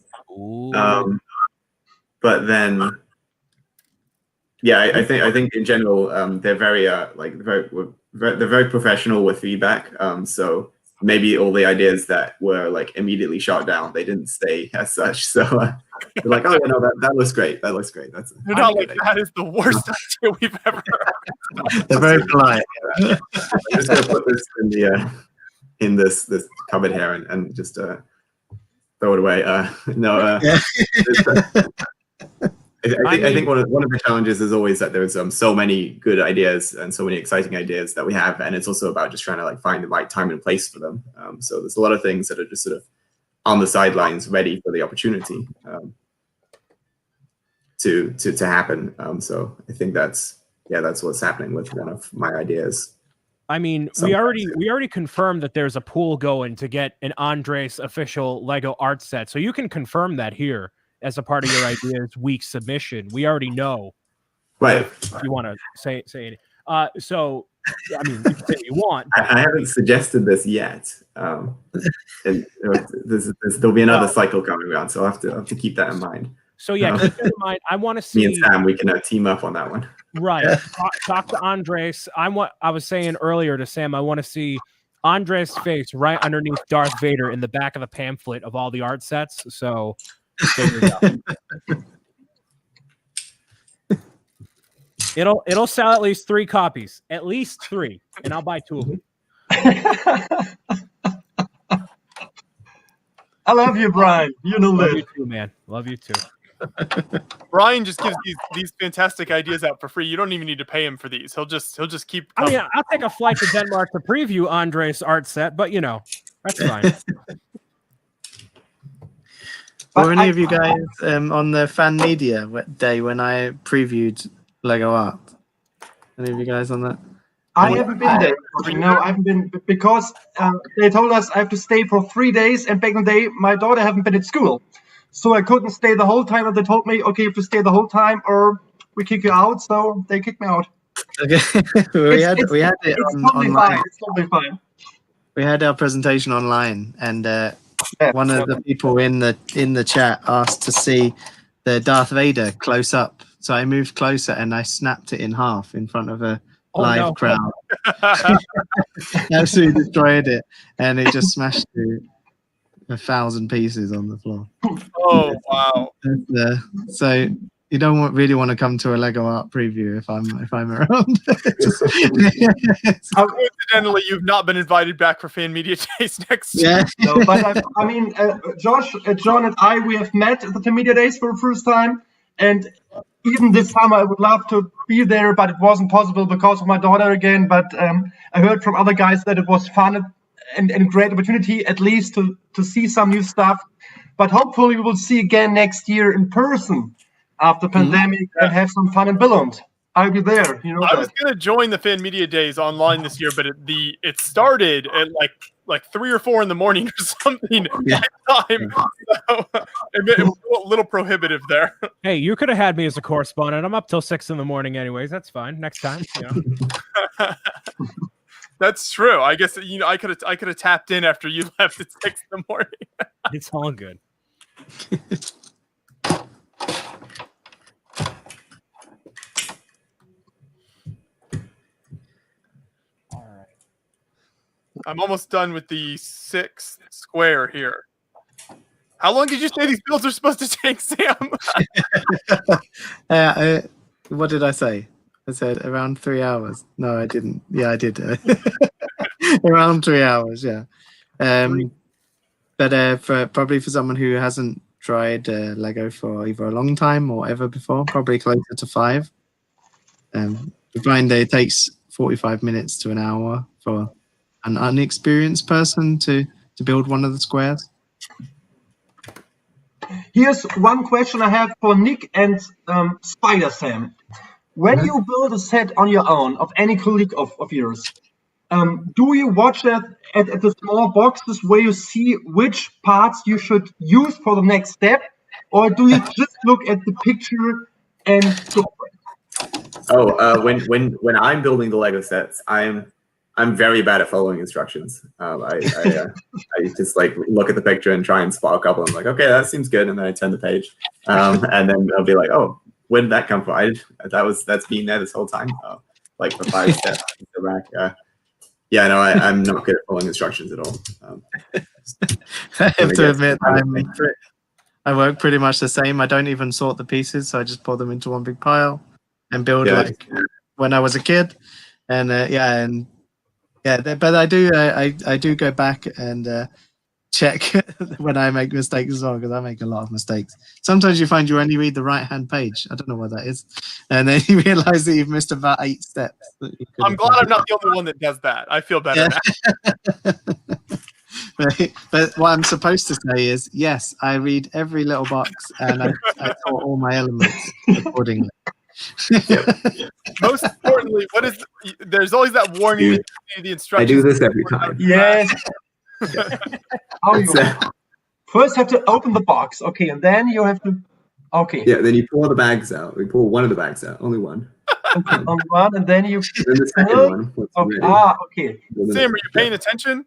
But then, yeah, I think in general they're very they're very professional with feedback. So maybe all the ideas that were like immediately shot down, they didn't stay as such. So they're like, oh, no, that looks great. That looks great. That's You're not like, that is the worst idea we've ever heard. They're very polite. I'm just gonna put this in this cupboard here and just throw it away. I think one of the challenges is always that there's so many good ideas and so many exciting ideas that we have, and it's also about just trying to like find the right time and place for them. So there's a lot of things that are just sort of on the sidelines, ready for the opportunity to happen. So I think that's what's happening with one of my ideas. I mean, we already confirmed that there's a pool going to get an Andres official Lego art set, so you can confirm that here as a part of your ideas week submission. We already know, right? If you want to say it. So I mean, you can say what you want. I haven't suggested this yet, and there'll be another cycle coming around, so I'll have to keep that in mind. So yeah, keep that in mind. I want to see me and Sam. We can team up on that one. Right. Talk to Andres. I was saying earlier to Sam, I want to see Andres' face right underneath Darth Vader in the back of the pamphlet of all the art sets. So there you go. It'll sell at least 3 copies, at least 3, and I'll buy 2 of them. I love you, Brian. You know Love that. you too, man. Love you too. Brian just gives these fantastic ideas out for free. You don't even need to pay him for these. He'll just keep. I mean, I'll take a flight to Denmark to preview Andres' art set, but you know, that's fine. Were any of you guys on the fan media day when I previewed Lego Art? Any of you guys on that? I haven't been there. No, I haven't been because they told us I have to stay for 3 days, and back in the day, my daughter haven't been at school, so I couldn't stay the whole time. And they told me, okay, you have to stay the whole time, or we kick you out. So they kicked me out. Okay, we had it totally online. fine. It's totally fine. We had our presentation online, and one of the people in the chat asked to see the Darth Vader close up. So I moved closer and I snapped it in half in front of a live crowd. Absolutely destroyed it, and it just smashed to 1,000 pieces on the floor. Oh wow! So you don't really want to come to a Lego Art preview if I'm around. Coincidentally, you've not been invited back for fan media days next year. Yeah. No, but I mean, Josh, John, and I, we have met at the fan media days for the first time, and even this summer I would love to be there, but it wasn't possible because of my daughter again. But I heard from other guys that it was fun and great opportunity, at least to see some new stuff. But hopefully we will see again next year in person after pandemic and have some fun in Billund. I'll be there. You know, I was gonna join the fan media days online this year, but it started at like 3 or 4 in the morning or something at time. So it was a little prohibitive there. Hey, you could have had me as a correspondent. I'm up till 6 in the morning anyways. That's fine. Next time. You know. That's true. I guess I could have tapped in after you left at 6 in the morning. It's all good. I'm almost done with the 6th square here. How long did you say these builds are supposed to take, Sam? What did I say? I said around 3 hours. No, I didn't. Yeah, I did. Around 3 hours, yeah. But probably for someone who hasn't tried Lego for either a long time or ever before, probably closer to 5. We find that it takes 45 minutes to an hour for an unexperienced person to build one of the squares. Here's one question I have for Nick and Spider Sam. When you build a set on your own of any colleague of yours, do you watch that at the small boxes where you see which parts you should use for the next step, or do you just look at the picture and go for it? Oh, when I'm building the Lego sets, I'm very bad at following instructions. I just like look at the picture and try and spot a couple. I'm like, okay, that seems good, and then I turn the page, and then I'll be like, oh, where did that come from? That's been there this whole time. Like the 5 steps back. Yeah, no, I'm not good at following instructions at all. I have to admit, I work pretty much the same. I don't even sort the pieces, so I just pour them into one big pile and build like when I was a kid. And but I do go back and check when I make mistakes as well, because I make a lot of mistakes. Sometimes you find you only read the right-hand page. I don't know what that is. And then you realize that you've missed about 8 steps. I'm glad I'm not the only one that does that. I feel better now. But what I'm supposed to say is, yes, I read every little box and I sort all my elements accordingly. Most importantly, there's always that warning when you see the instructions. I do this every time. Yes. First have to open the box, okay, and then you have to, okay. Yeah, then you pull the bags out. We pull one of the bags out, only one. Okay, on one, and then you. And then the second one. Okay. Okay. Sam, are you paying attention?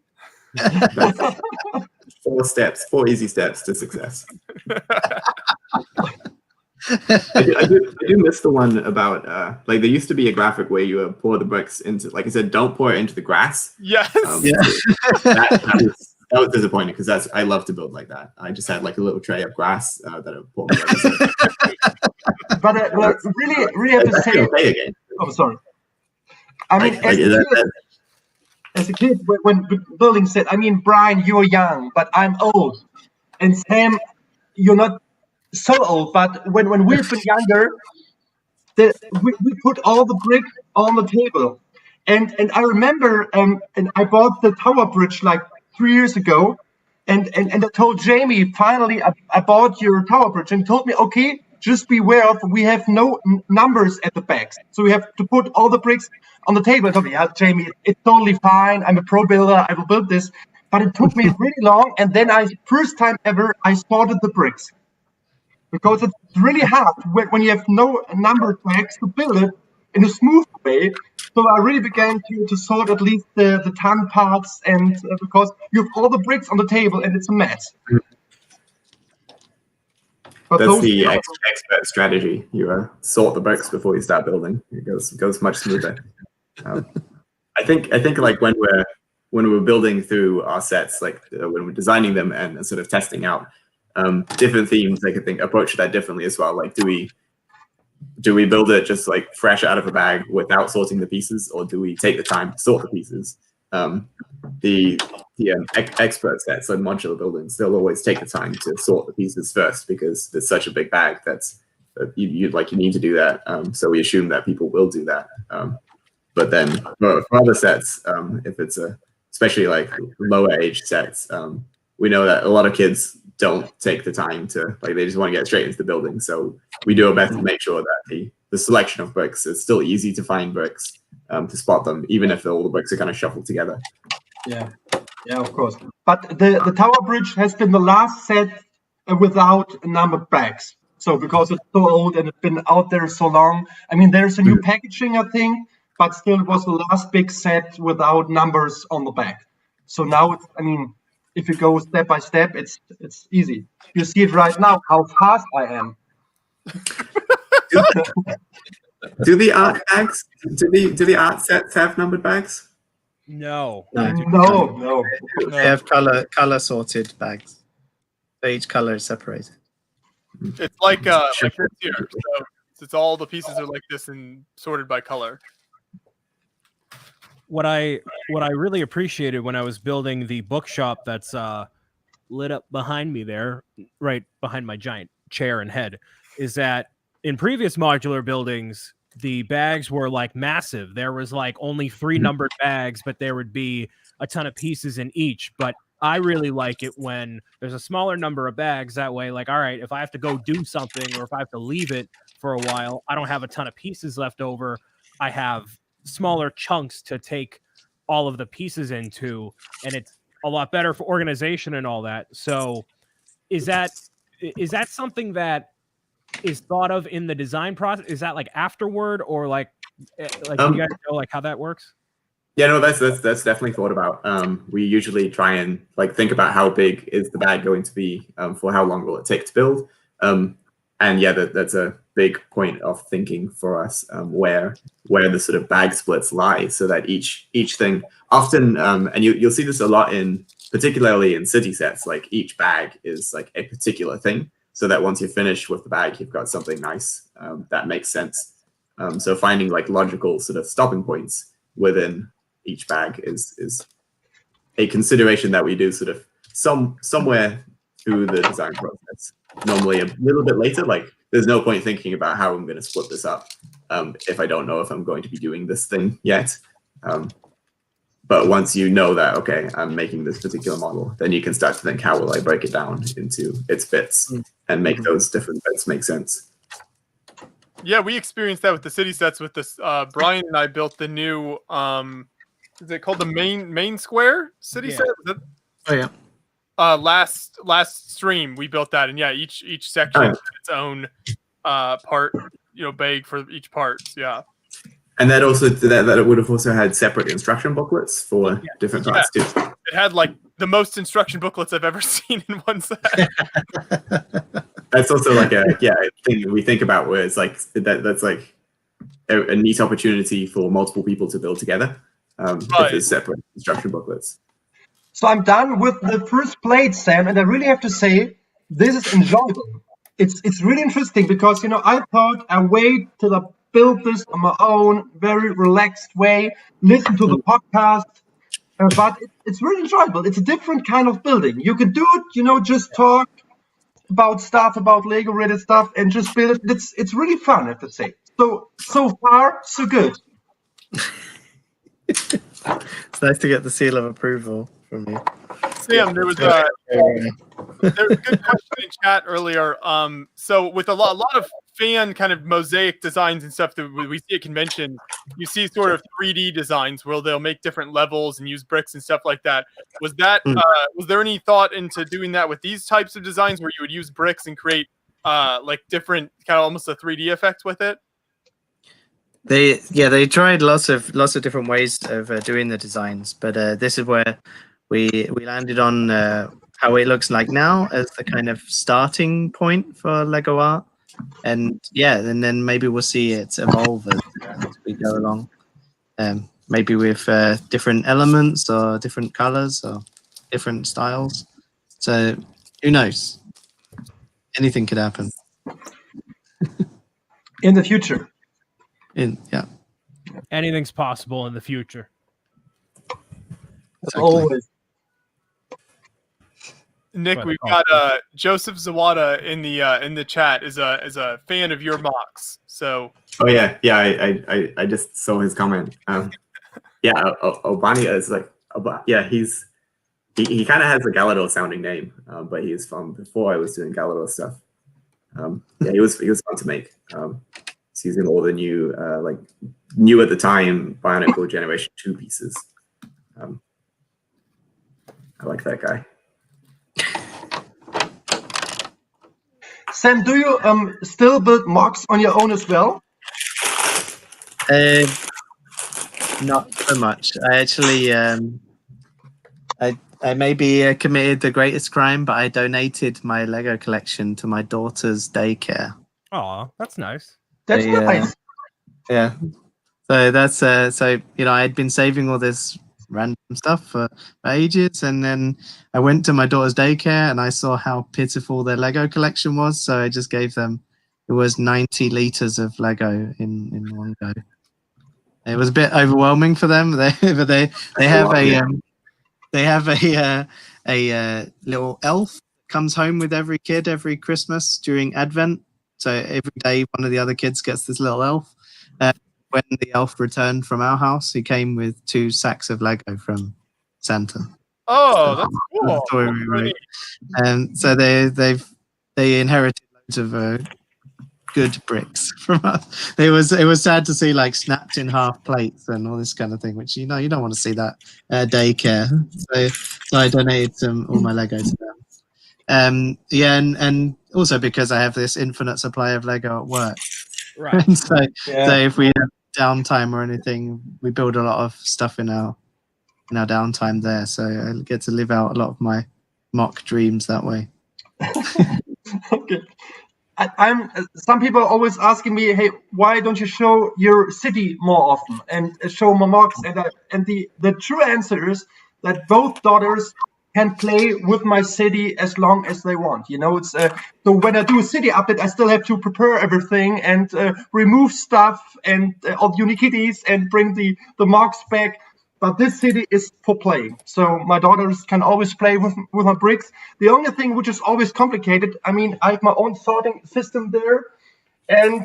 4 easy steps to success. I do miss the one about like there used to be a graphic where you pour the bricks into, like I said, don't pour it into the grass. Yes. That was disappointing, because I love to build like that. I just had like a little tray of grass that I poured. But really have to say. Okay again. Oh, sorry. I mean, as a kid, when building set, I mean, Brian, you're young, but I'm old, and Sam, you're not so old. But when we've been younger, we put all the bricks on the table, and I remember, and I bought the tower bridge like 3 years ago, and I told Jamie, finally, I bought your tower bridge, and he told me, okay, just beware of, we have no numbers at the backs, so we have to put all the bricks on the table. I told me, yeah, Jamie, it's totally fine. I'm a pro builder. I will build this. But it took me really long, and then first time ever, I sorted the bricks, because it's really hard when you have no number tracks to build it in a smooth way. So I really began to sort at least the ton parts, and because you have all the bricks on the table and it's a mess. But that's the expert strategy. You sort the bricks before you start building. It goes much smoother. I think like when we're building through our sets, like when we're designing them and sort of testing out different themes, I think approach that differently as well. Like, do we build it just like fresh out of a bag without sorting the pieces, or do we take the time to sort the pieces? The expert sets and modular buildings, they'll always take the time to sort the pieces first, because there's such a big bag you need to do that. So we assume that people will do that. But then for other sets, if it's especially like lower age sets, we know that a lot of kids don't take the time to, like, they just want to get straight into the building. So we do our best to make sure that the selection of bricks, it's still easy to find bricks, to spot them, even if all the bricks are kind of shuffled together. Yeah, of course. But the tower bridge has been the last set without numbered bags. So because it's so old and it's been out there so long, I mean, there's a new packaging, I think, but still it was the last big set without numbers on the back. So now it's, I mean, if you go step by step, it's easy. You see it right now, how fast I am. Do the art bags? Do the art sets have numbered bags? No. No. They have color sorted bags. So each color is separated. It's like this here. So it's all the pieces are like this and sorted by color. What I really appreciated when I was building the bookshop that's lit up behind me there, right behind my giant chair and head, is that in previous modular buildings, the bags were like massive. There was like only 3 numbered bags, but there would be a ton of pieces in each. But I really like it when there's a smaller number of bags. That way, like, all right, if I have to go do something or if I have to leave it for a while, I don't have a ton of pieces left over. I have smaller chunks to take all of the pieces into, and it's a lot better for organization and all that. So is that something that is thought of in the design process? Is that like afterward, or like do you guys know like how that works? Yeah, no, that's definitely thought about. We usually try and like think about how big is the bag going to be, for how long will it take to build, and yeah, that's a big point of thinking for us, where the sort of bag splits lie, so that each thing often, and you'll see this a lot particularly in city sets, like each bag is like a particular thing, so that once you're finished with the bag, you've got something nice that makes sense. So finding like logical sort of stopping points within each bag is a consideration that we do sort of somewhere through the design process. Normally a little bit later, like there's no point thinking about how I'm going to split this up if I don't know if I'm going to be doing this thing yet. But once you know that, okay, I'm making this particular model, then you can start to think, how will I break it down into its bits and make those different bits make sense. Yeah, we experienced that with the city sets with this. Brian and I built the new, is it called the main square city set? Oh yeah. Last stream we built that, and yeah, each section had its own part, bag for each part. Yeah. And that also that it would have also had separate instruction booklets for different parts too. It had like the most instruction booklets I've ever seen in one set. That's also like a thing we think about, where it's like that's like a neat opportunity for multiple people to build together. If there's separate instruction booklets. So I'm done with the first plate, Sam, and I really have to say this is enjoyable. It's really interesting because I thought I wait till I build this on my own, very relaxed way, listen to the podcast, but it's really enjoyable. It's a different kind of building. You can do it, just talk about stuff, about Lego related stuff, and just build it. It's really fun, I have to say. So far, so good. It's nice to get the seal of approval from you. Sam, there was a good question in chat earlier. So with a lot of fan kind of mosaic designs and stuff that we see at conventions, you see sort of 3D designs where they'll make different levels and use bricks and stuff like that. Was there any thought into doing that with these types of designs where you would use bricks and create like different kind of almost a 3D effect with it? They tried lots of different ways of doing the designs, but this is where we landed on how it looks like now as the kind of starting point for Lego art, and then maybe we'll see it evolve as we go along, maybe with different elements or different colors or different styles. So who knows? Anything could happen in the future. Anything's possible in the future. Exactly. Always. Nick, we've got Joseph Zawada in the chat is a fan of your mocks. So I just saw his comment. Obani is like he kind of has a Galador sounding name, but he is from before I was doing Galador stuff. He was fun to make. He's using all the new at the time Bionicle Generation 2 pieces. I like that guy. Sam, do you still build mocks on your own as well? Not so much. I actually, I maybe committed the greatest crime, but I donated my Lego collection to my daughter's daycare. Oh, that's nice. That's nice. Yeah. So that's I had been saving all this random stuff for ages, and then I went to my daughter's daycare and I saw how pitiful their Lego collection was, so I just gave them, it was 90 liters of Lego in one go. It was a bit overwhelming for them. They have a little elf comes home with every kid every Christmas during Advent. So every day one of the other kids gets this little elf, When the elf returned from our house, he came with 2 sacks of Lego from Santa. Oh, that's cool. The story That's we really wrote. And so they inherited loads of good bricks from us. It was sad to see like snapped in half plates and all this kind of thing, which you don't want to see that daycare. So I donated all my Lego to them. And also because I have this infinite supply of Lego at work. Right. And so if we have downtime or anything, we build a lot of stuff in our downtime there. So I get to live out a lot of my mock dreams that way. Okay. I'm. Some people are always asking me, "Hey, why don't you show your city more often and show more mocks?" And the true answer is that both daughters can play with my city as long as they want. It's so when I do a city update, I still have to prepare everything and remove stuff and all the Unikitties and bring the mocks back. But this city is for playing. So my daughters can always play with my bricks. The only thing which is always complicated, I have my own sorting system there. And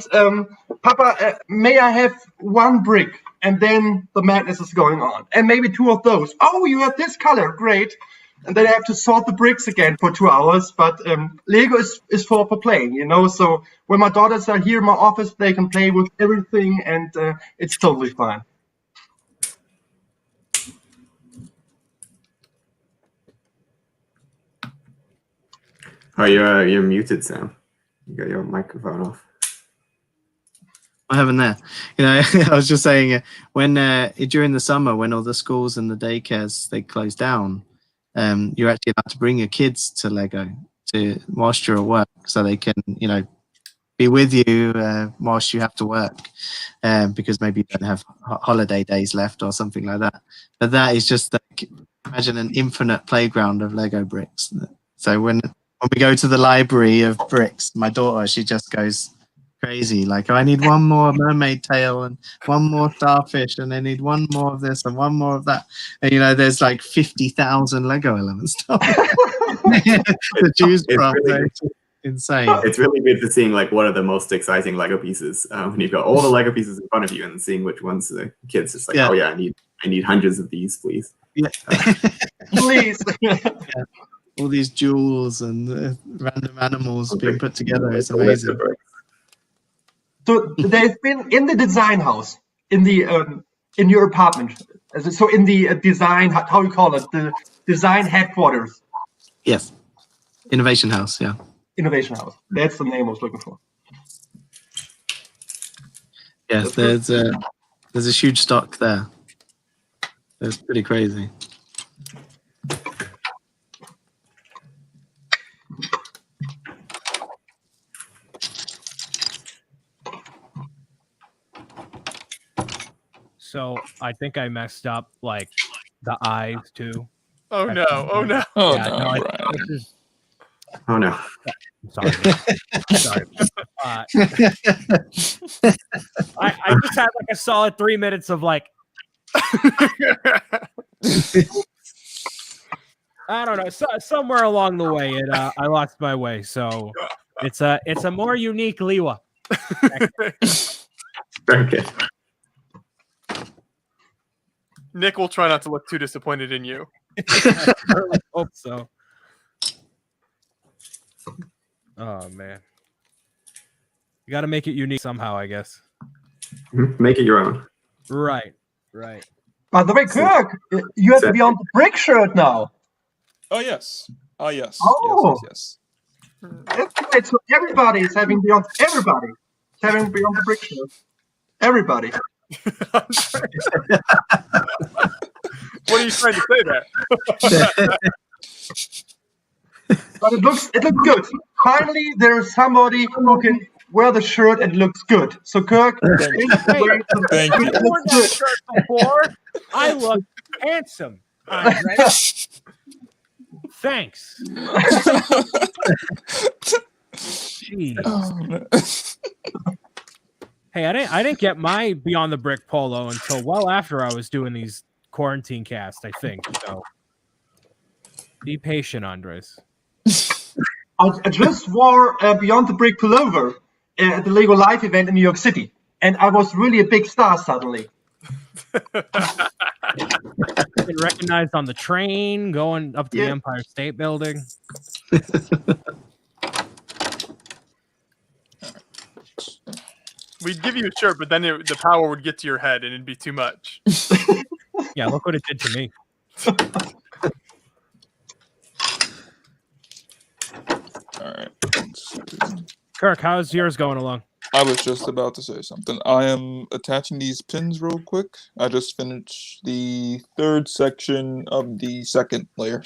Papa, may I have 1 brick? And then the madness is going on. And maybe 2 of those. Oh, you have this color. Great. And then I have to sort the bricks again for 2 hours. But Lego is for playing, So when my daughters are here in my office, they can play with everything. And it's totally fine. Oh, you're muted, Sam. You got your microphone off. I haven't there. I was just saying when during the summer when all the schools and the daycares they close down, you're actually allowed to bring your kids to Lego whilst you're at work, so they can be with you whilst you have to work, because maybe you don't have holiday days left or something like that. But that is just like, imagine an infinite playground of Lego bricks. So when we go to the library of bricks, my daughter, she just goes crazy. Like, I need 1 more mermaid tail and 1 more starfish, and I need 1 more of this and 1 more of that. And there's like 50,000 Lego elements to choose from. Really insane. It's really good to seeing like what are the most exciting Lego pieces when you've got all the Lego pieces in front of you and seeing which ones the kids just like, oh yeah, I need hundreds of these, please. Yeah. Please. All these jewels and random animals being put together is amazing. So they've been in the design house, in your apartment. So in the design, how you call it, the design headquarters. Yes, Innovation House. Yeah, Innovation House. That's the name I was looking for. Yes, there's a huge stock there. It's pretty crazy. So I think I messed up like the eyes too. Oh no! Oh no! Oh Yeah, no, no, Brian. this is, Oh no. I'm sorry. Sorry. I just had like a solid 3 minutes of like, I don't know, somewhere along the way I lost my way. So it's a more unique Liwa. Very good. Nick will try not to look too disappointed in you. I really hope so. Oh man, you got to make it unique somehow, I guess. Make it your own. Right. By the way, Kirk, you have Beyond the Brick shirt now. Oh yes. Oh yes. Oh. Yes. That's great. So everybody is having Beyond. Everybody is having Beyond the Brick shirt. Everybody. What are you trying to say there? But it looks good. Finally, there's somebody who can wear the shirt and looks good. So Kirk, Thank you. I wore that shirt before. I look handsome. Andre. Thanks. Jeez. Oh, no. Hey, I didn't get my Beyond the Brick polo until well after I was doing these quarantine casts, I think. So be patient, Andres. I just wore Beyond the Brick pullover at the Lego Live event in New York City. and I was really a big star suddenly. Been recognized on the train going up to the Empire State Building. We'd give you a shirt, but then the power would get to your head and it'd be too much. Yeah, look what it did to me. All right. Kirk, how's yours going along? I was just about to say something. I am attaching these pins real quick. I just finished the 3rd section of the 2nd layer.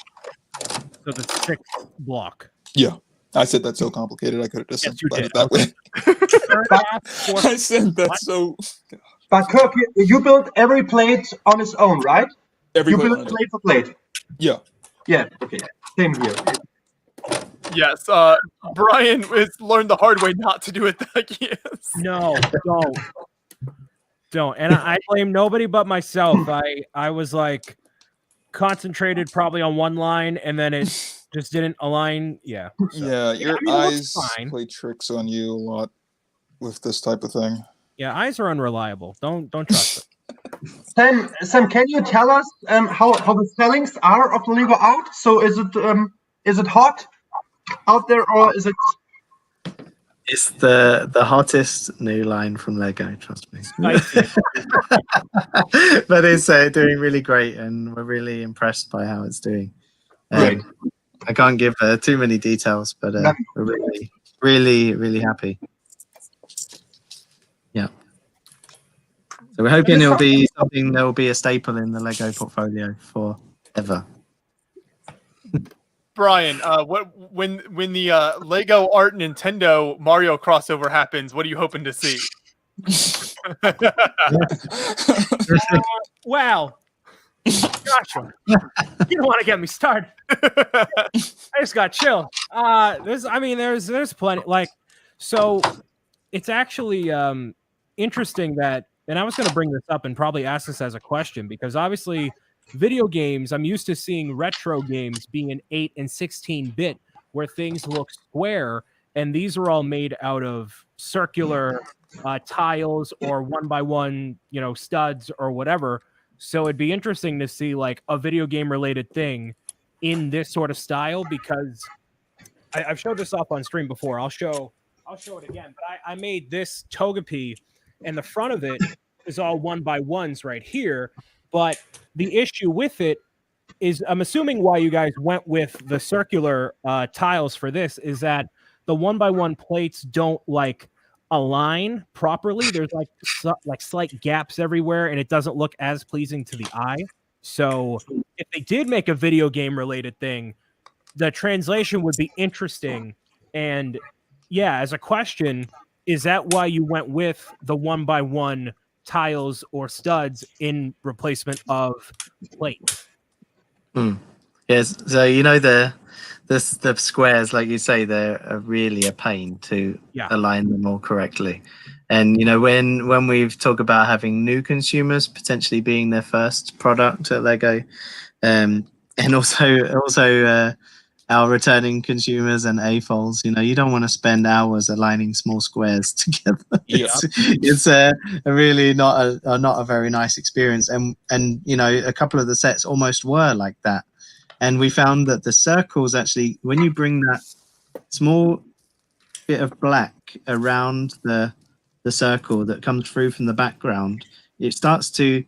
So the 6th block. Yeah. I said that's so complicated. I could have just Yes, you simplified did. it that way. I said that so. But Kirk, you built every plate on its own, right? Every You plate built on its plate for plate. Yeah. Yeah. Okay. Same here. Yes, Brian has learned the hard way not to do it like he is. No, don't. And I blame nobody but myself. I was like concentrated probably on one line, and then it just didn't align. Yeah. So, Yeah, your I mean, it eyes looks fine. play tricks on you a lot with this type of thing. Yeah, eyes are unreliable. Don't trust Sam, can you tell us how the sellings are of the Lego art? So is it hot out there, or is it? It's the hottest new line from Lego, trust me. But it's doing really great, and we're really impressed by how it's doing. Right. I can't give too many details, but we're really happy. Yeah. So we're hoping it'll be something that will be a staple in the Lego portfolio forever. Brian, when the Lego Art Nintendo Mario crossover happens, what are you hoping to see? Wow. Joshua, you don't want to get me started. I just got chilled. There's plenty. So it's actually interesting that, and I was going to bring this up and probably ask this as a question, because obviously video games, I'm used to seeing retro games being an 8 and 16-bit where things look square, and these are all made out of circular tiles or 1x1, studs or whatever. So it'd be interesting to see like a video game related thing in this sort of style, because I've showed this off on stream before. I'll show it again. But I made this Togepi, and the front of it is all 1x1s right here. But the issue with it is, I'm assuming why you guys went with the circular tiles for this is that the 1x1 plates don't align properly. There's slight gaps everywhere, and it doesn't look as pleasing to the eye. So if they did make a video game related thing, the translation would be interesting. And yeah, as a question, is that why you went with the 1x1 tiles or studs in replacement of plates? Yes. So the squares, like you say, they're really a pain to align them all correctly. And when we've talked about having new consumers potentially being their first product at Lego, and also our returning consumers and AFOLs, you don't want to spend hours aligning small squares together. It's really not a very nice experience. And a couple of the sets almost were like that. And we found that the circles actually, when you bring that small bit of black around the circle that comes through from the background, it starts to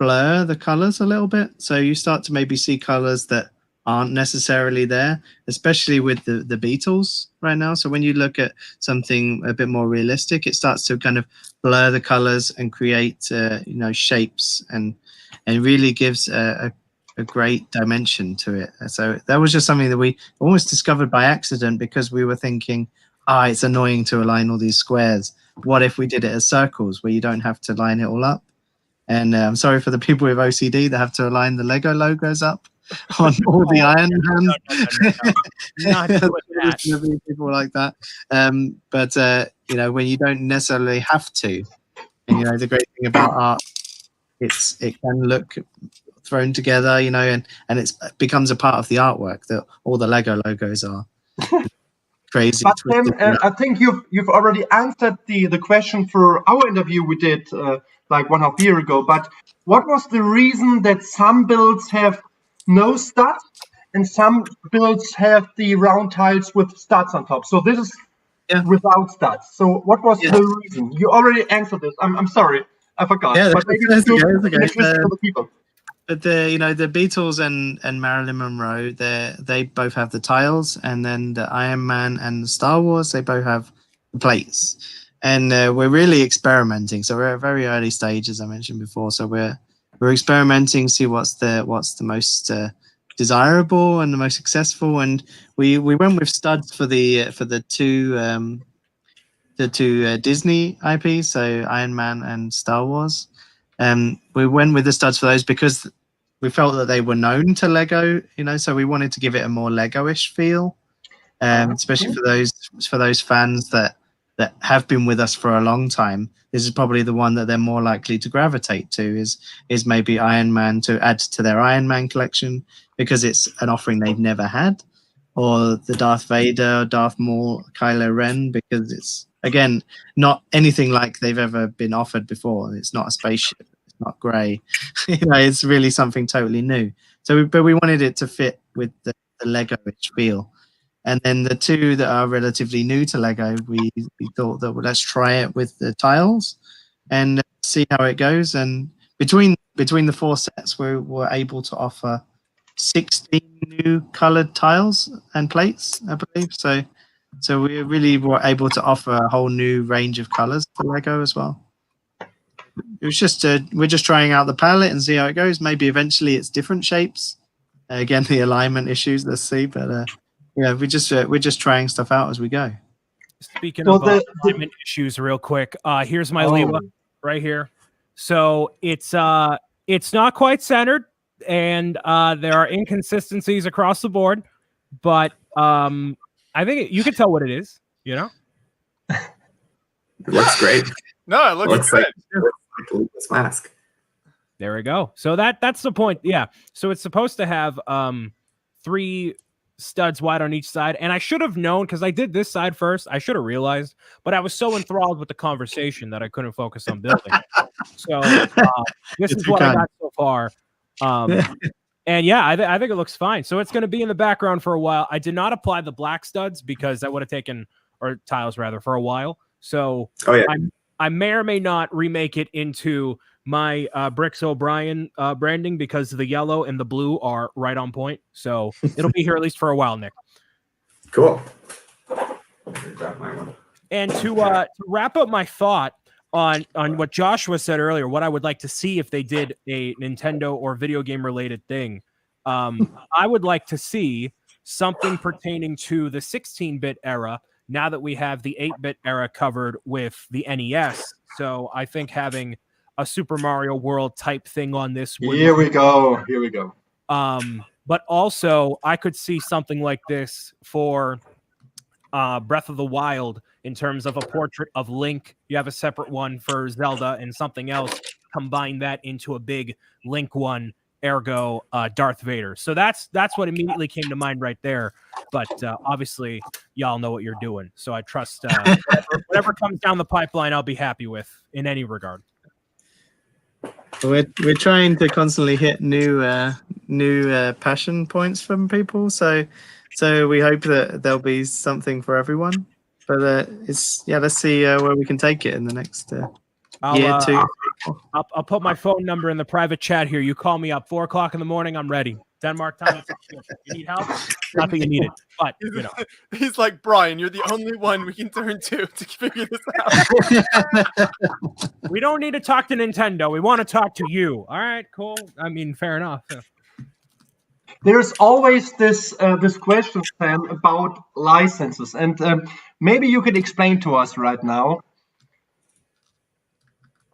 blur the colors a little bit. So you start to maybe see colors that aren't necessarily there, especially with the Beatles right now. So when you look at something a bit more realistic, it starts to kind of blur the colors and create shapes, and really gives a great dimension to it. So that was just something that we almost discovered by accident, because we were thinking, it's annoying to align all these squares. What if we did it as circles where you don't have to line it all up? And I'm sorry for the people with OCD that have to align the Lego logos up on all the Iron Man. Not doing that. People like that. But when you don't necessarily have to, and the great thing about art, it can look thrown together, and it becomes a part of the artwork that all the Lego logos are. crazy. But then twisted. I think you've already answered the question for our interview we did like 1.5 years ago. But what was the reason that some builds have no studs and some builds have the round tiles with studs on top? So this is without studs. So what was the reason? You already answered this. I'm sorry, I forgot. Yeah, but maybe that's you okay. twist it for the people. But the Beatles and Marilyn Monroe, they both have the tiles, and then the Iron Man and the Star Wars, they both have the plates. And we're really experimenting. So we're at very early stage, as I mentioned before. So we're experimenting, see what's the most desirable and the most successful. And we went with studs for the two Disney IPs, so Iron Man and Star Wars. We went with the studs for those because we felt that they were known to Lego, so we wanted to give it a more Lego-ish feel, especially for those fans that have been with us for a long time. This is probably the one that they're more likely to gravitate to is maybe Iron Man, to add to their Iron Man collection because it's an offering they've never had, or the Darth Vader, Darth Maul, Kylo Ren, because it's, again, not anything like they've ever been offered before. It's not a spaceship. It's not grey. It's really something totally new. But we wanted it to fit with the Lego-ish feel. And then the two that are relatively new to Lego, we thought that let's try it with the tiles and see how it goes. And between the 4 sets, we were able to offer 16 new coloured tiles and plates, I believe. So we really were able to offer a whole new range of colours to Lego as well. It was just we're just trying out the palette and see how it goes. Maybe eventually it's different shapes. Again, the alignment issues. Let's see, but we're just trying stuff out as we go. Speaking of alignment issues, real quick, here's my Lewa right here. So it's not quite centered, and there are inconsistencies across the board, but I think you can tell what it is. It looks great. No, it looks good. Like Lucas mask. There we go. So that's the point. Yeah. So it's supposed to have 3 studs wide on each side, and I should have known because I did this side first. I should have realized, but I was so enthralled with the conversation that I couldn't focus on building. So this is what I got so far. And yeah, I think it looks fine. So it's going to be in the background for a while. I did not apply the black studs because that would have taken, or tiles rather, for a while. So I may or may not remake it into my Bricks O'Brien branding because the yellow and the blue are right on point. So it'll be here at least for a while, Nick. Cool. And to wrap up my thought on what Joshua said earlier, what I would like to see if they did a Nintendo or video game related thing, I would like to see something pertaining to the 16-bit era now that we have the 8-bit era covered with the NES. So I think having a Super Mario World type thing on this. Here we go. But also I could see something like this for Breath of the Wild in terms of a portrait of Link. You have a separate one for Zelda and something else. Combine that into a big Link one, ergo Darth Vader. So that's what immediately came to mind right there. But obviously y'all know what you're doing. So I trust whatever comes down the pipeline, I'll be happy with in any regard. We're trying to constantly hit new passion points from people, so we hope that there'll be something for everyone. But let's see where we can take it in the next year, 2. I'll put my phone number in the private chat here. You call me up 4:00 in the morning. I'm ready. Denmark time. You need help? Not that you need it, but he's like, Brian, you're the only one we can turn to figure this out. We don't need to talk to Nintendo. We want to talk to you. All right, cool. I mean, fair enough. There's always this question, Sam, about licenses, and maybe you could explain to us right now.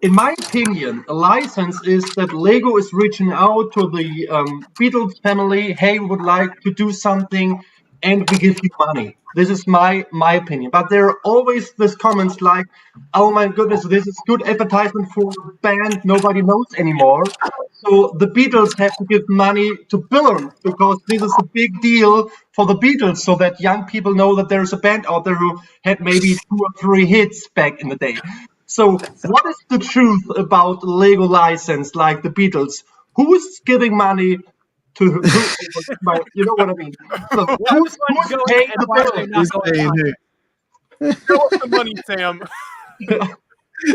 In my opinion, a license is that Lego is reaching out to the Beatles family. Hey, we would like to do something and we give you money. This is my opinion. But there are always these comments like, oh my goodness, this is good advertisement for a band nobody knows anymore. So the Beatles have to give money to Bill because this is a big deal for the Beatles so that young people know that there's a band out there who had maybe 2 or 3 hits back in the day. So what is the truth about Lego license like the Beatles? Who's giving money to who? You know what I mean? So who's paying the bill? Show us the money, Sam.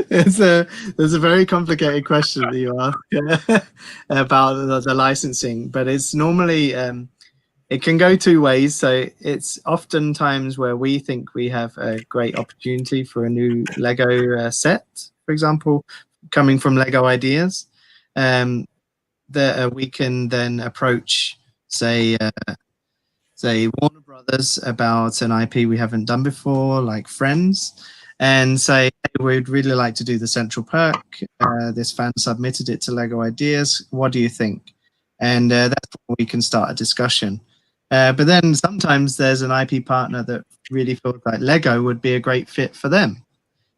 There's a very complicated question that you ask about the licensing, but it's normally it can go 2 ways. So it's oftentimes where we think we have a great opportunity for a new Lego set, for example, coming from Lego Ideas, that we can then approach, say Warner Brothers about an IP we haven't done before, like Friends, and say, hey, we'd really like to do the Central Perk. This fan submitted it to Lego Ideas. What do you think? And that's where we can start a discussion. But then sometimes there's an IP partner that really feels like Lego would be a great fit for them.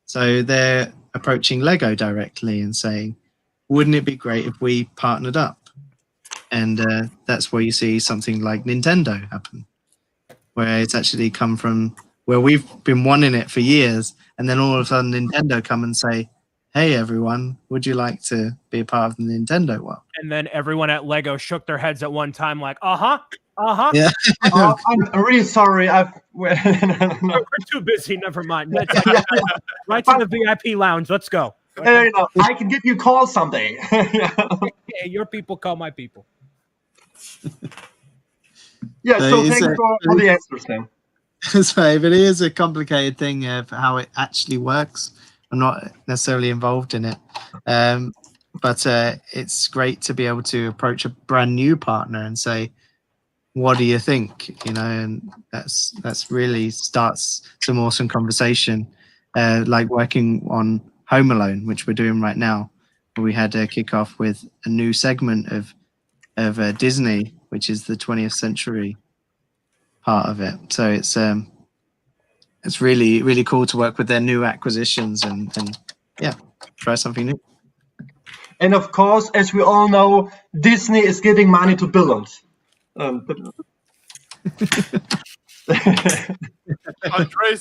So they're approaching Lego directly and saying, wouldn't it be great if we partnered up? And that's where you see something like Nintendo happen, where it's actually come from where we've been wanting it for years, and then all of a sudden Nintendo come and say, hey, everyone, would you like to be a part of the Nintendo world? And then everyone at Lego shook their heads at one time like, Yeah. I'm really sorry. We're too busy. Never mind. Right to the VIP lounge. Let's go. I can give you a call someday. Yeah, your people call my people. Yeah, so thanks for the answers, Sam. That's right, but it is a complicated thing of how it actually works. I'm not necessarily involved in it. But it's great to be able to approach a brand new partner and say, what do you think? You know, and that's really starts some awesome conversation, like working on Home Alone, which we're doing right now. We had a kickoff with a new segment of Disney, which is the 20th century part of it. So it's really, really cool to work with their new acquisitions and yeah, try something new. And of course, as we all know, Disney is giving money to billions. Andres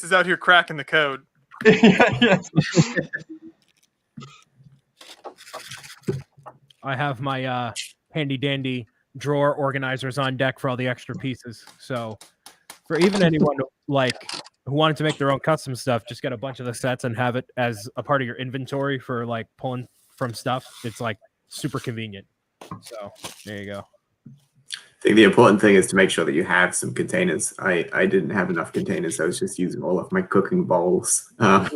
is out here cracking the code. Yes. I have my handy dandy drawer organizers on deck for all the extra pieces. So for even anyone who wanted to make their own custom stuff, just get a bunch of the sets and have it as a part of your inventory for like pulling from stuff. It's like super convenient. So there you go. I think the important thing is to make sure that you have some containers. I didn't have enough containers. I was just using all of my cooking bowls and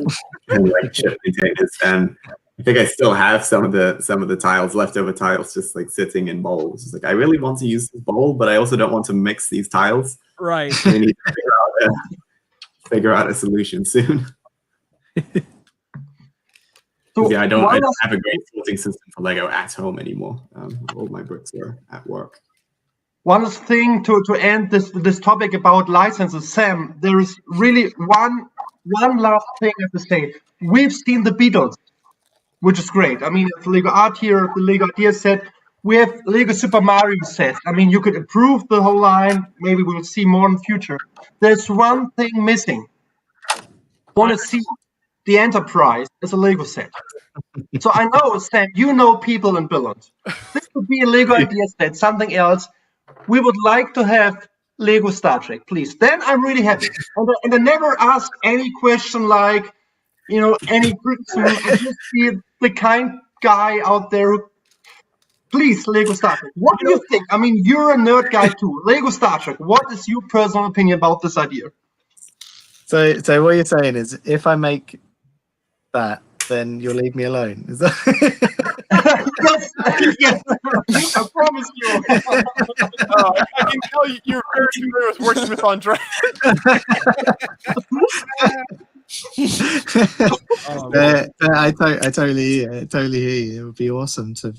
like chip containers. And I think I still have some of the tiles, leftover tiles, just like sitting in bowls. It's like I really want to use this bowl, but I also don't want to mix these tiles. Right. We need to figure out a solution soon. So yeah, I don't have a great sorting system for Lego at home anymore. All my bricks are at work. One thing to end this topic about licenses, Sam, there is really one last thing I have to say. We've seen the Beatles, which is great. I mean, it's Lego Art here, the Lego Idea set. We have Lego Super Mario sets. I mean, you could improve the whole line. Maybe we'll see more in the future. There's one thing missing. Want to see the Enterprise as a Lego set. So I know, Sam, you know people in Billund. This would be a Lego Idea set, something else. We would like to have Lego Star Trek, please. Then I'm really happy. And I never ask any question like, any criticism. I just be the kind guy out there who, please, Lego Star Trek. What do you think? I mean, you're a nerd guy too. Lego Star Trek. What is your personal opinion about this idea? So what you're saying is, if I make that, then you'll leave me alone. Is that? Yes, I promise you. I can tell you're very familiar with working with Andre. I totally hear you. It would be awesome to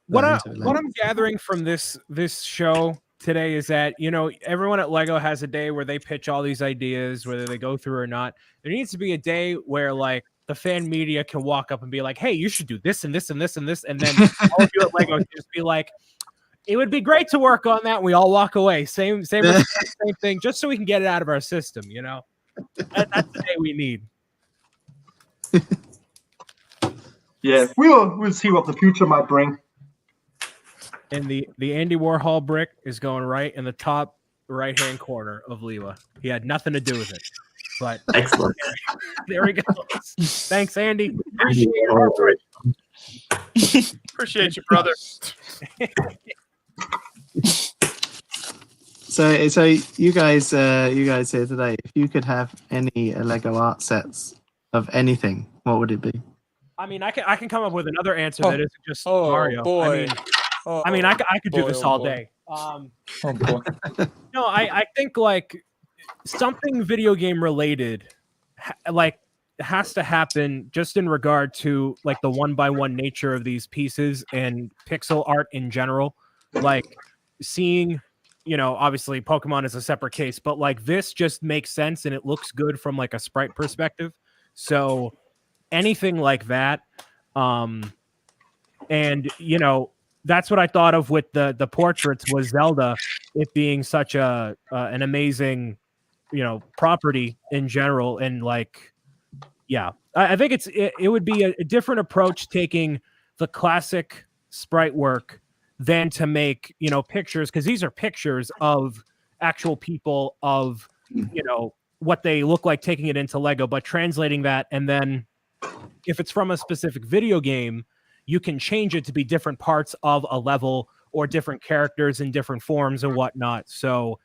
what I'm gathering from this show today is that, you know, everyone at Lego has a day where they pitch all these ideas, whether they go through or not. There needs to be a day where like the fan media can walk up and be like, hey, you should do this and this and this and this. And then all of you at Lego can just be like, it would be great to work on that. And we all walk away. Same thing, just so we can get it out of our system, you know? That's the day we need. Yeah, we'll see what the future might bring. And the Andy Warhol brick is going right in the top right-hand corner of Lewa. He had nothing to do with it. But Excellent. there he goes. Thanks, Andy. Appreciate your hard work. Appreciate you, brother. So you guys here today, if you could have any Lego art sets of anything, what would it be? I mean, I can come up with another answer that isn't just Mario. Boy. I mean, I could do this all day. Oh boy. No, I think like something video game related, like has to happen just in regard to like the 1x1 nature of these pieces and pixel art in general. Like seeing, you know, obviously Pokemon is a separate case, but like this just makes sense and it looks good from like a sprite perspective. So anything like that, and you know, that's what I thought of with the portraits was Zelda, it being such an amazing, you know, property in general. And like, yeah, I think it would be a different approach taking the classic sprite work than to make, you know, pictures, because these are pictures of actual people of, you know, what they look like, taking it into Lego, but translating that. And then if it's from a specific video game, you can change it to be different parts of a level or different characters in different forms and whatnot. So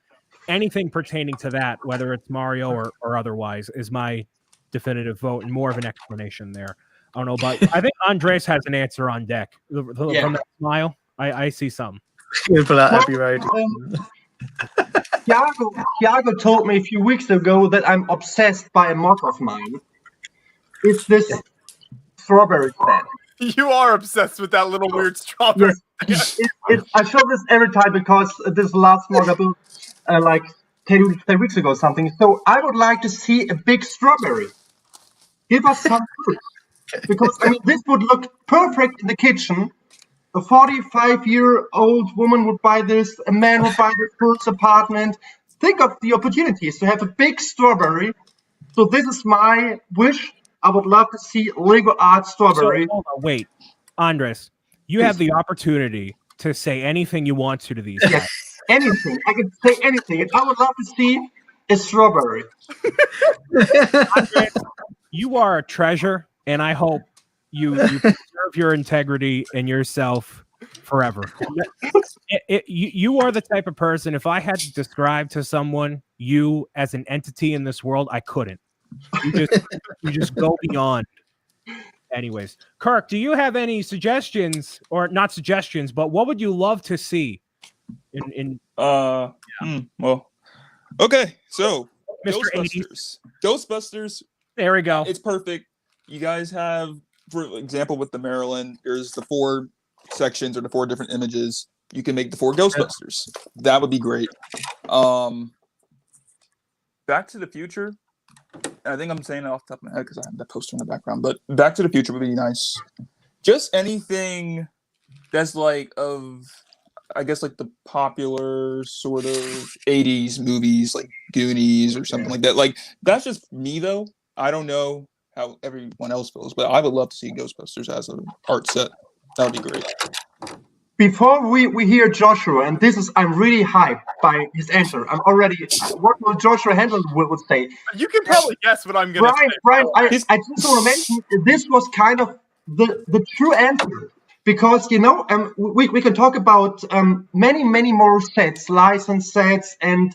anything pertaining to that, whether it's Mario or otherwise, is my definitive vote and more of an explanation there. I don't know about, I think Andres has an answer on deck. From that smile, I see something. For that happy road. Thiago told me a few weeks ago that I'm obsessed by a mod of mine. It's this strawberry set. You are obsessed with that little weird strawberry. Yes. I show this every time because this last mod I built like 10 weeks ago or something. So I would like to see a big strawberry. Give us some fruit. Because I mean, this would look perfect in the kitchen. A 45-year-old woman would buy this. A man would buy this for his apartment. Think of the opportunities to have a big strawberry. So this is my wish. I would love to see Lego art strawberry. So, hold on, wait, Andres, you have the opportunity to say anything you want to these. Yes, anything. I can say anything. And I would love to see a strawberry. Andres, you are a treasure, and I hope you preserve your integrity and yourself forever. You are the type of person, if I had to describe to someone you as an entity in this world, I couldn't. You just go beyond. Anyways, Kirk, do you have any suggestions, or not suggestions, but what would you love to see Well, okay, so Mr. Ghostbusters. There we go. It's perfect. You guys have, for example, with the Maryland, there's the 4 sections or the 4 different images. You can make the 4 Ghostbusters. That would be great. Back to the Future. I think I'm saying it off the top of my head because I have that poster in the background. But Back to the Future would be nice. Just anything that's like I guess like the popular sort of 80s movies, like Goonies or something like that. Like, that's just me though. I don't know how everyone else feels, but I would love to see Ghostbusters as an art set. That would be great. Before we hear Joshua, and I'm really hyped by his answer. I'm already, what will Joshua Handel would say? You can probably guess what I'm going to say. Brian, I just want to mention, this was kind of the true answer. Because, you know, we can talk about many more sets, license sets and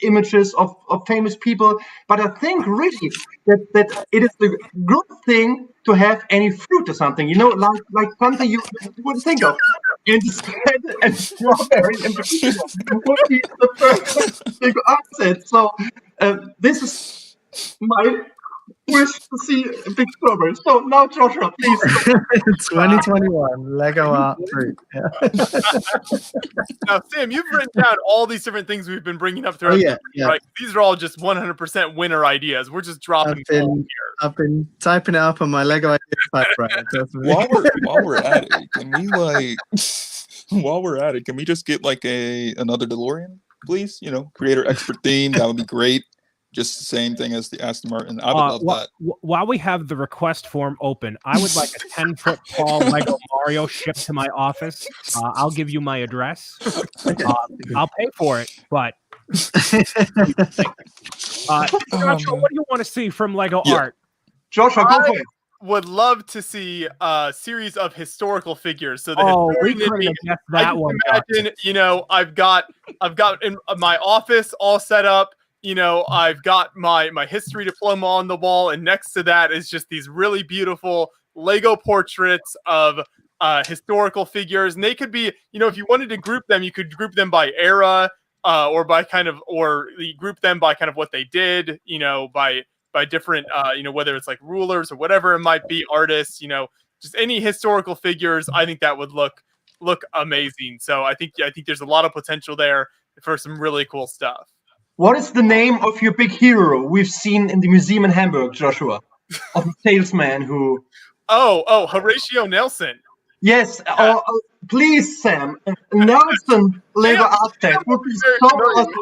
images of famous people. But I think really that it is the good thing to have any fruit or something, you know, like something you would think of. And strawberry and would be the perfect big art set. So this is my wish to see a big strawberry. So now, Joshua, please. 2021 Lego art fruit. Yeah. Now, Sam, you've written down all these different things we've been bringing up throughout. yeah, yeah. Right? These are all just 100% winner ideas. We're just dropping gold here. I've been typing it up on my Lego ideas typewriter. While we're at it, can we can we just get like another DeLorean, please? Creator expert theme. That would be great. Just the same thing as the Aston Martin. I would love that. While we have the request form open, I would like a 10-foot tall Lego Mario shipped to my office. I'll give you my address. I'll pay for it, but Joshua, what do you want to see from Lego art? Joshua, go for it. Would love to see a series of historical figures. So that we couldn't have guessed that one. Imagine, I've got in my office all set up. I've got my history diploma on the wall, and next to that is just these really beautiful Lego portraits of historical figures. And they could be, if you wanted to group them, you could group them by era, or you group them by kind of what they did, by different, whether it's like rulers or whatever it might be, artists, just any historical figures. I think that would look amazing. So I think there's a lot of potential there for some really cool stuff. What is the name of your big hero we've seen in the museum in Hamburg, Joshua? Of the salesman who... Oh, Horatio Nelson. Yes, please, Sam. Nelson Lego art set would be so awesome.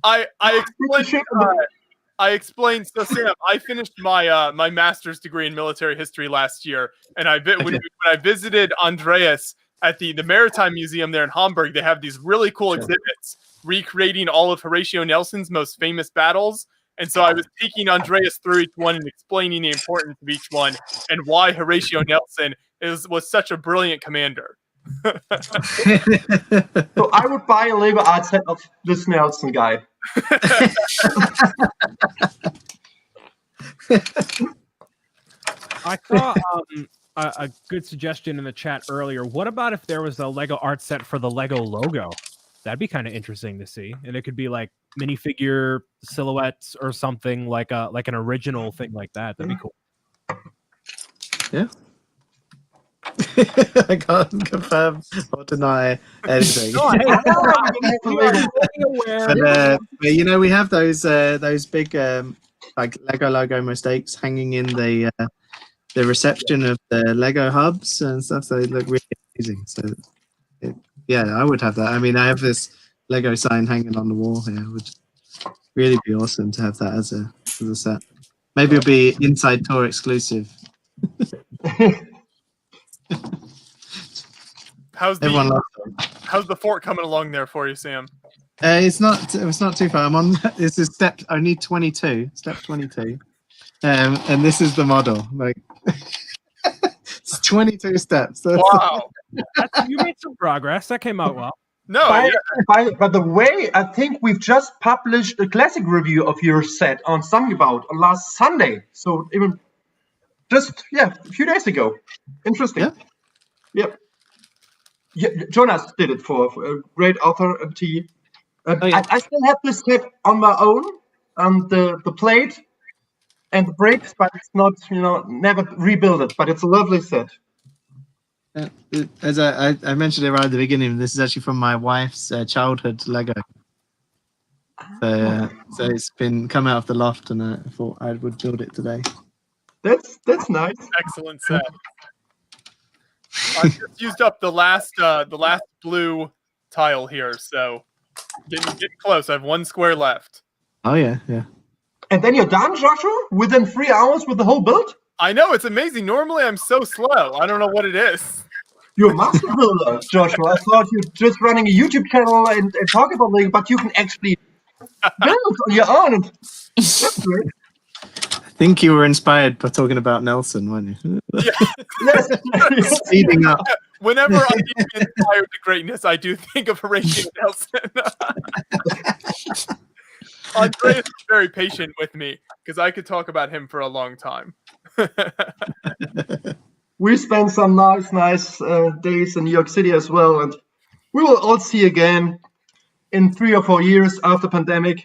I explained. So, Sam, I finished my my master's degree in military history last year, and when I visited Andreas at the Maritime Museum there in Hamburg, they have these really cool exhibits recreating all of Horatio Nelson's most famous battles. And so I was taking Andreas through each one and explaining the importance of each one and why Horatio Nelson was such a brilliant commander. So I would buy a Lego art set of this Nelson guy. I saw a good suggestion in the chat earlier. What about if there was a Lego art set for the Lego logo? That'd be kind of interesting to see, and it could be like minifigure silhouettes or something like an original thing like that. That'd be cool. Yeah. I can't confirm or deny anything. But we have those big like Lego logo mosaics hanging in the reception of the Lego hubs and stuff. So they look really amazing. So I would have that. I mean, I have this Lego sign hanging on the wall here. It would really be awesome to have that as a set. Maybe it'll be inside tour exclusive. How's the fort coming along there for you, Sam? It's not too far. I'm on. This is step 22. And this is the model. Like it's 22 steps. Wow. You made some progress. That came out well. No. By the way, I think we've just published a classic review of your set on Something About on last Sunday. So even just a few days ago. Interesting. Yeah. Yep. Yeah, Jonas did it for a great author. I still have this set on my own, and the plate and the brakes, but it's not, never rebuild it. But it's a lovely set. As I mentioned it right at the beginning, this is actually from my wife's childhood Lego. So it's been come out of the loft, and I thought I would build it today. That's nice. Excellent set. I just used up the last blue tile here, so getting close. I have one square left. Oh yeah. And then you're done, Joshua? Within 3 hours with the whole build? I know, it's amazing. Normally I'm so slow. I don't know what it is. You're a master builder, Joshua. I thought you were just running a YouTube channel and talk about Lego, but you can actually build on your own. That's great. I think you were inspired by talking about Nelson, weren't you? Yeah. Yes. Speeding up. Whenever I get inspired to greatness, I do think of Horatio Nelson. Andreas is very patient with me because I could talk about him for a long time. We spent some nice days in New York City as well, and we will all see again in 3 or 4 years after pandemic.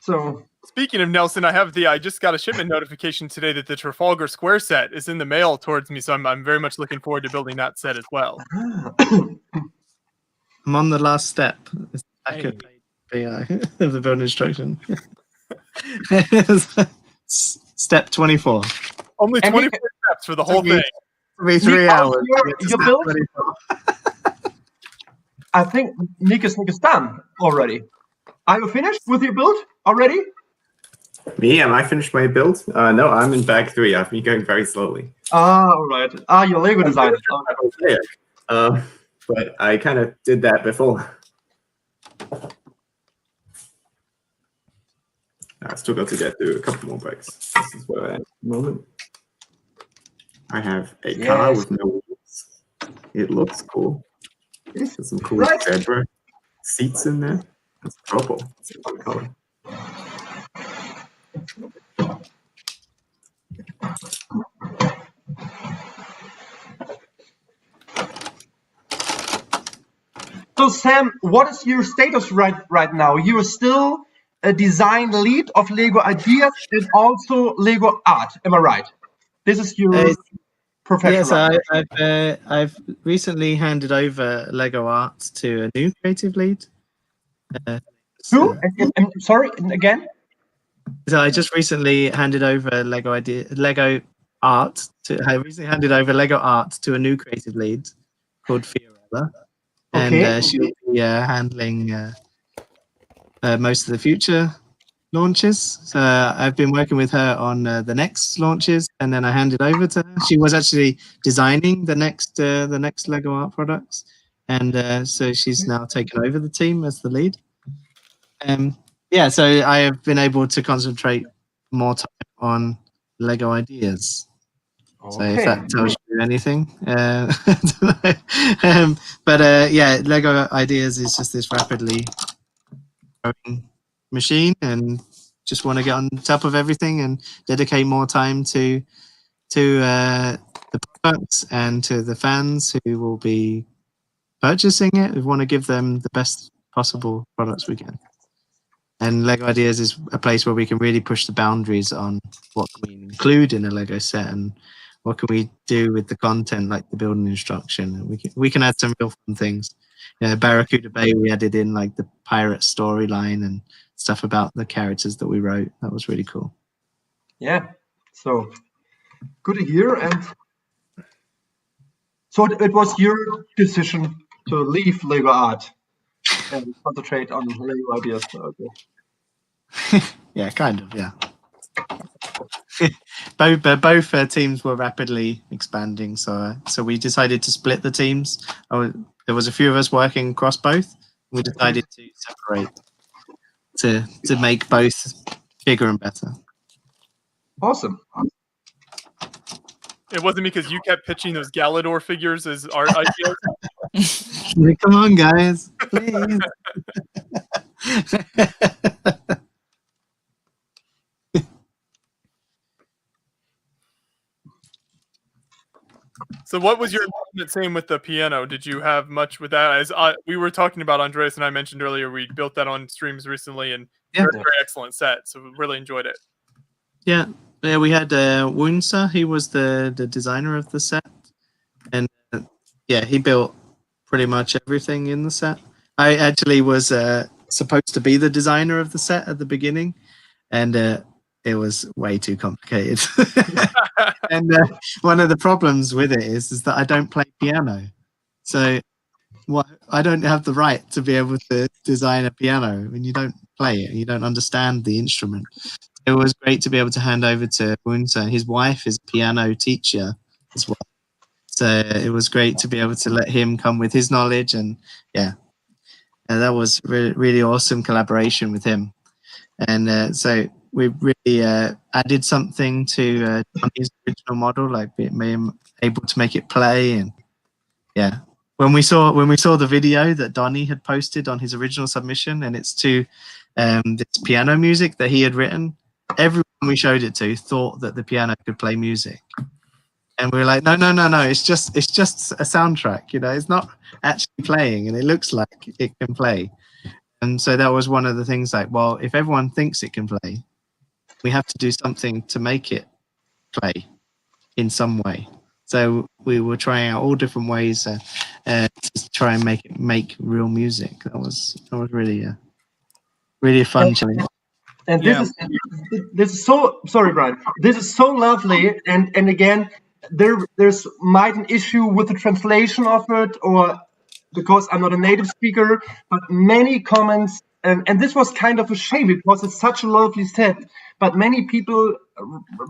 So Speaking of Nelson, I just got a shipment notification today that the Trafalgar Square set is in the mail towards me, so I'm very much looking forward to building that set as well. I'm on the last step. It's the back Hey. of BI of the build instruction. Step 24. Only And 24 steps for the whole Okay. thing. It'll be 3 Nick, hours. your- to get to your step build? 24. I think Nick is done already. Are you finished with your build already? Me, am I finished my build? No, I'm in bag 3. I've been going very slowly. All right. Your Lego design. Mosaic. But I kind of did that before. I still got to get through a couple more bags. This is where I am at the moment. I have a car Yes. with no wheels. It looks cool. There's some cool Right. zebra seats in there. That's purple. It's a fun color. So Sam, what is your status right now? You are still a design lead of Lego Ideas and also Lego Art. Am I right? This is your profession. Yes, right I've recently handed over Lego Art to a new creative lead. Who? Sorry, again? So I just recently handed over Lego Art to a new creative lead called Fiorella, Okay. and she'll be handling most of the future launches. So I've been working with her on the next launches, and then I handed over to her. She was actually designing the next Lego Art products, and so she's now taken over the team as the lead. Yeah, so I have been able to concentrate more time on Lego Ideas. So if that tells you anything, but yeah, Lego Ideas is just this rapidly growing machine, and just want to get on top of everything and dedicate more time to the products and to the fans who will be purchasing it. We want to give them the best possible products we can. And Lego Ideas is a place where we can really push the boundaries on what can we include in a Lego set and what can we do with the content, like the building instruction. We can add some real fun things. Barracuda Bay, we added in like the pirate storyline and stuff about the characters that we wrote. That was really cool. Yeah. So good to hear. And so it was your decision to leave Lego Art and concentrate on Lego Ideas. Okay. Yeah, kind of. Yeah. both teams were rapidly expanding, so we decided to split the teams. There was a few of us working across both. We decided to separate to make both bigger and better. Awesome. It wasn't because you kept pitching those Galador figures as art ideas. Come on, guys, please. So what was your involvement same with the piano? Did you have much with that? As we were talking about, Andreas and I mentioned earlier, we built that on streams recently, and very, very excellent set. So we really enjoyed it. Yeah, we had Wunsa. He was the designer of the set, and yeah, he built pretty much everything in the set. I actually was supposed to be the designer of the set at the beginning, and it was way too complicated. And one of the problems with it is that I don't play piano, so I don't have the right to be able to design a piano when you don't play it, you don't understand the instrument. It was great to be able to hand over to Wunsa. His wife is a piano teacher as well, so it was great to be able to let him come with his knowledge, and yeah, that was really, really awesome collaboration with him. And so we really added something to Donnie's original model, like being able to make it play. And yeah, when we saw the video that Donnie had posted on his original submission, and it's to this piano music that he had written, everyone we showed it to thought that the piano could play music, and we were like, no, it's just a soundtrack, it's not actually playing, and it looks like it can play. And so that was one of the things like, well, if everyone thinks it can play, we have to do something to make it play in some way. So we were trying out all different ways to try and make real music. That was really a fun challenge. And Yeah. this is so sorry, Brian. This is so lovely, and again, there's might an issue with the translation of it, or because I'm not a native speaker, but many comments, and this was kind of a shame because it's such a lovely set, but many people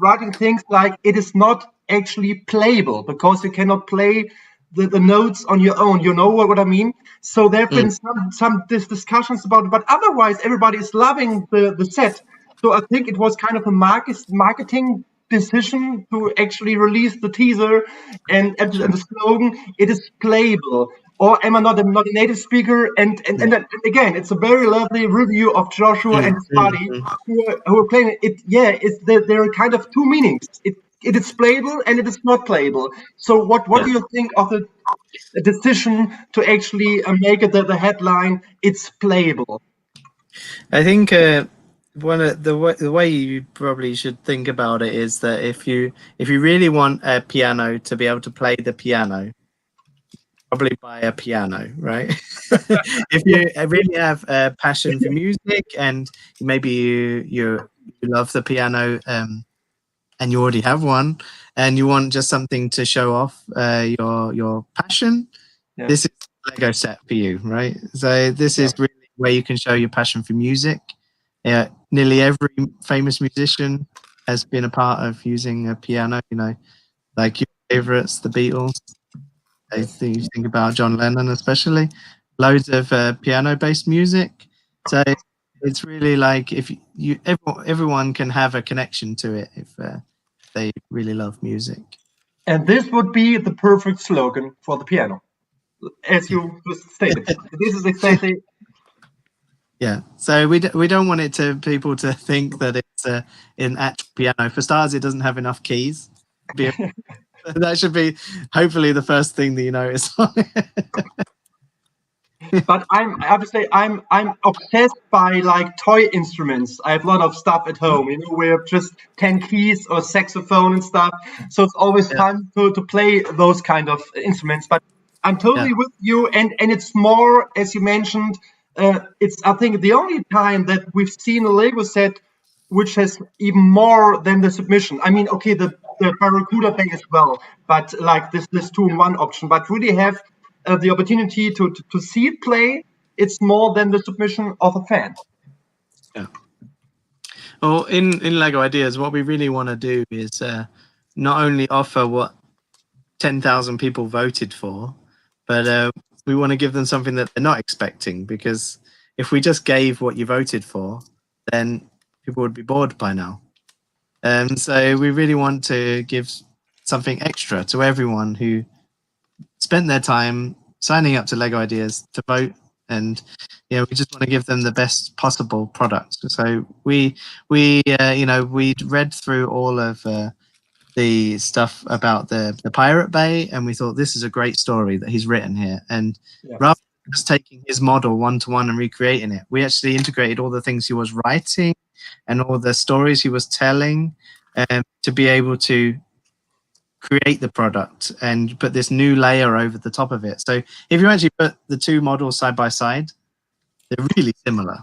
writing things like it is not actually playable because you cannot play the notes on your own. You know what I mean? So there have been some discussions about it, but otherwise everybody is loving the set. So I think it was kind of a marketing decision to actually release the teaser and the slogan. It is playable. Or am I not a native speaker? And again, it's a very lovely review of Joshua and his buddy who are playing it. Yeah, there are kind of two meanings. It is playable and it is not playable. So what do you think of the decision to actually make it the headline? It's playable. I think one of the way you probably should think about it is that if you really want a piano to be able to play the piano, probably buy a piano, right? If you really have a passion for music and maybe you love the piano and you already have one and you want just something to show off your passion, this is a Lego set for you, right? So this is really where you can show your passion for music. Nearly every famous musician has been a part of using a piano, like your favorites, the Beatles. I think you think about John Lennon, especially, loads of piano-based music. So it's really like if everyone can have a connection to it if they really love music. And this would be the perfect slogan for the piano, as you just stated. This is exactly. Yeah. So we don't want people to think that it's an actual piano. For starters, it doesn't have enough keys. That should be hopefully the first thing that you notice. But I have to say I'm obsessed by like toy instruments. I have a lot of stuff at home. We have just 10 keys or saxophone and stuff. So it's always fun to play those kind of instruments. But I'm totally with you, and it's more, as you mentioned, it's I think the only time that we've seen a Lego set which has even more than the submission. I mean, okay, the Barracuda Bay as well, but like this 2-in-1 option, but really have the opportunity to see it play. It's more than the submission of a fan. Yeah. Well, in Lego Ideas, what we really want to do is not only offer what 10,000 people voted for, but we want to give them something that they're not expecting, because if we just gave what you voted for, then people would be bored by now. So we really want to give something extra to everyone who spent their time signing up to Lego Ideas to vote, and we just want to give them the best possible product. So we read through all of the stuff about the Pirate Bay, and we thought this is a great story that he's written here. And rather than just taking his model one-to-one and recreating it, we actually integrated all the things he was writing and all the stories he was telling to be able to create the product and put this new layer over the top of it. So if you actually put the two models side by side, they're really similar,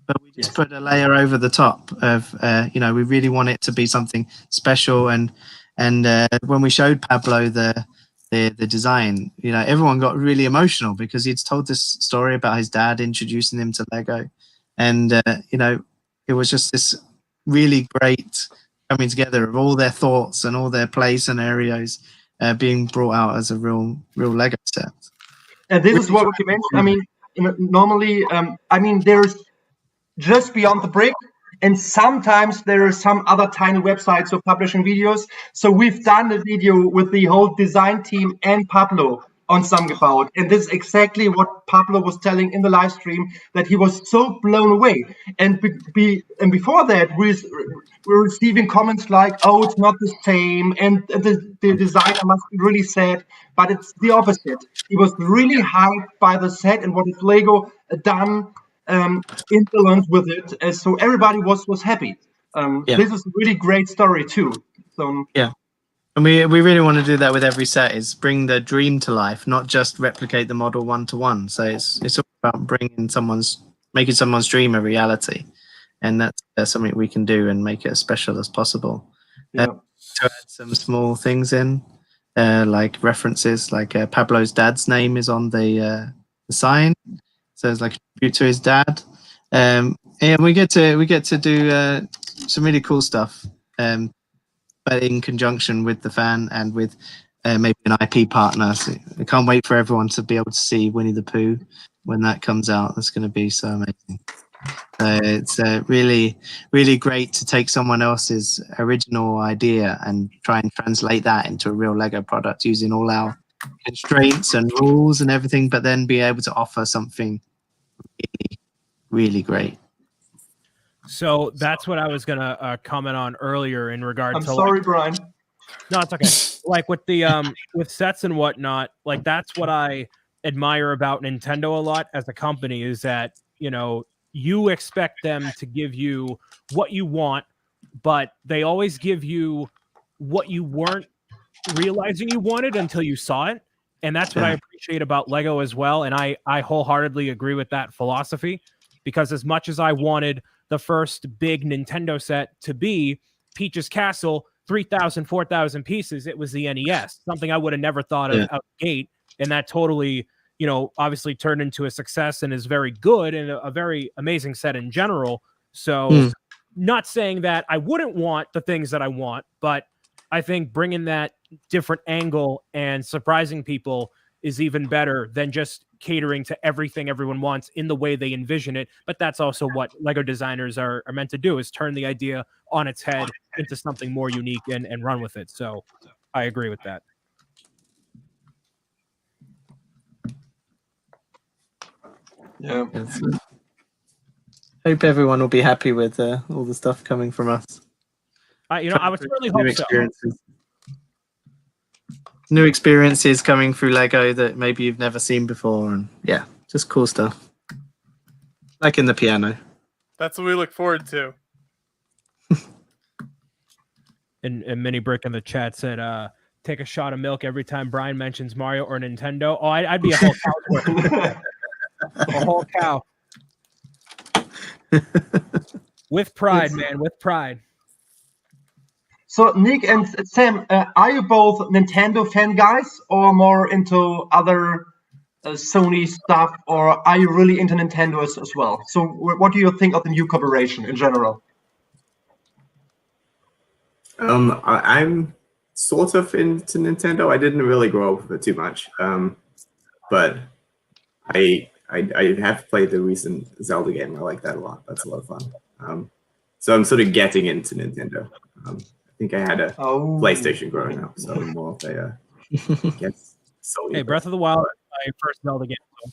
but we just put a layer over the top of we really want it to be something special. And when we showed Pablo the design, everyone got really emotional because he'd told this story about his dad introducing him to Lego, and it was just this really great coming together of all their thoughts and all their play scenarios being brought out as a real Lego set. And this is what you mentioned. I mean, normally, there's just Beyond the Brick, and sometimes there are some other tiny websites of publishing videos. So we've done a video with the whole design team and Pablo on Samgebaut, and this is exactly what Pablo was telling in the live stream, that he was so blown away. And before that, we're receiving comments like, "Oh, it's not the same," and the designer must be really sad. But it's the opposite. He was really hyped by the set and what is Lego done indolent with it, so everybody was happy. Yeah. This is a really great story too. So And we really want to do that with every set, is bring the dream to life, not just replicate the model one-to-one. So it's all about making someone's dream a reality. And that's something we can do and make it as special as possible. yeah. To add some small things in, like references, like Pablo's dad's name is on the sign, so it's like a tribute to his dad. And we get to do some really cool stuff, but in conjunction with the fan and with maybe an IP partner. So I can't wait for everyone to be able to see Winnie the Pooh when that comes out. That's going to be so amazing. It's really, really great to take someone else's original idea and try and translate that into a real Lego product using all our constraints and rules and everything, but then be able to offer something really, really great. So that's what I was gonna comment on earlier in regard I'm to. sorry, Brian. No, it's okay. Like with the with sets and whatnot, like that's what I admire about Nintendo a lot as a company, is that, you know, you expect them to give you what you want, but they always give you what you weren't realizing you wanted until you saw it. And that's what I appreciate about Lego as well. And I wholeheartedly agree with that philosophy, because as much as I wanted the first big Nintendo set to be Peach's Castle, 3,000, 4,000 pieces, it was the NES, something I would have never thought of out the gate. And that totally, you know, obviously turned into a success and is very good and a very amazing set in general. So not saying that I wouldn't want the things that I want, but I think bringing that different angle and surprising people is even better than just catering to everything everyone wants in the way they envision it. But that's also what Lego designers are meant to do, is turn the idea on its head into something more unique and run with it. So I agree with that. Yeah. Hope everyone will be happy with all the stuff coming from us. I would certainly hope so. New experiences coming through Lego that maybe you've never seen before, and yeah, just cool stuff. Like in the piano. That's what we look forward to. And Mini Brick in the chat said, take a shot of milk every time Brian mentions Mario or Nintendo. Oh, I'd be a whole cow. A whole cow. With pride, man, with pride. So, Nick and Sam, are you both Nintendo fan guys, or more into other Sony stuff, or are you really into Nintendo as well? So, what do you think of the new cooperation in general? I'm sort of into Nintendo. I didn't really grow up with it too much, but I have played the recent Zelda game. I like that a lot. That's a lot of fun. So I'm sort of getting into Nintendo. I think I had a PlayStation growing up, so I'm more of a guess Sony. Hey, Breath of the Wild, my first Zelda game. So.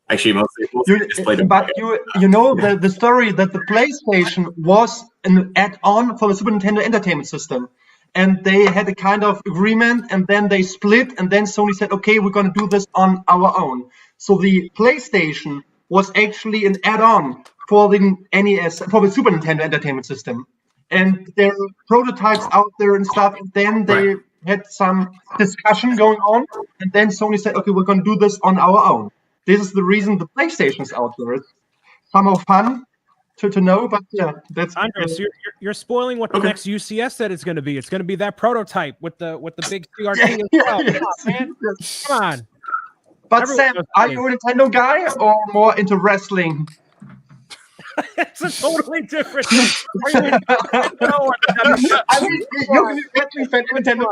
Actually, mostly just played. But you know the story that the PlayStation was an add-on for the Super Nintendo Entertainment System, and they had a kind of agreement, and then they split, and then Sony said, "Okay, we're going to do this on our own." So the PlayStation was actually an add-on for the NES, for the Super Nintendo Entertainment System. And there are prototypes out there and stuff. And then they had some discussion going on. And then Sony said, okay, we're going to do this on our own. This is the reason the PlayStation's out there. It's somehow fun to know, but yeah, that's Andres, you're spoiling what the next UCS set is going to be. It's going to be that prototype with the big CRT. Come on. But Sam, are you a Nintendo guy or more into wrestling? It's a totally different thing. I mean, you can be wrestling fan, Nintendo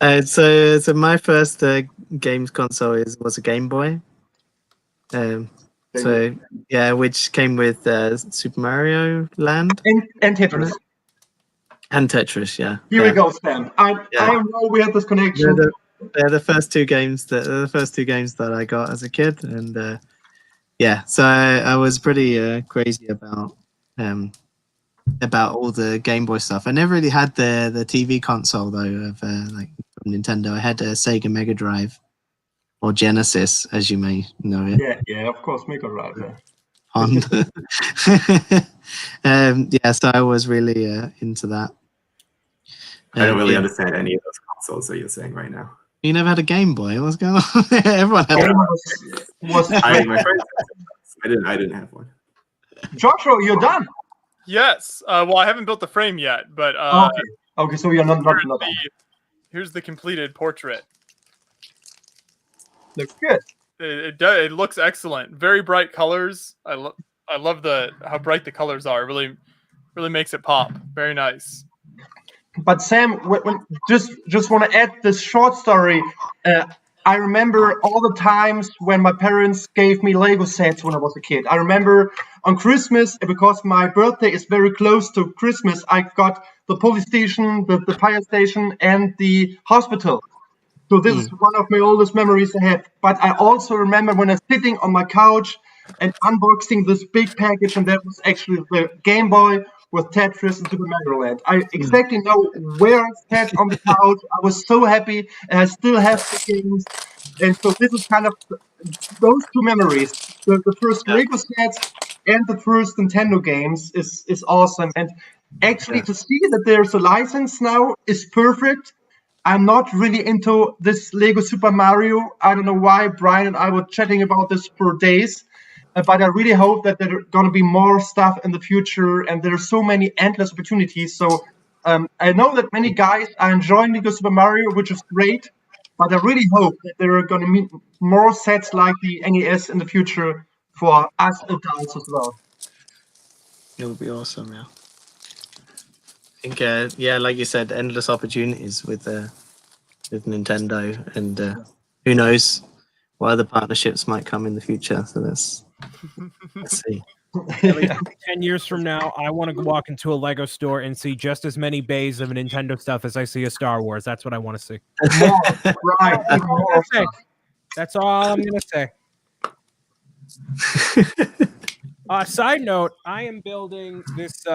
fan. So my first games console was a Game Boy. So yeah, which came with Super Mario Land and Tetris. And Tetris, yeah. Here we go, Sam. I know we had this connection. They're the first two games that I got as a kid, and yeah, so I was pretty crazy about all the Game Boy stuff. I never really had the TV console though of like from Nintendo. I had a Sega Mega Drive or Genesis, as you may know it. Yeah, of course, Mega Drive. Yeah. Yeah, so I was really into that. I don't really yeah. understand any of those consoles that you're saying right now. You never had a Game Boy? What's going on? Everyone had Game one. was My friends, I didn't have one. Joshua, you're done. Yes. Well, I haven't built the frame yet, but Okay, so you're not done. here's the completed portrait. Looks good. It looks excellent. Very bright colors. I love how bright the colors are. It really makes it pop. Very nice. But Sam, just want to add this short story. I remember all the times when my parents gave me Lego sets when I was a kid. I remember on Christmas, because my birthday is very close to Christmas, I got the police station, the fire station, and the hospital. So this is one of my oldest memories I have. But I also remember when I was sitting on my couch and unboxing this big package, and that was actually the Game Boy with Tetris and Super Mario Land. I exactly know where I sat on the couch. I was so happy, and I still have the games. And so this is kind of those two memories. The first Lego sets and the first Nintendo games is awesome. And actually to see that there's a license now is perfect. I'm not really into this Lego Super Mario. I don't know why. Brian and I were chatting about this for days. But I really hope that there are going to be more stuff in the future, and there are so many endless opportunities. So I know that many guys are enjoying Lego Super Mario, which is great, but I really hope that there are going to be more sets like the NES in the future for us adults as well. It would be awesome, yeah. I think, yeah, like you said, endless opportunities with Nintendo, and who knows what other partnerships might come in the future. So let's see. At least 10 years from now, I want to walk into a Lego store and see just as many bays of Nintendo stuff as I see of Star Wars. That's what I want to see. Right. That's all I'm going to say. Side note, I am building this.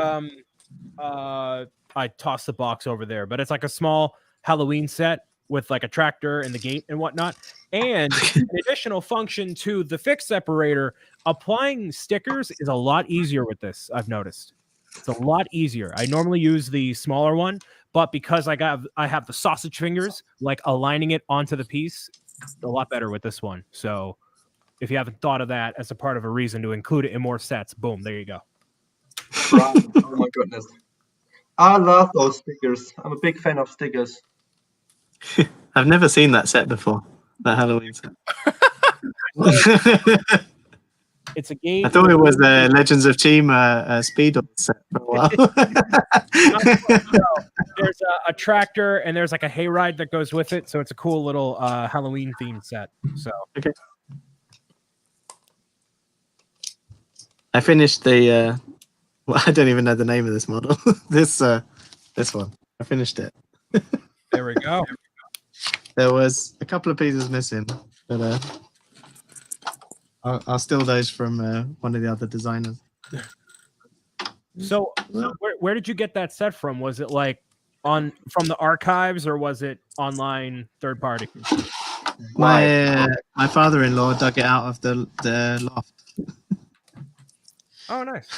I tossed the box over there, but it's like a small Halloween set with like a tractor and the gate and whatnot. And an additional function to the fix separator, applying stickers is a lot easier with this, I've noticed. It's a lot easier. I normally use the smaller one, but because I have the sausage fingers, like aligning it onto the piece, a lot better with this one. So if you haven't thought of that as a part of a reason to include it in more sets, boom, there you go. Right. Oh my goodness. I love those stickers. I'm a big fan of stickers. I've never seen that set before, that Halloween set. It's a game. I thought it was the Legends of Chima Speed set for a while. There's a tractor and there's like a hayride that goes with it, so it's a cool little Halloween themed set. So okay. I finished the. Well, I don't even know the name of this model. this one. I finished it. There we go. There was a couple of pieces missing, but I'll steal those from one of the other designers. So, where did you get that set from? Was it like from the archives, or was it online, third party? My father-in-law dug it out of the loft. Oh, nice.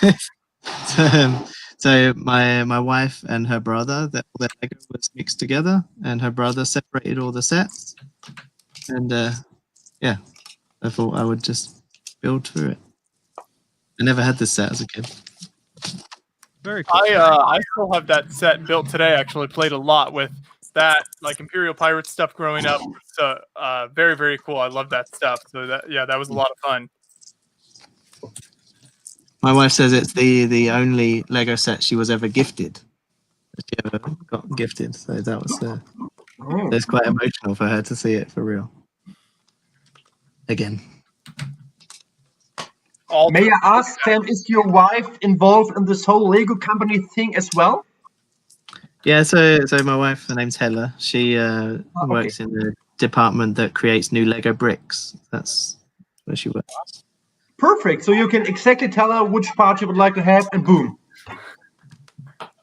So my wife and her brother, all their Lego was mixed together, and her brother separated all the sets. And yeah, I thought I would just build through it. I never had this set as a kid. Very cool. I still have that set built today. Actually, played a lot with that, like Imperial Pirates stuff growing up. So very, very cool. I love that stuff. So that was a lot of fun. My wife says it's the only Lego set she was ever gifted. She ever got gifted, so that was it's quite emotional for her to see it for real. Again. May I ask, Sam, is your wife involved in this whole Lego company thing as well? Yeah, so my wife, her name's Hella. She works in the department that creates new Lego bricks. That's where she works. Perfect. So you can exactly tell her which part you would like to have, and boom.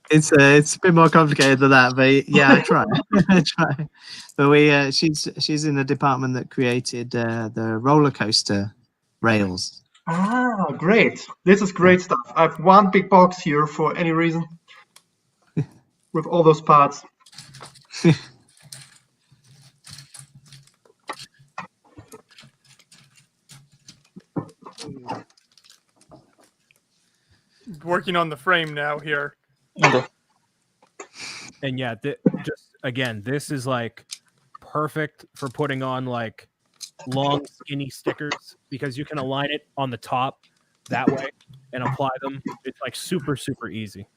It's a bit more complicated than that, but yeah, I try. I try. But she's in the department that created the roller coaster rails. Ah, great. This is great stuff. I have one big box here for any reason with all those parts. Working on the frame now here. Okay. And yeah, just again, this is like perfect for putting on like long, skinny stickers because you can align it on the top that way and apply them. It's like super, super easy.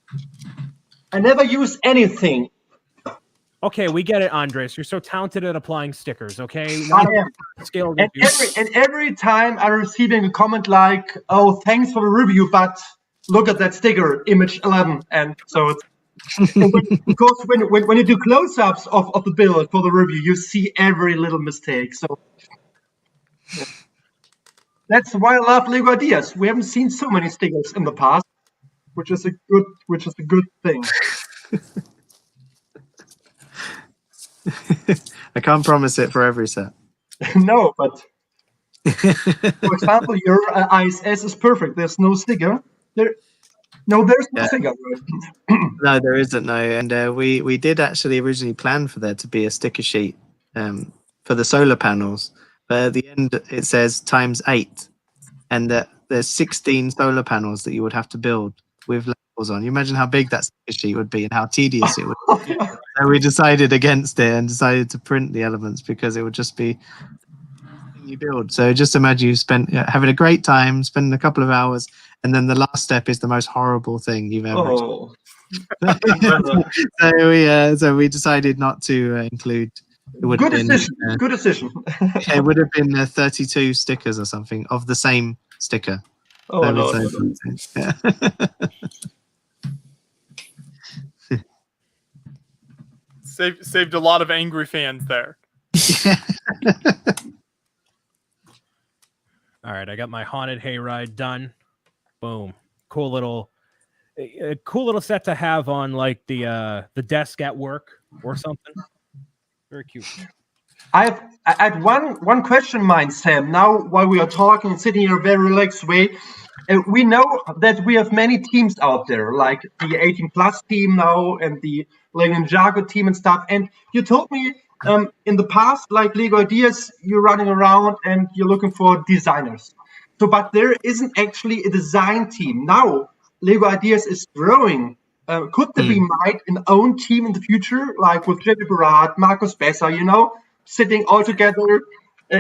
I never use anything. Okay, we get it, Andres. You're so talented at applying stickers. Okay, I am. scale. And every time I'm receiving a comment like, "Oh, thanks for the review, but look at that sticker, image 11," and so it's because when you do close-ups of the build for the review, you see every little mistake. So yeah. That's why I love Lego Ideas. We haven't seen so many stickers in the past, which is a good thing. I can't promise it for every set. No, but for example, your ISS is perfect. There's no sticker. There's no sticker. No, there isn't. No, and we did actually originally plan for there to be a sticker sheet for the solar panels, but at the end it says ×8, and there's 16 solar panels that you would have to build with labels on. You imagine how big that sticker sheet would be and how tedious it would be. So we decided against it and decided to print the elements because it would just be you build. So just imagine you having a great time, spending a couple of hours, and then the last step is the most horrible thing you've ever experienced. So we decided not to include. Good decision. Good decision. It would have been 32 stickers or something of the same sticker. Oh no. Yeah. Saved a lot of angry fans there. All right, I got my haunted hayride done. Boom. Cool little set to have on like the desk at work or something. Very cute. I had one question in mind, Sam. Now, while we are talking, sitting here very relaxed way, we know that we have many teams out there, like the 18 plus team now and the Lego Ninjago team and stuff. And you told me in the past, like Lego Ideas, you're running around and you're looking for designers. So, but there isn't actually a design team now. Lego Ideas is growing. Could there be an own team in the future, like with Jimmy Barat, Marcus Besser, sitting all together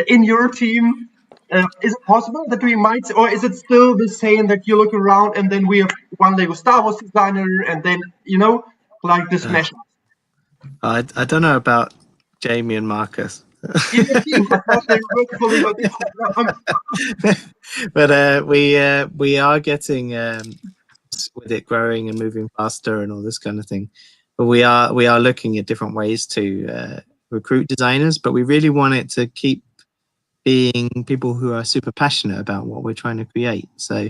in your team? Is it possible that we might, or is it still the same that you look around and then we have one Lego Star Wars designer and then, like this mesh? I don't know about Jamie and Marcus. In your team, I thought they worked for Lego Ideas. But we are getting with it growing and moving faster and all this kind of thing. But we are looking at different ways to recruit designers, but we really want it to keep being people who are super passionate about what we're trying to create. So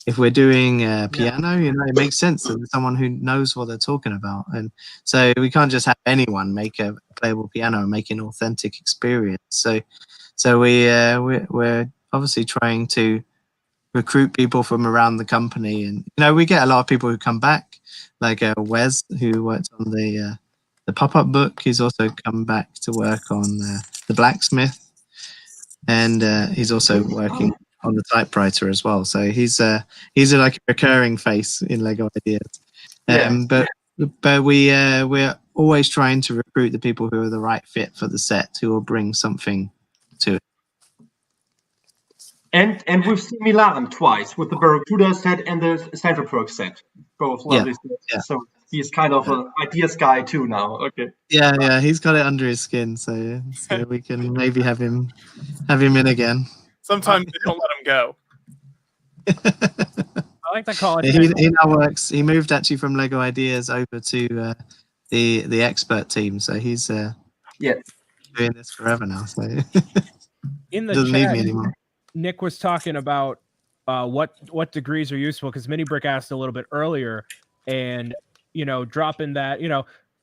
if we're doing piano, it makes sense that there's someone who knows what they're talking about. And so we can't just have anyone make a playable piano and make an authentic experience. So we're obviously trying to recruit people from around the company, and we get a lot of people who come back, like Wes, who worked on the pop-up book. He's also come back to work on the blacksmith, and he's also working on the typewriter as well. So he's like a recurring face in Lego Ideas. But we're always trying to recruit the people who are the right fit for the set, who will bring something to it. And we've seen Milan twice with the Barracuda set and the Central Perk set. Both lovely sets. Yeah. So he's kind of an ideas guy too now. Okay. Yeah, he's got it under his skin, so we can maybe have him in again. Sometimes they don't let him go. I like that call. He now works. He moved actually from Lego Ideas over to the expert team, so he's doing this forever now. So in the doesn't chat, need me anymore. Nick was talking about what degrees are useful, because Mini Brick asked a little bit earlier, and dropping that,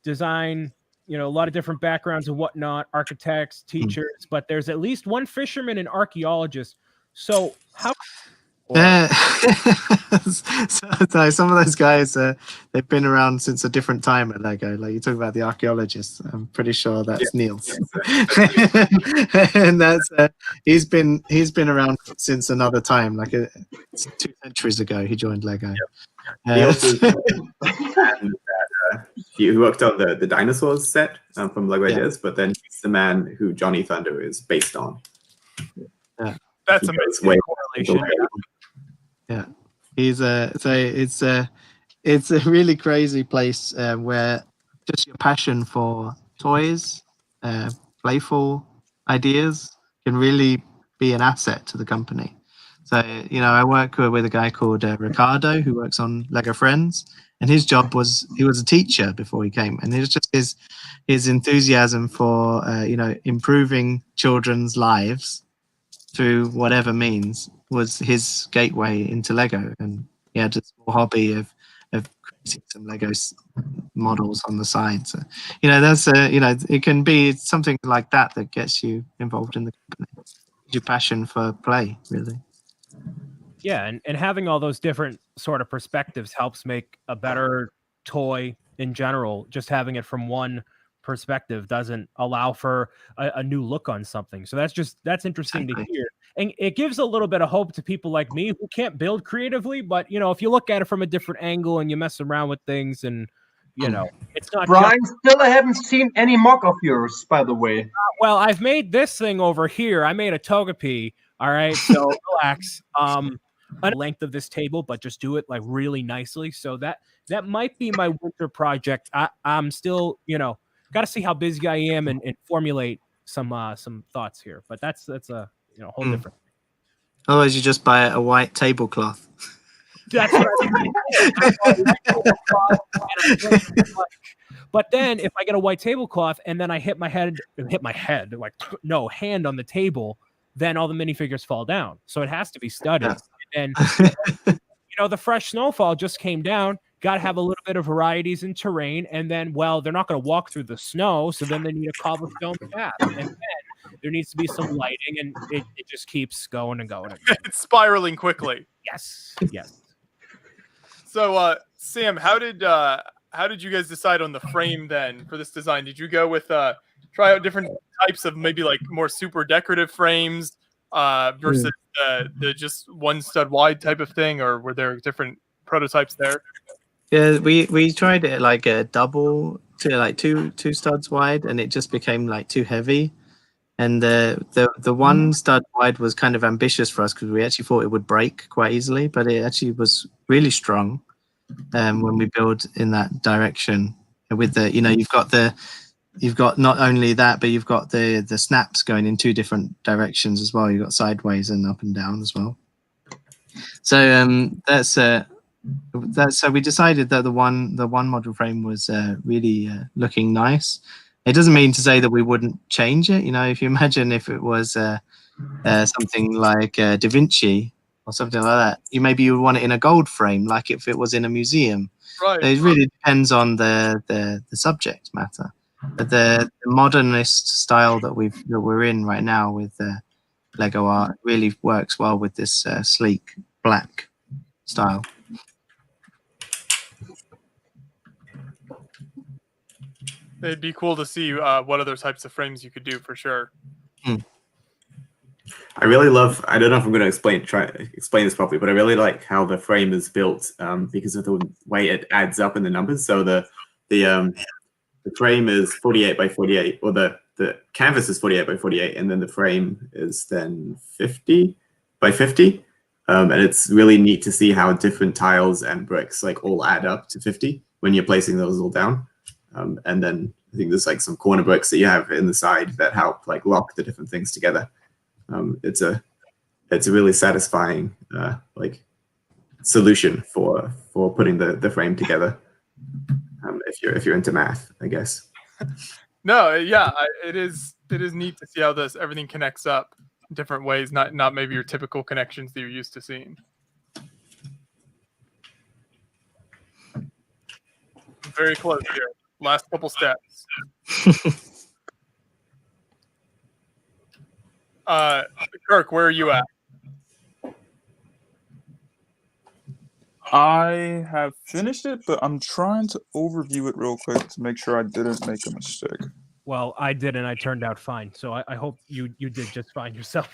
design, a lot of different backgrounds and whatnot, architects, teachers, but there's at least one fisherman and archaeologist. So how? So some of those guys, they've been around since a different time at Lego. Like you talk about the archaeologists, I'm pretty sure that's Niels, and that's he's been around since another time, like 2 centuries ago. He joined Lego. Niels is he worked on the dinosaurs set from Lego Ideas, but then he's the man who Johnny Thunder is based on. Yeah, that's amazing correlation. Yeah, it's a really crazy place where just your passion for toys, playful ideas can really be an asset to the company. So I work with a guy called Ricardo who works on Lego Friends, and his job was he was a teacher before he came, and it was just his enthusiasm for improving children's lives through whatever means was his gateway into Lego, and he had a small hobby of creating some Lego models on the side. So that's it can be something like that gets you involved in the company. Your passion for play, really. Yeah, and having all those different sort of perspectives helps make a better toy in general. Just having it from one perspective doesn't allow for a new look on something. So that's interesting to hear. And it gives a little bit of hope to people like me who can't build creatively, but if you look at it from a different angle and you mess around with things and it's not Brian, still I haven't seen any mock of yours, by the way. Well, I've made this thing over here. I made a Togepi. All right, so relax. Length of this table, but just do it like really nicely. So that might be my winter project. I'm still, got to see how busy I am and formulate some thoughts here. But that's a whole different. Otherwise, you just buy a white tablecloth. That's what But then if I get a white tablecloth and then I hit my hand on the table, then all the minifigures fall down. So it has to be studded. Yeah. And the fresh snowfall just came down. Got to have a little bit of varieties in terrain, and then they're not going to walk through the snow, so then they need a cobblestone path, and then there needs to be some lighting, and it just keeps going and going. It's spiraling quickly. Yes. So, Sam, how did you guys decide on the frame then for this design? Did you go with try out different types of maybe like more super decorative frames versus the just one stud wide type of thing, or were there different prototypes there? Yeah, we tried it like a double to like two studs wide, and it just became like too heavy. And the one stud wide was kind of ambitious for us because we actually thought it would break quite easily, but it actually was really strong when we build in that direction. With the you've got not only that, but you've got the snaps going in two different directions as well. You've got sideways and up and down as well. So so we decided that the one module frame was really looking nice. It doesn't mean to say that we wouldn't change it. If you imagine if it was something like Da Vinci or something like that, maybe you would want it in a gold frame, like if it was in a museum. Right. So it really depends on the subject matter. But the modernist style that we're in right now with Lego art really works well with this sleek black style. It'd be cool to see what other types of frames you could do for sure. I really love, I don't know if I'm going to try to explain this properly, but I really like how the frame is built because of the way it adds up in the numbers. So the frame is 48 by 48, or the canvas is 48 by 48, and then the frame is then 50 by 50. And it's really neat to see how different tiles and bricks like all add up to 50 when you're placing those all down. And then I think there's like some corner bricks that you have in the side that help like lock the different things together. It's a really satisfying like solution for putting the frame together. If you're into math, I guess. No, yeah, it is neat to see how everything connects up in different ways, not maybe your typical connections that you're used to seeing. very close here. Last couple steps. Kirk, where are you at? I have finished it, but I'm trying to overview it real quick to make sure I didn't make a mistake. Well, I did, and I turned out fine. So I hope you did just fine yourself.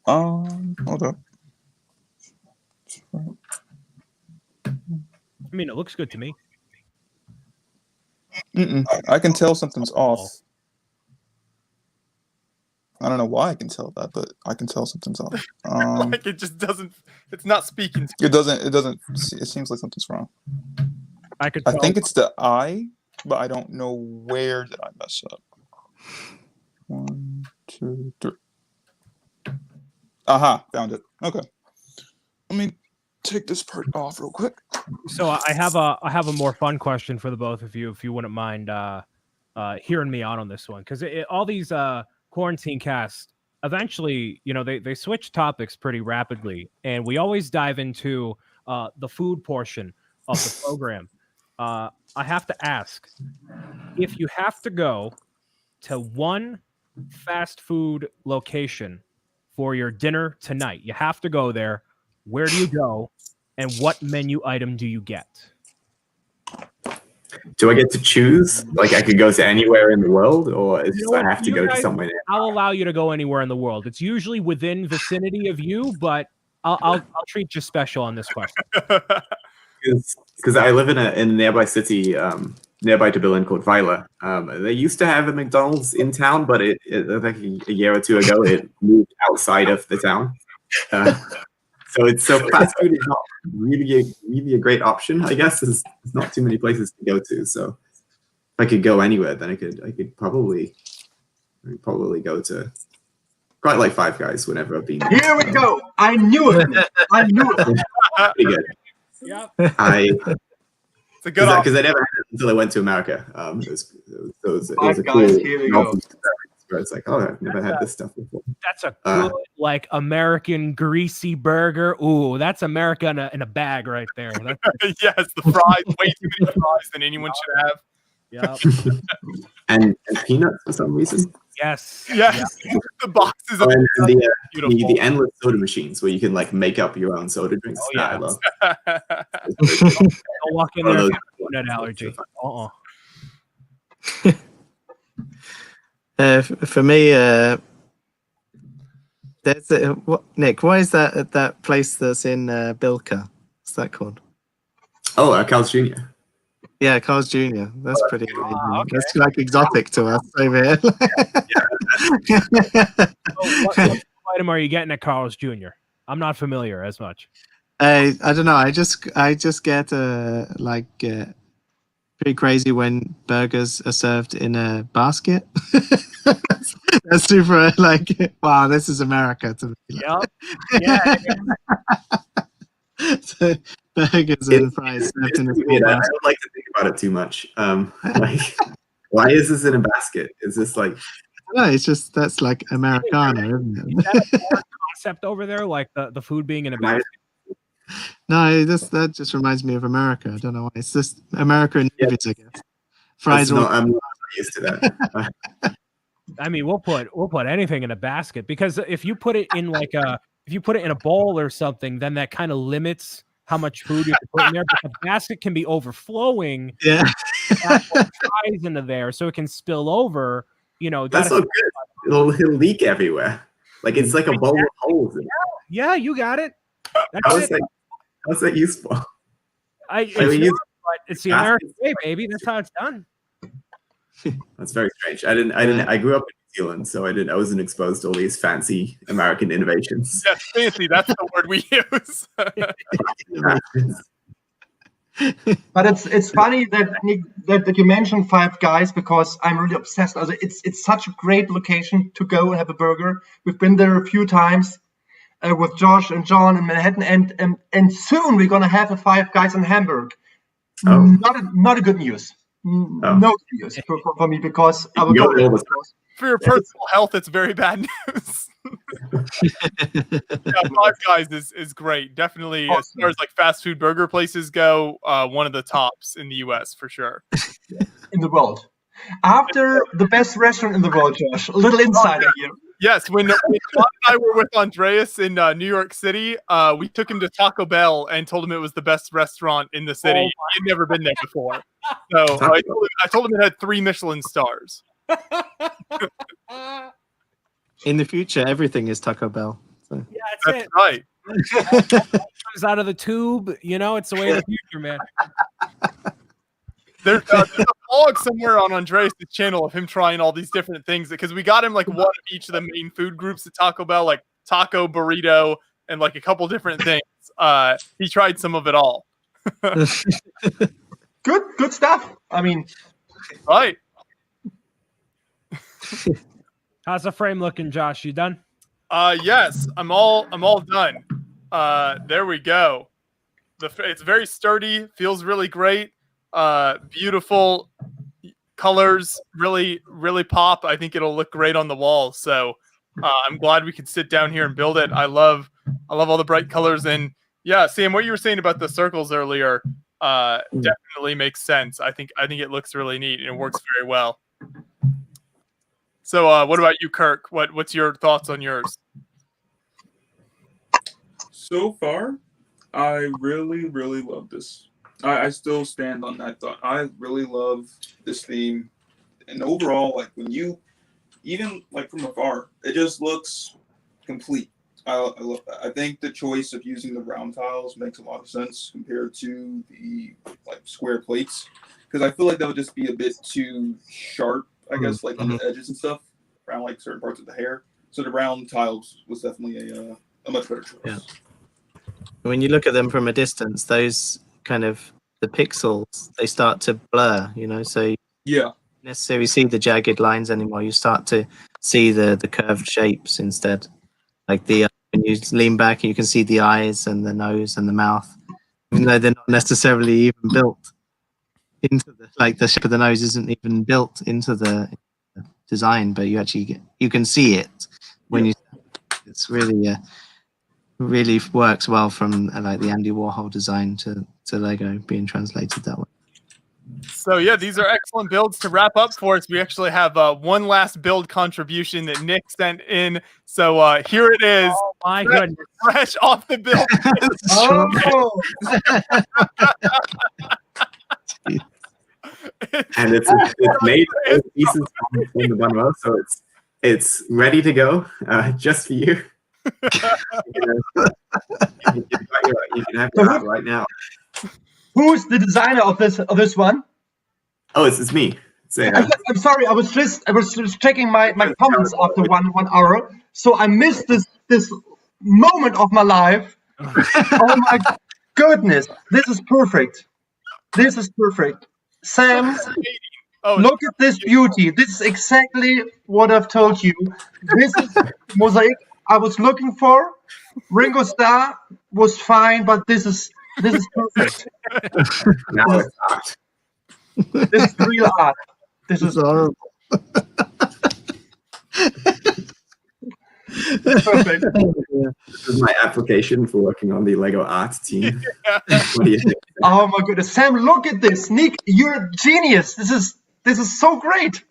Hold up. I mean, it looks good to me. I can tell something's off. I don't know why I can tell that, but I can tell something's off. Like it just doesn't. It's not speaking. It doesn't. It seems like something's wrong. I think it's the eye, but I don't know where did I mess up. 1, 2, 3. Aha, found it. Okay. Let me take this part off real quick. So I have a more fun question for the both of you, if you wouldn't mind hearing me out on this one, because all these quarantine casts eventually, they switch topics pretty rapidly, and we always dive into the food portion of the program. I have to ask, if you have to go to one fast food location for your dinner tonight, you have to go there. Where do you go, and what menu item do you get? Do I get to choose? Like I could go to anywhere in the world, or is I have to go to somewhere? I'll allow you to go anywhere in the world. It's usually within vicinity of you, but I'll treat you special on this question. Because I live in a nearby city, nearby to Berlin, called Weiler. They used to have a McDonald's in town, but it like a year or two ago, it moved outside of the town. So fast food is not really a great option, I guess. There's not too many places to go to. So if I could go anywhere, then I could probably go to quite like Five Guys whenever I've been. Here we go. I knew it. Pretty good. Yeah. It's a good option. Because I never had it until I went to America. It was Five a Guys, cool here we go. where it's like, oh, I've never had this stuff before. That's a good, American greasy burger. Ooh, that's America in a bag right there. Yes, the fries, way too many fries than anyone should have. Yeah. and peanuts for some reason. Yes. Yes. Yeah. The boxes of the endless soda machines where you can like make up your own soda drinks. Oh, yeah. I love. Don't walk in there with a nut allergy. For me, there's Nick. What is that place that's in Bilka? What's that called? Oh, Carl's Jr. Yeah, Carl's Jr. That's pretty amazing. Okay. That's like exotic to us over here. What item are you getting at Carl's Jr.? I'm not familiar as much. I don't know. I just get pretty crazy when burgers are served in a basket. That's super wow, this is America to me. Yep. Yeah. So, burgers and fries served in a small I basket. don't like to think about it too much. Why is this in a basket? Is this like? No, it's just that's like Americana, isn't it? Is that a foreign concept over there, like the food being in a basket? No, that just reminds me of America. I don't know why. It's just America and movies, I guess. Fries. I'm not used to that. I mean, we'll put anything in a basket, because if you put it in a bowl or something, then that kind of limits how much food you can put in there. But the basket can be overflowing. Yeah. Fries into there, so it can spill over. That's so good. It'll leak everywhere. Like it's like a bowl of holes. Yeah, you got it. How's that useful? It's the American way, baby. That's how it's done. That's very strange. I grew up in New Zealand, so I wasn't exposed to all these fancy American innovations. Yes, fancy. That's the word we use. But it's funny that Nick, that you mentioned Five Guys, because I'm really obsessed. Also, it's such a great location to go and have a burger. We've been there a few times with Josh and John in Manhattan, and soon we're gonna have a Five Guys in Hamburg. Oh. Not a good news. No good news for me, because I will For your personal health, it's very bad news. Five Guys is great. Definitely, as far as like fast food burger places go, one of the tops in the U.S. for sure. In the world. After the best restaurant in the world, Josh. A little insider here. Yes, when John and I were with Andreas in New York City, we took him to Taco Bell and told him it was the best restaurant in the city. He'd never been there before. So I told him it had 3 Michelin stars. In the future, everything is Taco Bell. So. Yeah, That's it. right. Comes out of the tube. You know, it's the way of the future, man. There's a vlog somewhere on Andreas' channel of him trying all these different things because we got him like one of each of the main food groups at Taco Bell, like taco, burrito, and like a couple different things. He tried some of it all. Good stuff. I mean, right. How's the frame looking, Josh? You done? Yes, I'm all done. There we go. It's very sturdy, feels really great. Beautiful colors, really pop. I think it'll look great on the wall. So I'm glad we could sit down here and build it. I love all the bright colors. And yeah, Sam, what you were saying about the circles earlier definitely makes sense. I think it looks really neat and it works very well. So what about you, Kirk? What's your thoughts on yours? So far, I really love this. I still stand on that thought. I really love this theme, and overall, like when you, even like from afar, it just looks complete. I love that. I think the choice of using the round tiles makes a lot of sense compared to the like square plates, because I feel like that would just be a bit too sharp, I guess, like on the edges and stuff around like certain parts of the hair. So the round tiles was definitely a much better choice. Yeah. When you look at them from a distance, those kind of the pixels, they start to blur, you know, so you don't necessarily see the jagged lines anymore. You start to see the curved shapes instead. Like when you lean back, you can see the eyes and the nose and the mouth, even though they're not necessarily even built into the shape of the nose isn't even built into the design, but you can see it when it's really really works well from like the Andy Warhol design to Lego being translated that way. So yeah, these are excellent builds to wrap up for us. We actually have one last build contribution that Nick sent in. So here it is. Oh my goodness. Fresh off the build. And it's made of pieces from the bundle, so it's ready to go just for you. You can have it out right now. Who's the designer of this one? Oh, it's me. I'm sorry. I was just checking my comments after one hour, so I missed this moment of my life. Oh my goodness! This is perfect. This is perfect. Sam, look at this beauty. This is exactly what I've told you. This is mosaic I was looking for. Ringo Starr was fine, but this is perfect. Now it's art. This is real art. This is horrible. perfect. This is my application for working on the Lego art team. What do you think? Oh my goodness, Sam! Look at this, Nick. You're a genius. This is so great.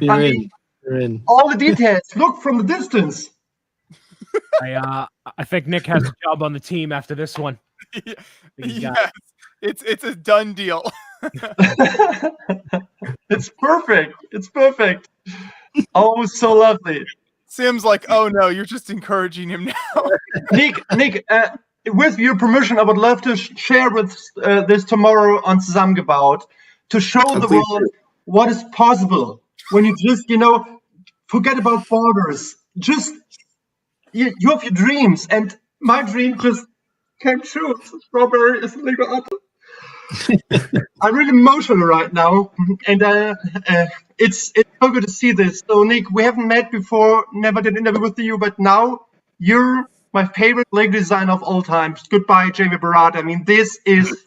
You're in. All the details. Look from the distance. I think Nick has a job on the team after this one. Yes, it's a done deal. It's perfect. It's perfect. Oh, so lovely. Sam's like, oh no, you're just encouraging him now. Nick, with your permission, I would love to share with this tomorrow on Zusammengebaut to show the world what is possible when you just, forget about borders. Just you have your dreams, and my dream just came true. Strawberry is Lego art. I'm really emotional right now, and it's so good to see this. So, Nick, we haven't met before, never did an interview with you, but now you're my favorite Lego designer of all time. Goodbye, Jamie Barat. I mean, this is.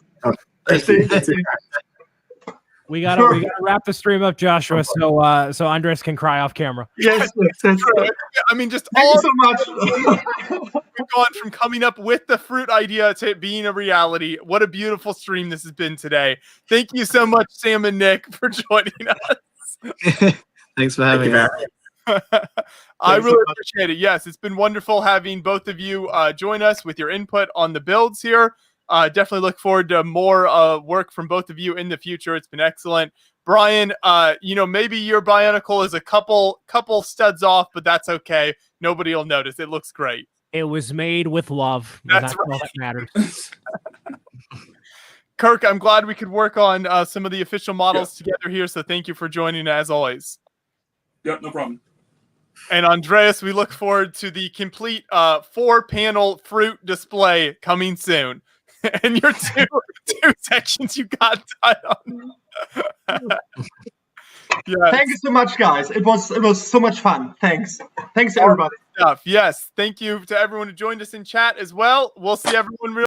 We gotta wrap the stream up, Joshua, so Andres can cry off camera. Yes, that's true. I mean, just Thank all you so much. we've gone from coming up with the fruit idea to it being a reality. What a beautiful stream this has been today. Thank you so much, Sam and Nick, for joining us. Thanks for having me. I really appreciate it. Yes, it's been wonderful having both of you join us with your input on the builds here. Definitely look forward to more work from both of you in the future. It's been excellent. Brian, maybe your Bionicle is a couple studs off, but that's okay. Nobody will notice. It looks great. It was made with love. That's All right. that matters. Kirk, I'm glad we could work on some of the official models together here, so thank you for joining as always. Yep, no problem. And Andreas, we look forward to the complete 4-panel fruit display coming soon. And your two sections you got tied on. Yes. Thank you so much, guys. It was so much fun. Thanks everybody. Yes, thank you to everyone who joined us in chat as well. We'll see everyone real